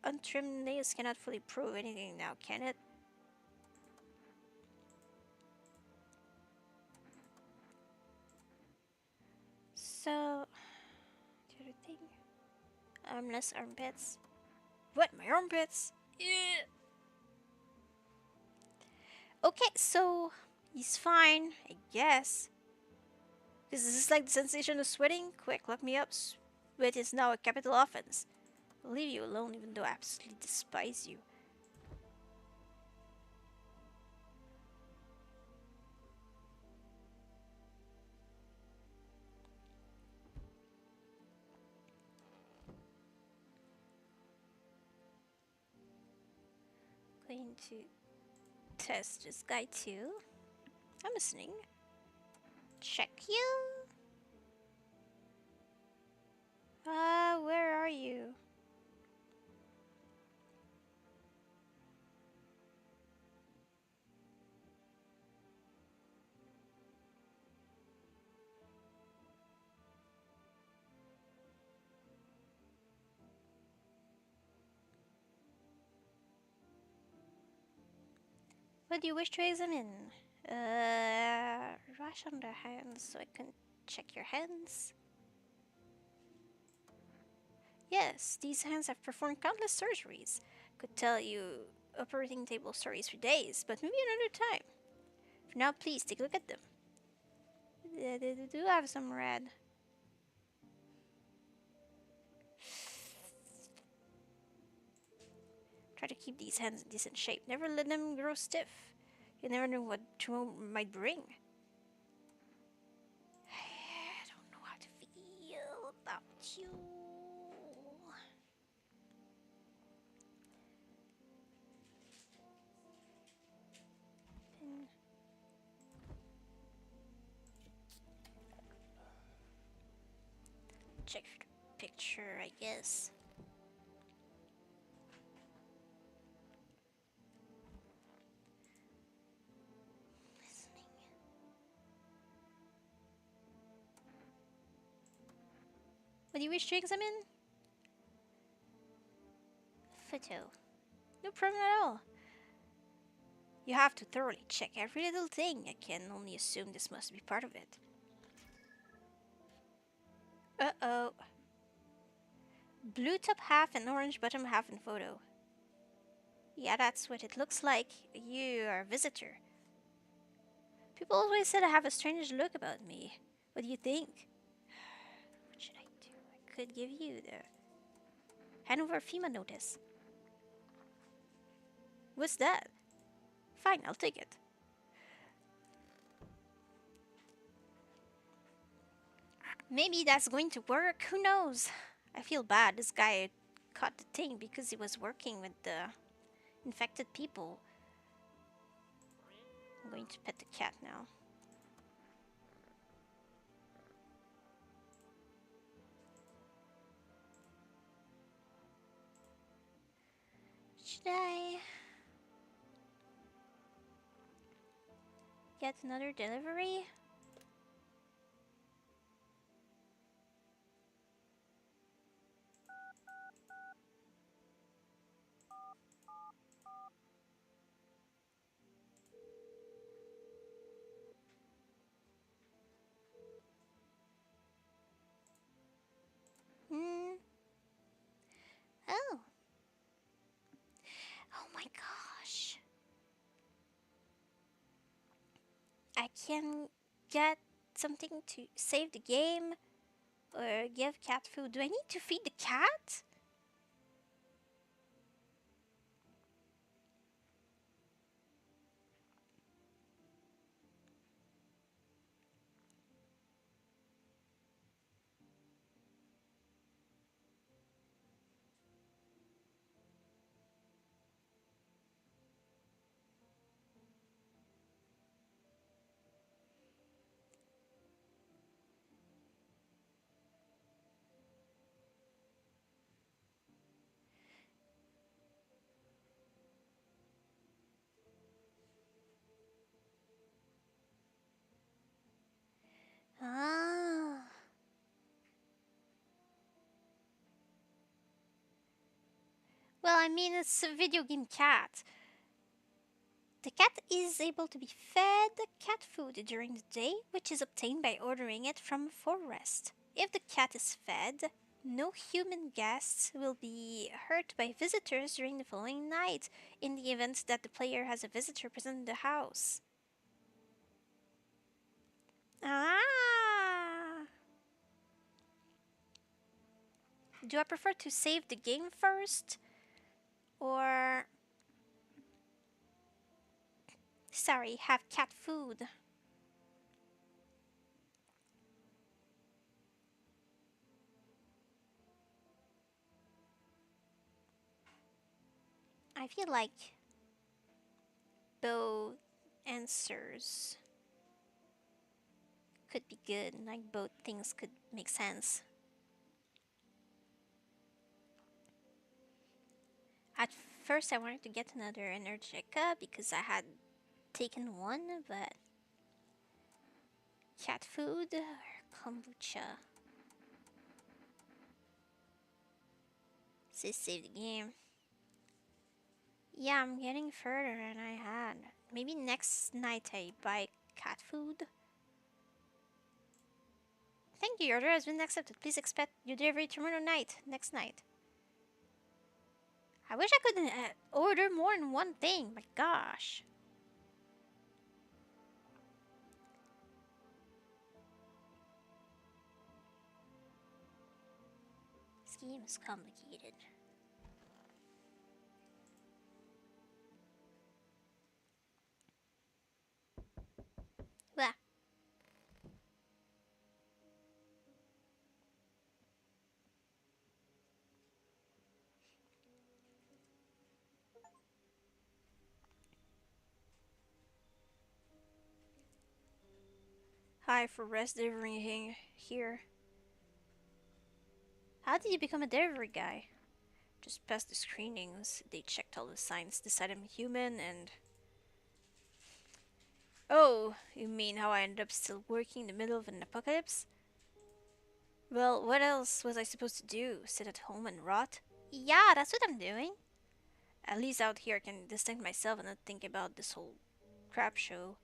untrimmed nails cannot fully prove anything now, can it? So, the other thing. Armless armpits. What? My armpits? Ew. Okay, so he's fine, I guess. Is this like the sensation of sweating? Quick, lock me up. Sweat is now a capital offense. I'll leave you alone even though I absolutely despise you. Going to test this guy too. I'm listening. Check you. Where are you? What do you wish to examine? Rash on the hands so I can check your hands. Yes, these hands have performed countless surgeries. Could tell you operating table stories for days, but maybe another time. For now, please take a look at them. They do have some red. Try to keep these hands in decent shape. Never let them grow stiff. You never know what tomorrow might bring. I don't know how to feel about you. Pin. Check the picture, I guess. Listening. What do you wish to examine? Photo. No problem at all. You have to thoroughly check every little thing. I can only assume this must be part of it. Uh-oh. Blue top half and orange bottom half in photo. Yeah, that's what it looks like. You are a visitor. People always said I have a strange look about me. What do you think? What should I do? I could give you the Hanover FEMA notice. What's that? Fine, I'll take it. Maybe that's going to work. Who knows? I feel bad. This guy caught the thing because he was working with the infected people. I'm going to pet the cat now. Should I get another delivery? Hmm. Oh. Oh my gosh. I can get something to save the game or give cat food. Do I need to feed the cat? Ah. Well, I mean, it's a video game cat. The cat is able to be fed cat food during the day, which is obtained by ordering it from a forest. If the cat is fed, no human guests will be hurt by visitors during the following night in the event that the player has a visitor present in the house. Ah! Do I prefer to save the game first? Or, sorry, have cat food? I feel like both answers could be good. Like both things could make sense. At first, I wanted to get another Energica because I had taken one, but cat food or kombucha. Just save the game. Yeah, I'm getting further than I had. Maybe next night I buy cat food. Thank you, your order has been accepted. Please expect your delivery tomorrow night. Next night. I wish I could order more than one thing. My gosh. This game is complicated. Blah. Hi for rest delivering here. How did you become a delivery guy? Just passed the screenings. They checked all the signs, decided I'm human, and. Oh, you mean how I ended up still working in the middle of an apocalypse? Well, what else was I supposed to do? Sit at home and rot? Yeah, that's what I'm doing. At least out here I can distinct myself and not think about this whole crap show.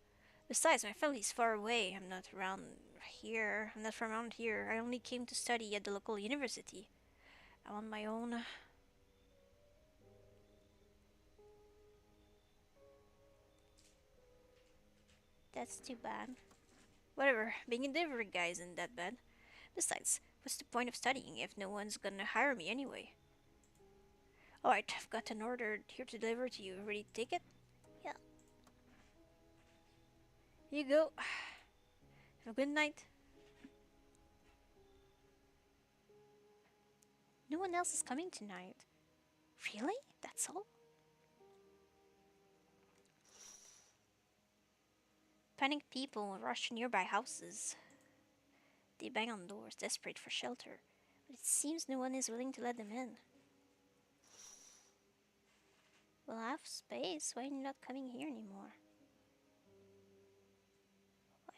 Besides, my family's far away. I'm not around here. I'm not from around here. I only came to study at the local university. I'm on my own. That's too bad. Whatever, being a delivery guy isn't that bad. Besides, what's the point of studying if no one's gonna hire me anyway? Alright, I've got an order here to deliver to you. Ready to take it? Yeah. Here you go. Have a good night. No one else is coming tonight. Really? That's all? Panicked people rush to nearby houses. They bang on doors, desperate for shelter, but it seems no one is willing to let them in. Well, I have space. Why are you not coming here anymore?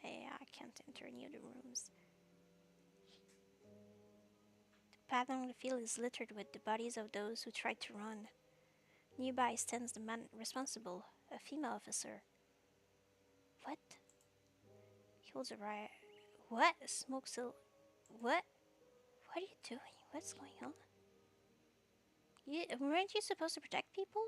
I can't enter any of the rooms. The path along the field is littered with the bodies of those who tried to run. Nearby stands the man responsible, a female officer. What? He holds a riot. What? Smoke still. What? What are you doing? What's going on? Weren't you supposed to protect people?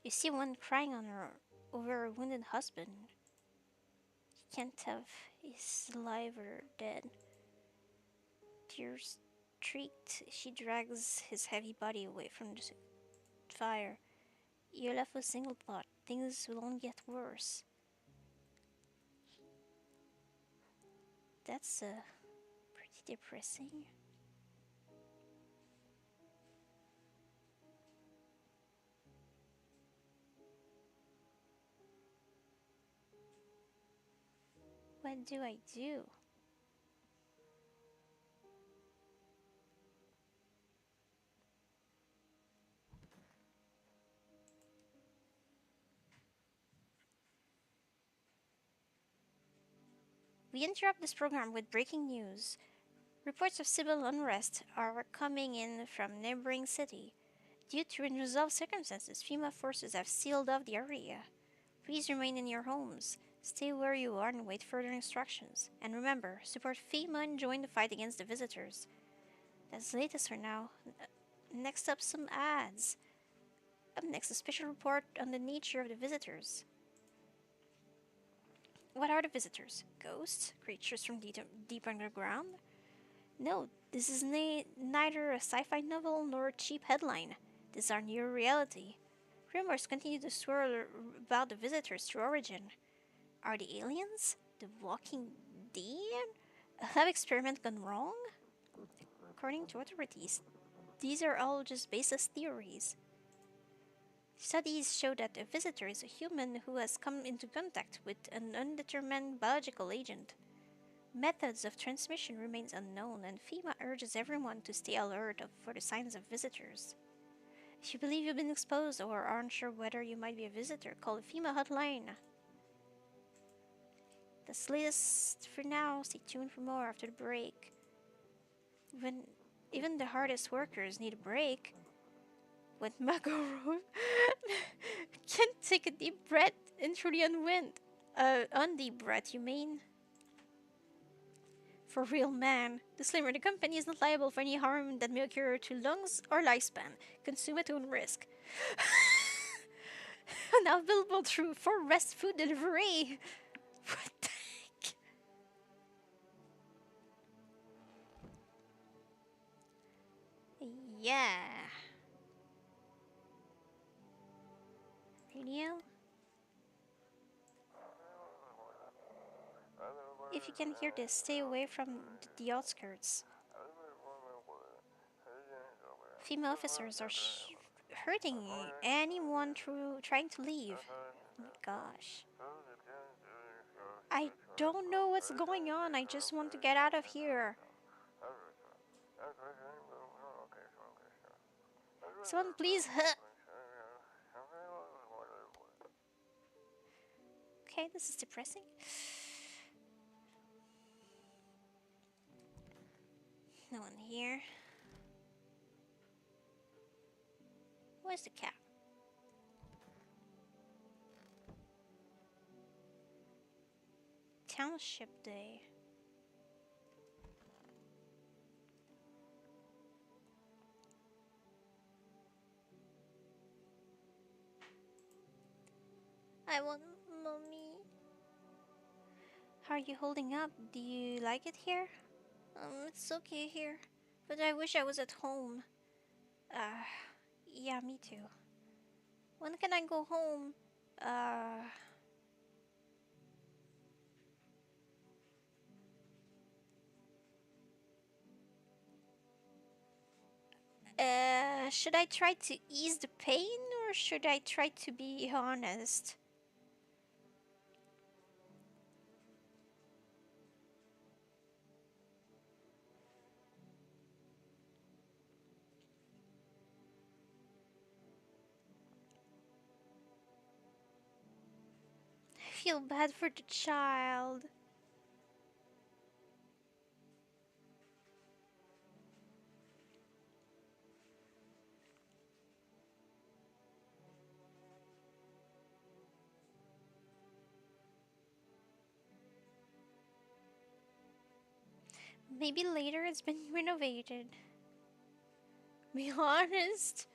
You see one crying on her over her wounded husband. He can't tell if he's alive or dead. Tears streaked, she drags his heavy body away from the fire. You're left with a single thought: things will only get worse. That's pretty depressing. What do I do? We interrupt this program with breaking news. Reports of civil unrest are coming in from neighboring city. Due to unresolved circumstances, FEMA forces have sealed off the area. Please remain in your homes. Stay where you are and wait further instructions. And remember, support FEMA and join the fight against the visitors. That's the latest for now. Next up, some ads. Up next, a special report on the nature of the visitors. What are the visitors? Ghosts? Creatures from deep underground? No, this is neither a sci-fi novel nor a cheap headline. These are near reality. Rumors continue to swirl about the visitors to Origin. Are the aliens? The Walking Dead? A lab experiment gone wrong? According to authorities, these are all just baseless theories. Studies show that a visitor is a human who has come into contact with an undetermined biological agent. Methods of transmission remains unknown, and FEMA urges everyone to stay alert for the signs of visitors. If you believe you've been exposed or are unsure whether you might be a visitor, call the FEMA hotline. That's the latest for now. Stay tuned for more after the break. When even the hardest workers need a break. With macaron. Can't take a deep breath in through the unwind. Undeep breath, you mean? For real, man. Disclaimer, the company is not liable for any harm that may occur to lungs or lifespan. Consume at own risk. Now available through for rest food delivery. What the heck? Yeah. Radio? If you can hear this, stay away from the outskirts. Female officers are hurting anyone through trying to leave. Oh my gosh. I don't know what's going on. I just want to get out of here. Someone please. Okay, this is depressing. No one here. Where's the cat? Township Day. I want mommy. How are you holding up? Do you like it here? It's okay here, but I wish I was at home. Uh, yeah, me too. When can I go home? Uh, should I try to ease the pain or should I try to be honest? I feel bad for the child. Maybe later it's been renovated. Be honest.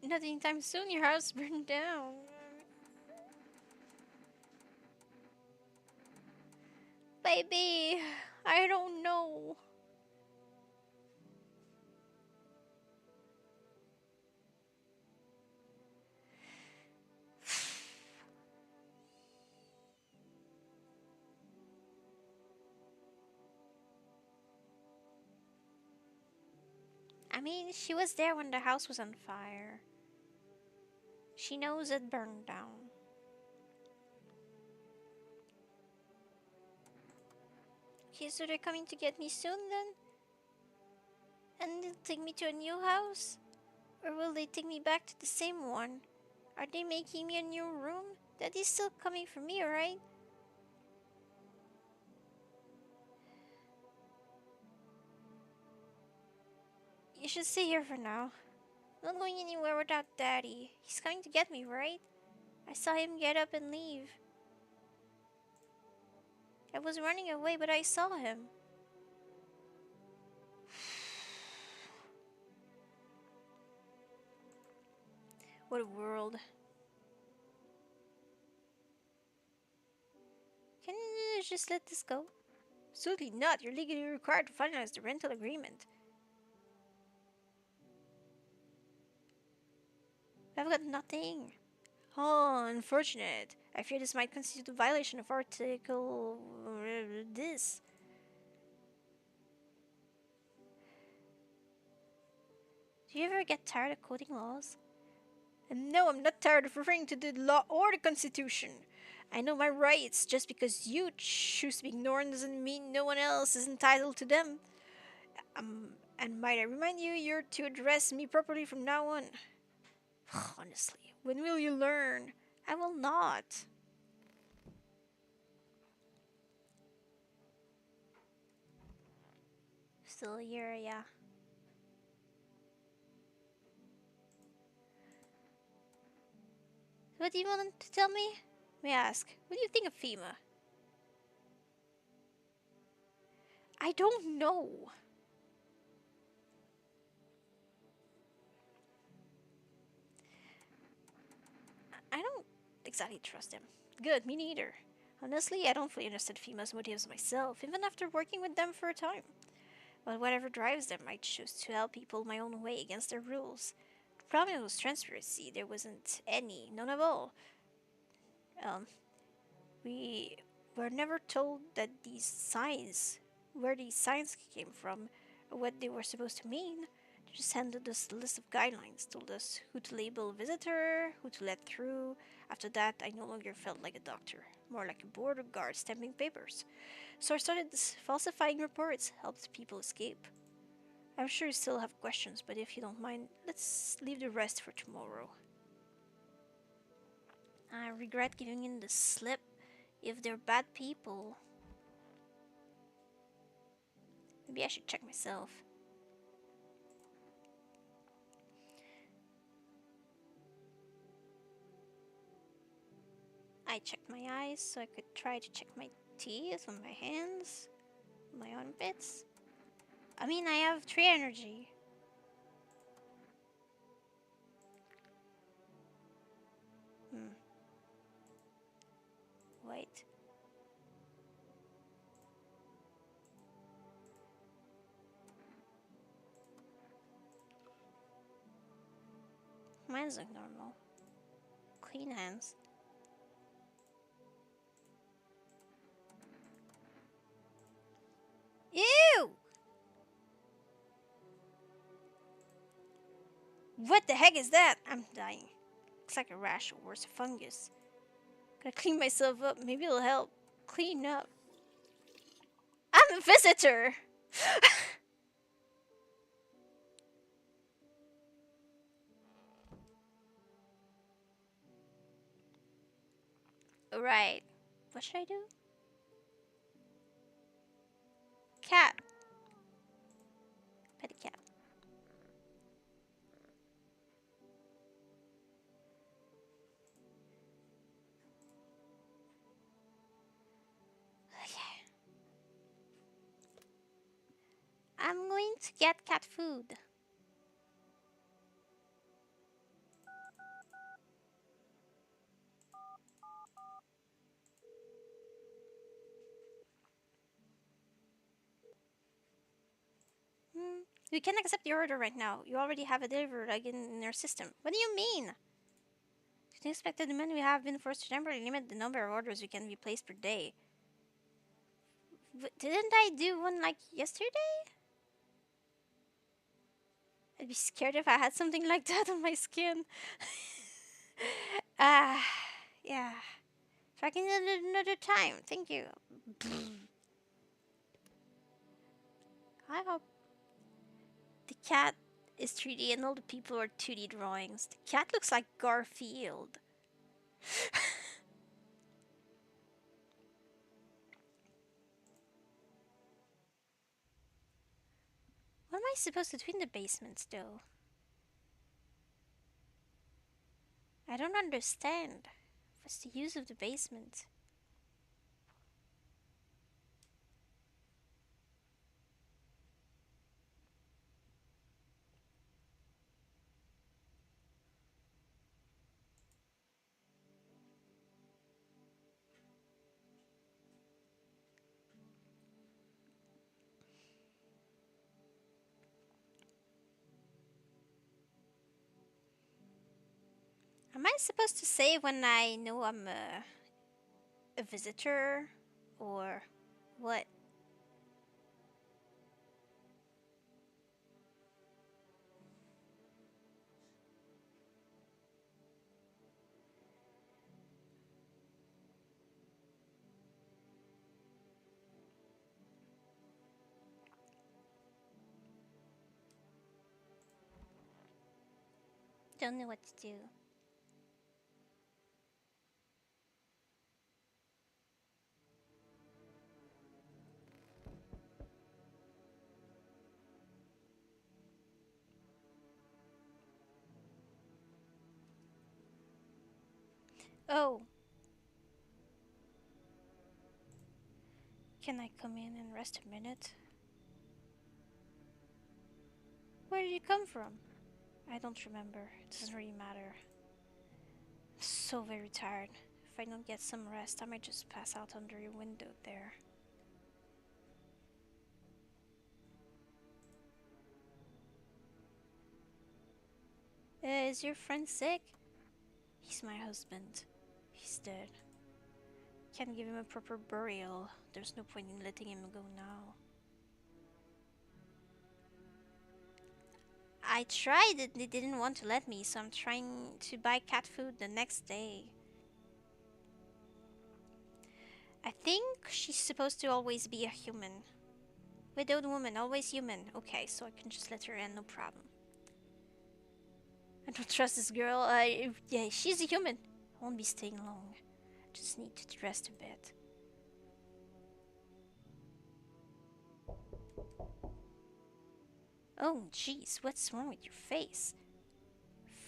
Not anytime soon, your house burned down. Baby, I don't know. I mean, she was there when the house was on fire. She knows it burned down. Okay, so they're coming to get me soon then? And they'll take me to a new house? Or will they take me back to the same one? Are they making me a new room? Daddy's still coming for me, right? You should stay here for now. I'm not going anywhere without Daddy. He's coming to get me, right? I saw him get up and leave. I was running away, but I saw him. What a world. Can you just let this go? Absolutely not. You're legally required to finalize the rental agreement. I've got nothing. Oh, unfortunate. I fear this might constitute a violation of Article... this. Do you ever get tired of quoting laws? And no, I'm not tired of referring to the law or the Constitution. I know my rights. Just because you choose to be ignored doesn't mean no one else is entitled to them. And might I remind you, you're to address me properly from now on. Honestly, when will you learn? I will not. Still here, yeah. What do you want to tell me? May I ask, what do you think of FEMA? I don't know. I don't exactly trust them. Good, me neither. Honestly, I don't fully understand FEMA's motives myself, even after working with them for a time. But whatever drives them, I choose to help people my own way against their rules. The problem was transparency. There wasn't any, none at all. Um, we were never told that where these signs came from, or what they were supposed to mean. They just handed us a list of guidelines, told us who to label a visitor, who to let through. After that, I no longer felt like a doctor, more like a border guard stamping papers. So I started falsifying reports, helped people escape. I'm sure you still have questions, but if you don't mind, let's leave the rest for tomorrow. I regret giving in the slip. If they're bad people, maybe I should check myself. I checked my eyes so I could try to check my teeth on my hands, my armpits. I mean, I have 3 energy. Hmm, wait. Mine's look normal. Clean hands. Ew! What the heck is that? I'm dying. Looks like a rash or worse, a fungus. Gotta clean myself up. Maybe it'll help. Clean up. I'm a visitor! Right. What should I do? Cat. Pet a cat. Okay. I'm going to get cat food. Hmm. We can't accept the order right now. You already have a delivery log in our system. What do you mean? To expect the demand, we have been forced to temporarily limit the number of orders we can be placed per day. Didn't I do one like yesterday? I'd be scared if I had something like that on my skin. Ah, yeah. Tracking another time. Thank you. I hope the cat is 3D and all the people are 2D drawings. The cat looks like Garfield. What am I supposed to do in the basement though? I don't understand. What's the use of the basement? Am I supposed to say when I know I'm a visitor? Or what? Don't know what to do. Oh, can I come in and rest a minute? Where did you come from? I don't remember. It doesn't really matter. I'm so very tired. If I don't get some rest, I might just pass out under your window there. Is your friend sick? He's my husband. He's dead. Can't give him a proper burial. There's no point in letting him go now. I tried it, they didn't want to let me, so I'm trying to buy cat food the next day. I think she's supposed to always be a human. Widowed woman, always human. Okay, so I can just let her in, no problem. I don't trust this girl. Yeah, she's a human. I won't be staying long. Just need to rest a bit. Oh, jeez, what's wrong with your face?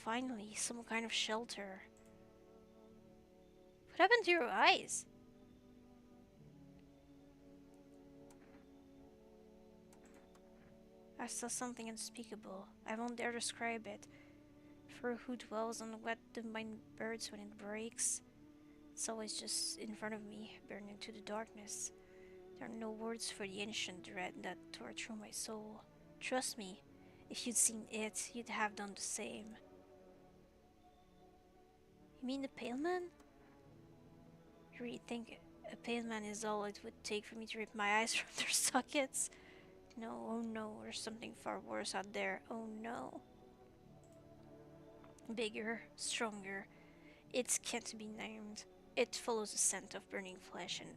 Finally, some kind of shelter. What happened to your eyes? I saw something unspeakable. I won't dare describe it. For who dwells on wet the mind birds when it breaks? It's always just in front of me, burned into the darkness. There are no words for the ancient dread that tore through my soul. Trust me, if you'd seen it, you'd have done the same. You mean the pale man? You really think a pale man is all it would take for me to rip my eyes from their sockets? No, oh no, there's something far worse out there. Oh no. Bigger, stronger. It can't be named. It follows the scent of burning flesh and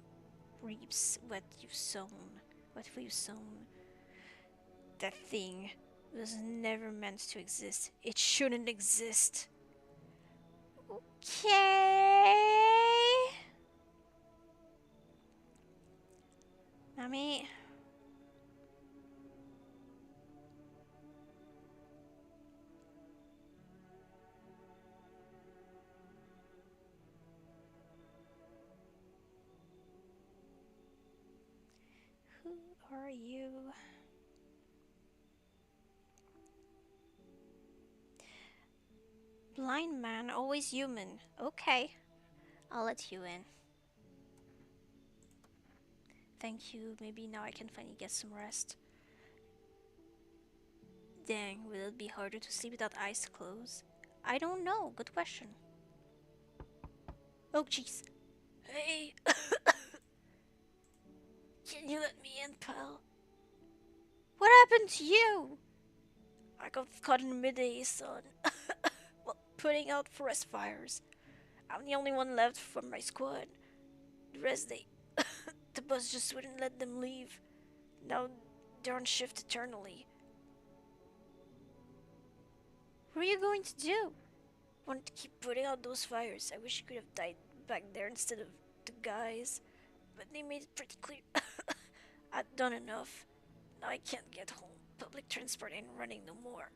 reaps what you've sown. What we've sown. That thing was never meant to exist. It shouldn't exist. Okay. Mommy. Who are you? Blind man, always human. Okay. I'll let you in. Thank you. Maybe now I can finally get some rest. Dang, will it be harder to sleep without eyes closed? I don't know. Good question. Oh, jeez. Hey, can you let me in, pal? What happened to you? I got caught in the midday sun. Well, putting out forest fires. I'm the only one left from my squad. The rest, the bus just wouldn't let them leave. Now they're on shift eternally. What are you going to do? Want to keep putting out those fires. I wish I could have died back there instead of the guys. But they made it pretty clear I'd done enough. Now I can't get home. Public transport ain't running no more.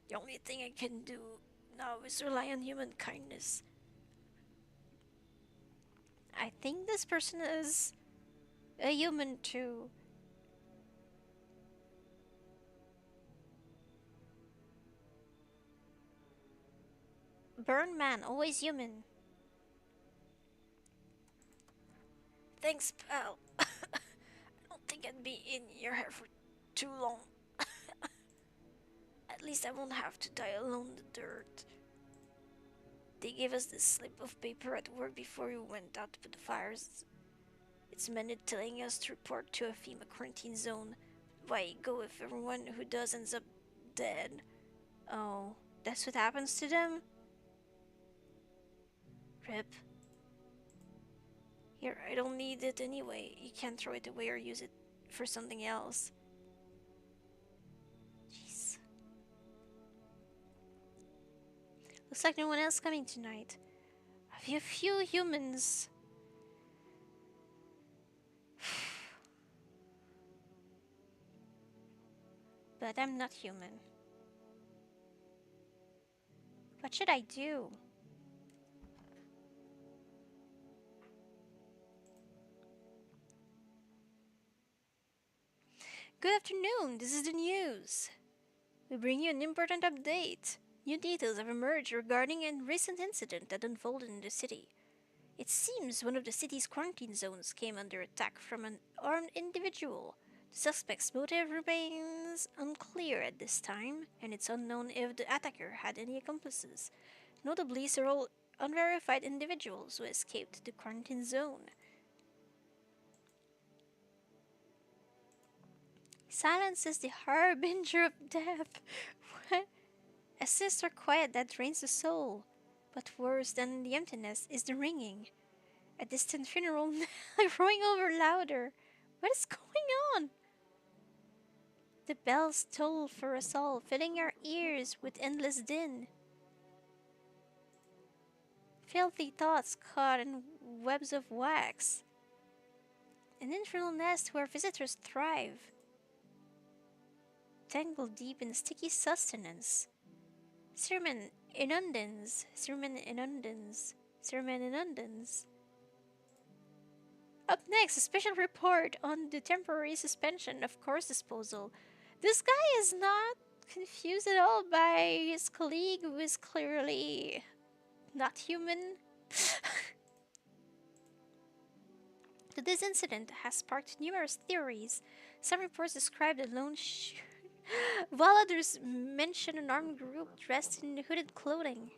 The only thing I can do now is rely on human kindness. I think this person is a human too. Burn man, always human. Thanks, pal. I don't think I'd be in your hair for too long. At least I won't have to die alone in the dirt. They gave us this slip of paper at work before we went out to put the fires. It's amended telling us to report to a FEMA quarantine zone. Why go if everyone who does ends up dead? Oh, that's what happens to them? Rip. Here, I don't need it anyway. You can't throw it away or use it for something else. Jeez. Looks like no one else coming tonight. A few humans. But I'm not human. What should I do? Good afternoon, this is the news. We bring you an important update. New details have emerged regarding a recent incident that unfolded in the city. It seems one of the city's quarantine zones came under attack from an armed individual. The suspect's motive remains unclear at this time, and it's unknown if the attacker had any accomplices, notably several unverified individuals who escaped the quarantine zone. Silence is the harbinger of death. What? A sinister quiet that drains the soul. But worse than the emptiness is the ringing. A distant funeral knell growing over louder. What is going on? The bells toll for us all, filling our ears with endless din. Filthy thoughts caught in webs of wax. An infernal nest where visitors thrive. Tangled deep in sticky sustenance. Sermon inundans. Up next, a special report on the temporary suspension of course disposal. This guy is not confused at all by his colleague who is clearly not human. This incident has sparked numerous theories. Some reports describe a lone while others mention an armed group dressed in hooded clothing.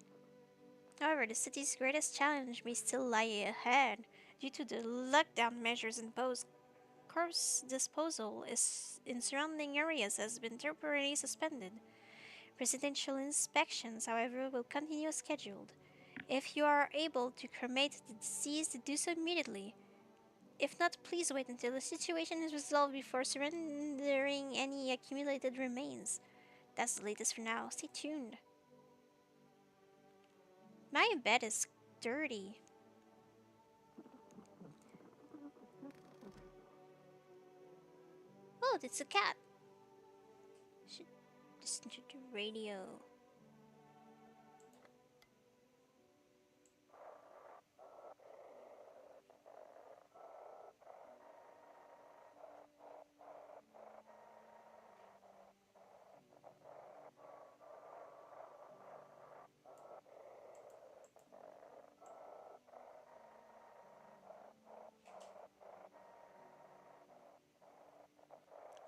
However, the city's greatest challenge may still lie ahead. Due to the lockdown measures imposed, corpse disposal in surrounding areas has been temporarily suspended. Residential inspections, however, will continue as scheduled. If you are able to cremate the deceased, do so immediately. If not, please wait until the situation is resolved before surrendering any accumulated remains. That's the latest for now. Stay tuned. My bed is dirty. Oh, it's a cat. Should listen to the radio.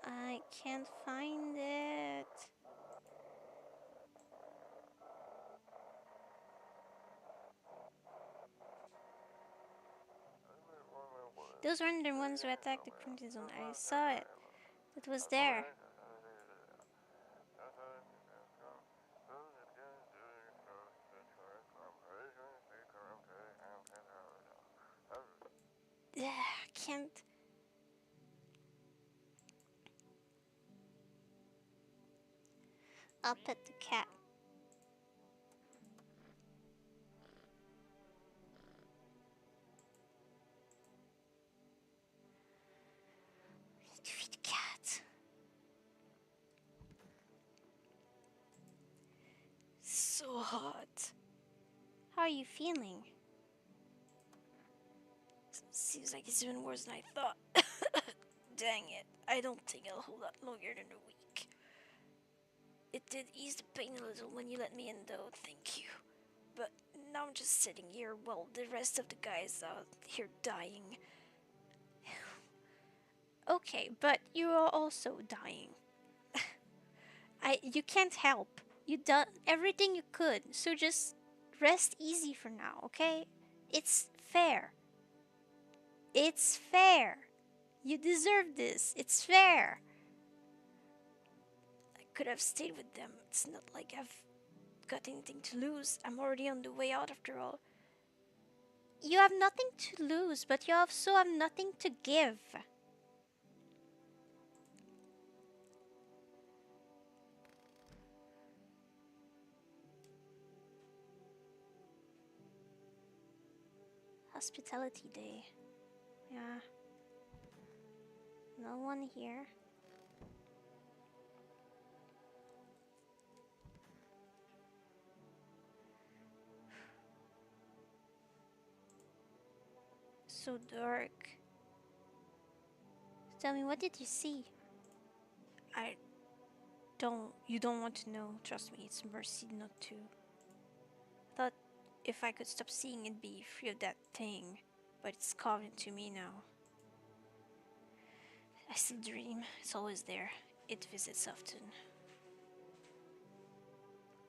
I can't find it. Those weren't the ones who attacked the quarantine zone. I saw it. It was there. I can't. I'll pet the cat. To feed the cat. So hot. How are you feeling? Seems like it's even worse than I thought. Dang it. I don't think I'll hold out longer than a week. It did ease the pain a little when you let me in, though. Thank you. But now I'm just sitting here while the rest of the guys out here dying. Okay, but you are also dying. You can't help. You done everything you could, so just rest easy for now, okay? It's fair. It's fair. You deserve this. It's fair. I could have stayed with them. It's not like I've got anything to lose. I'm already on the way out after all. You have nothing to lose, but you also have nothing to give. Hospitality day. Yeah. No one here. So dark. Tell me, what did you see? I don't. You don't want to know. Trust me, it's mercy not to. Thought if I could stop seeing and be free of that thing, but it's carved into me now. I still dream. It's always there. It visits often.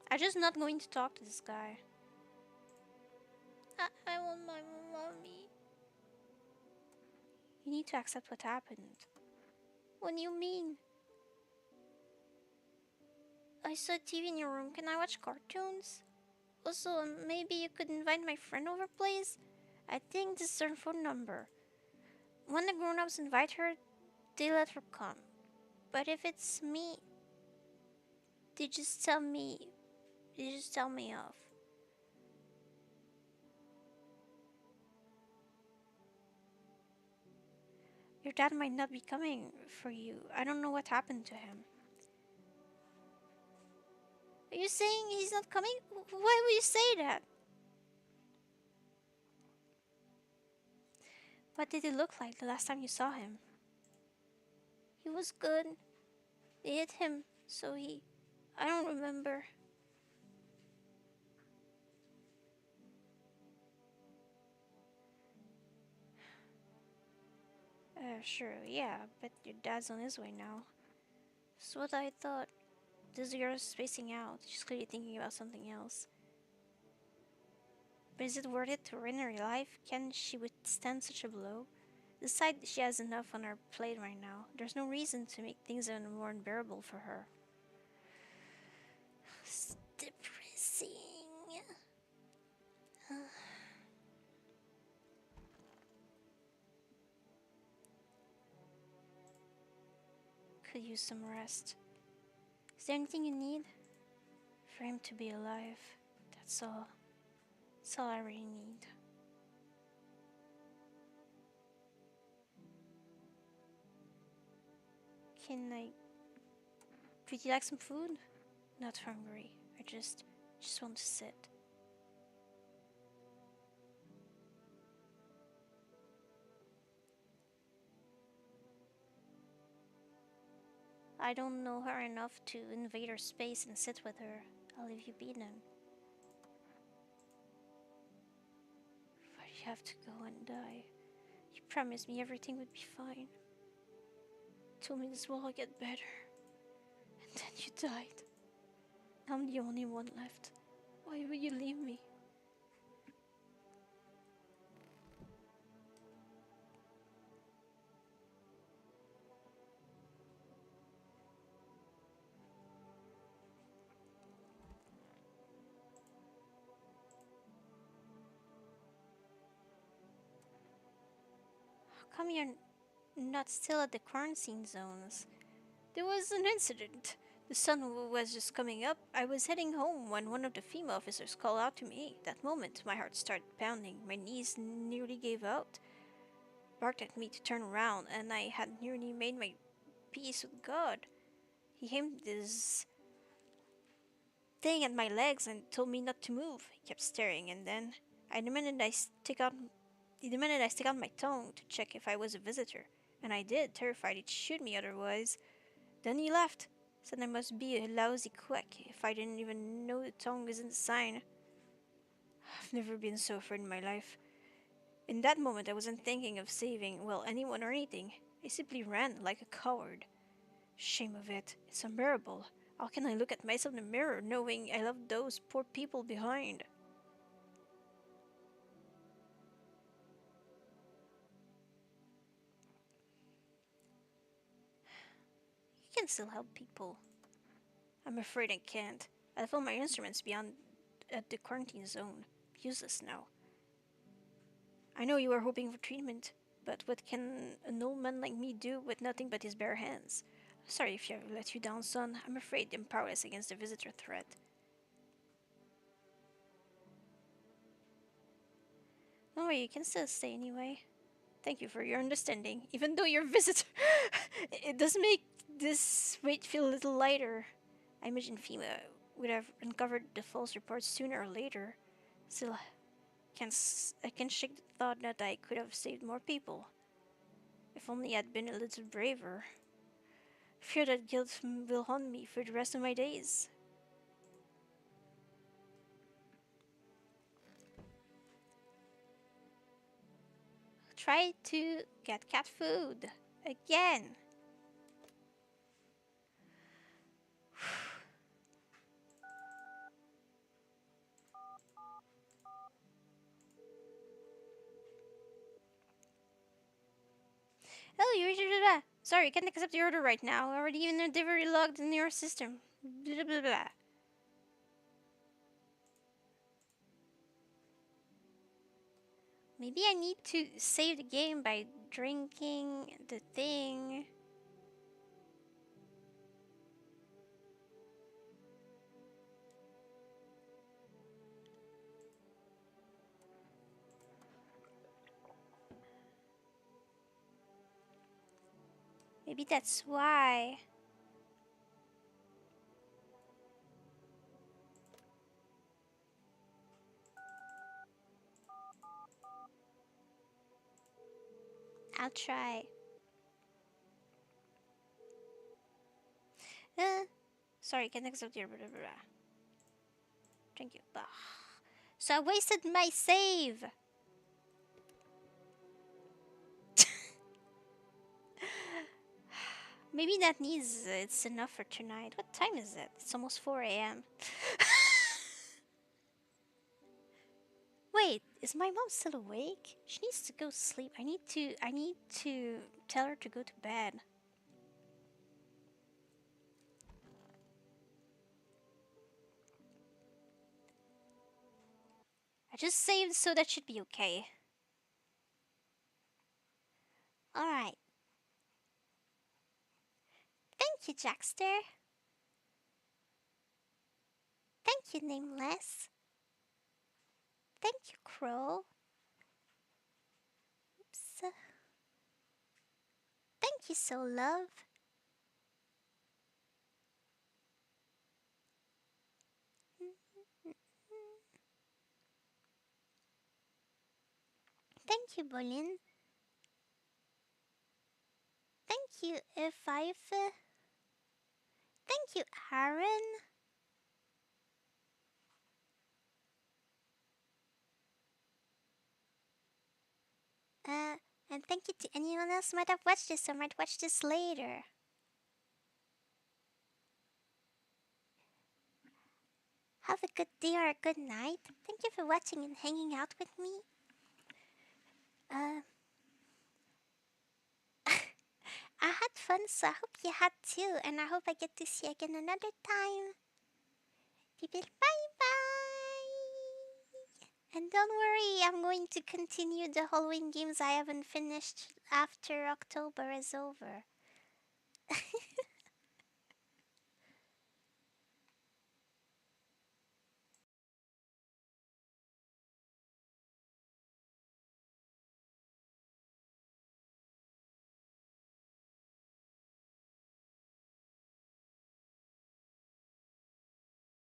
I'm just not going to talk to this guy. I want my mommy. You need to accept what happened. What do you mean? I saw TV in your room. Can I watch cartoons? Also, maybe you could invite my friend over, please? I think this is her phone number. When the grown-ups invite her, they let her come. But if it's me, they just tell me. They just tell me off. Your dad might not be coming for you. I don't know what happened to him. Are you saying he's not coming? Why would you say that? What did he look like the last time you saw him? He was good. They hit him, so he. I don't remember. Sure, yeah, but your dad's on his way now. That's what I thought. This girl's spacing out. She's clearly thinking about something else. But is it worth it to ruin her life? Can she withstand such a blow? Decide she has enough on her plate right now. There's no reason to make things even more unbearable for her. It's depressing. Could use some rest. Is there anything you need? For him to be alive. That's all. That's all I really need. Can I... Would you like some food? Not hungry. I just want to sit. I don't know her enough to invade her space and sit with her. I'll leave you be then. But you have to go and die. You promised me everything would be fine. Told me this will all get better. And then you died. I'm the only one left. Why would you leave me? How come you're not still at the quarantine zones? There was an incident. The sun was just coming up. I was heading home when one of the female officers called out to me. That moment, my heart started pounding. My knees nearly gave out. Barked at me to turn around, and I had nearly made my peace with God. He aimed this thing at my legs and told me not to move. He kept staring, and then I demanded I stick out. He demanded I stick out my tongue to check if I was a visitor, and I did, terrified he'd shoot me otherwise. Then he left. Said I must be a lousy quack if I didn't even know the tongue isn't a sign. I've never been so afraid in my life. In that moment, I wasn't thinking of saving, well, anyone or anything. I simply ran like a coward. Shame of it. It's unbearable. How can I look at myself in the mirror knowing I left those poor people behind? You can still help people. I'm afraid I can't. I left all my instruments beyond at the quarantine zone. Useless now. I know you are hoping for treatment, but what can an old man like me do with nothing but his bare hands? Sorry if I let you down, son. I'm afraid I'm powerless against the visitor threat. No worry, you can still stay anyway. Thank you for your understanding. Even though your visitor, it does make this weight feel a little lighter. I imagine FEMA would have uncovered the false reports sooner or later. Still, I can shake the thought that I could have saved more people. If only I'd been a little braver. Fear that guilt will haunt me for the rest of my days. Try to get cat food. Again. Oh, you. Sorry, can't accept the order right now. Already even a delivery logged in your system. Blah blah blah. Maybe I need to save the game by drinking the thing. Maybe that's why. I'll try. Uh, sorry, can't accept your blah blah blah. Thank you. Bah. So I wasted my save. Maybe that needs it's enough for tonight. What time is it? It's almost 4 a.m. Wait, is my mom still awake? She needs to go sleep. I need to tell her to go to bed. I just saved, so that should be okay. All right. Thank you, Jackster. Thank you, Nameless. Thank you, Crow. Oops. Thank you, So Love. Thank you, Bolin. Thank you, F5. Thank you, Aaron. Uh, and thank you to anyone else who might have watched this or might watch this later. Have a good day or a good night. Thank you for watching and hanging out with me. Uh, I had fun, so I hope you had too, and I hope I get to see you again another time. People, bye bye! And don't worry, I'm going to continue the Halloween games I haven't finished after October is over.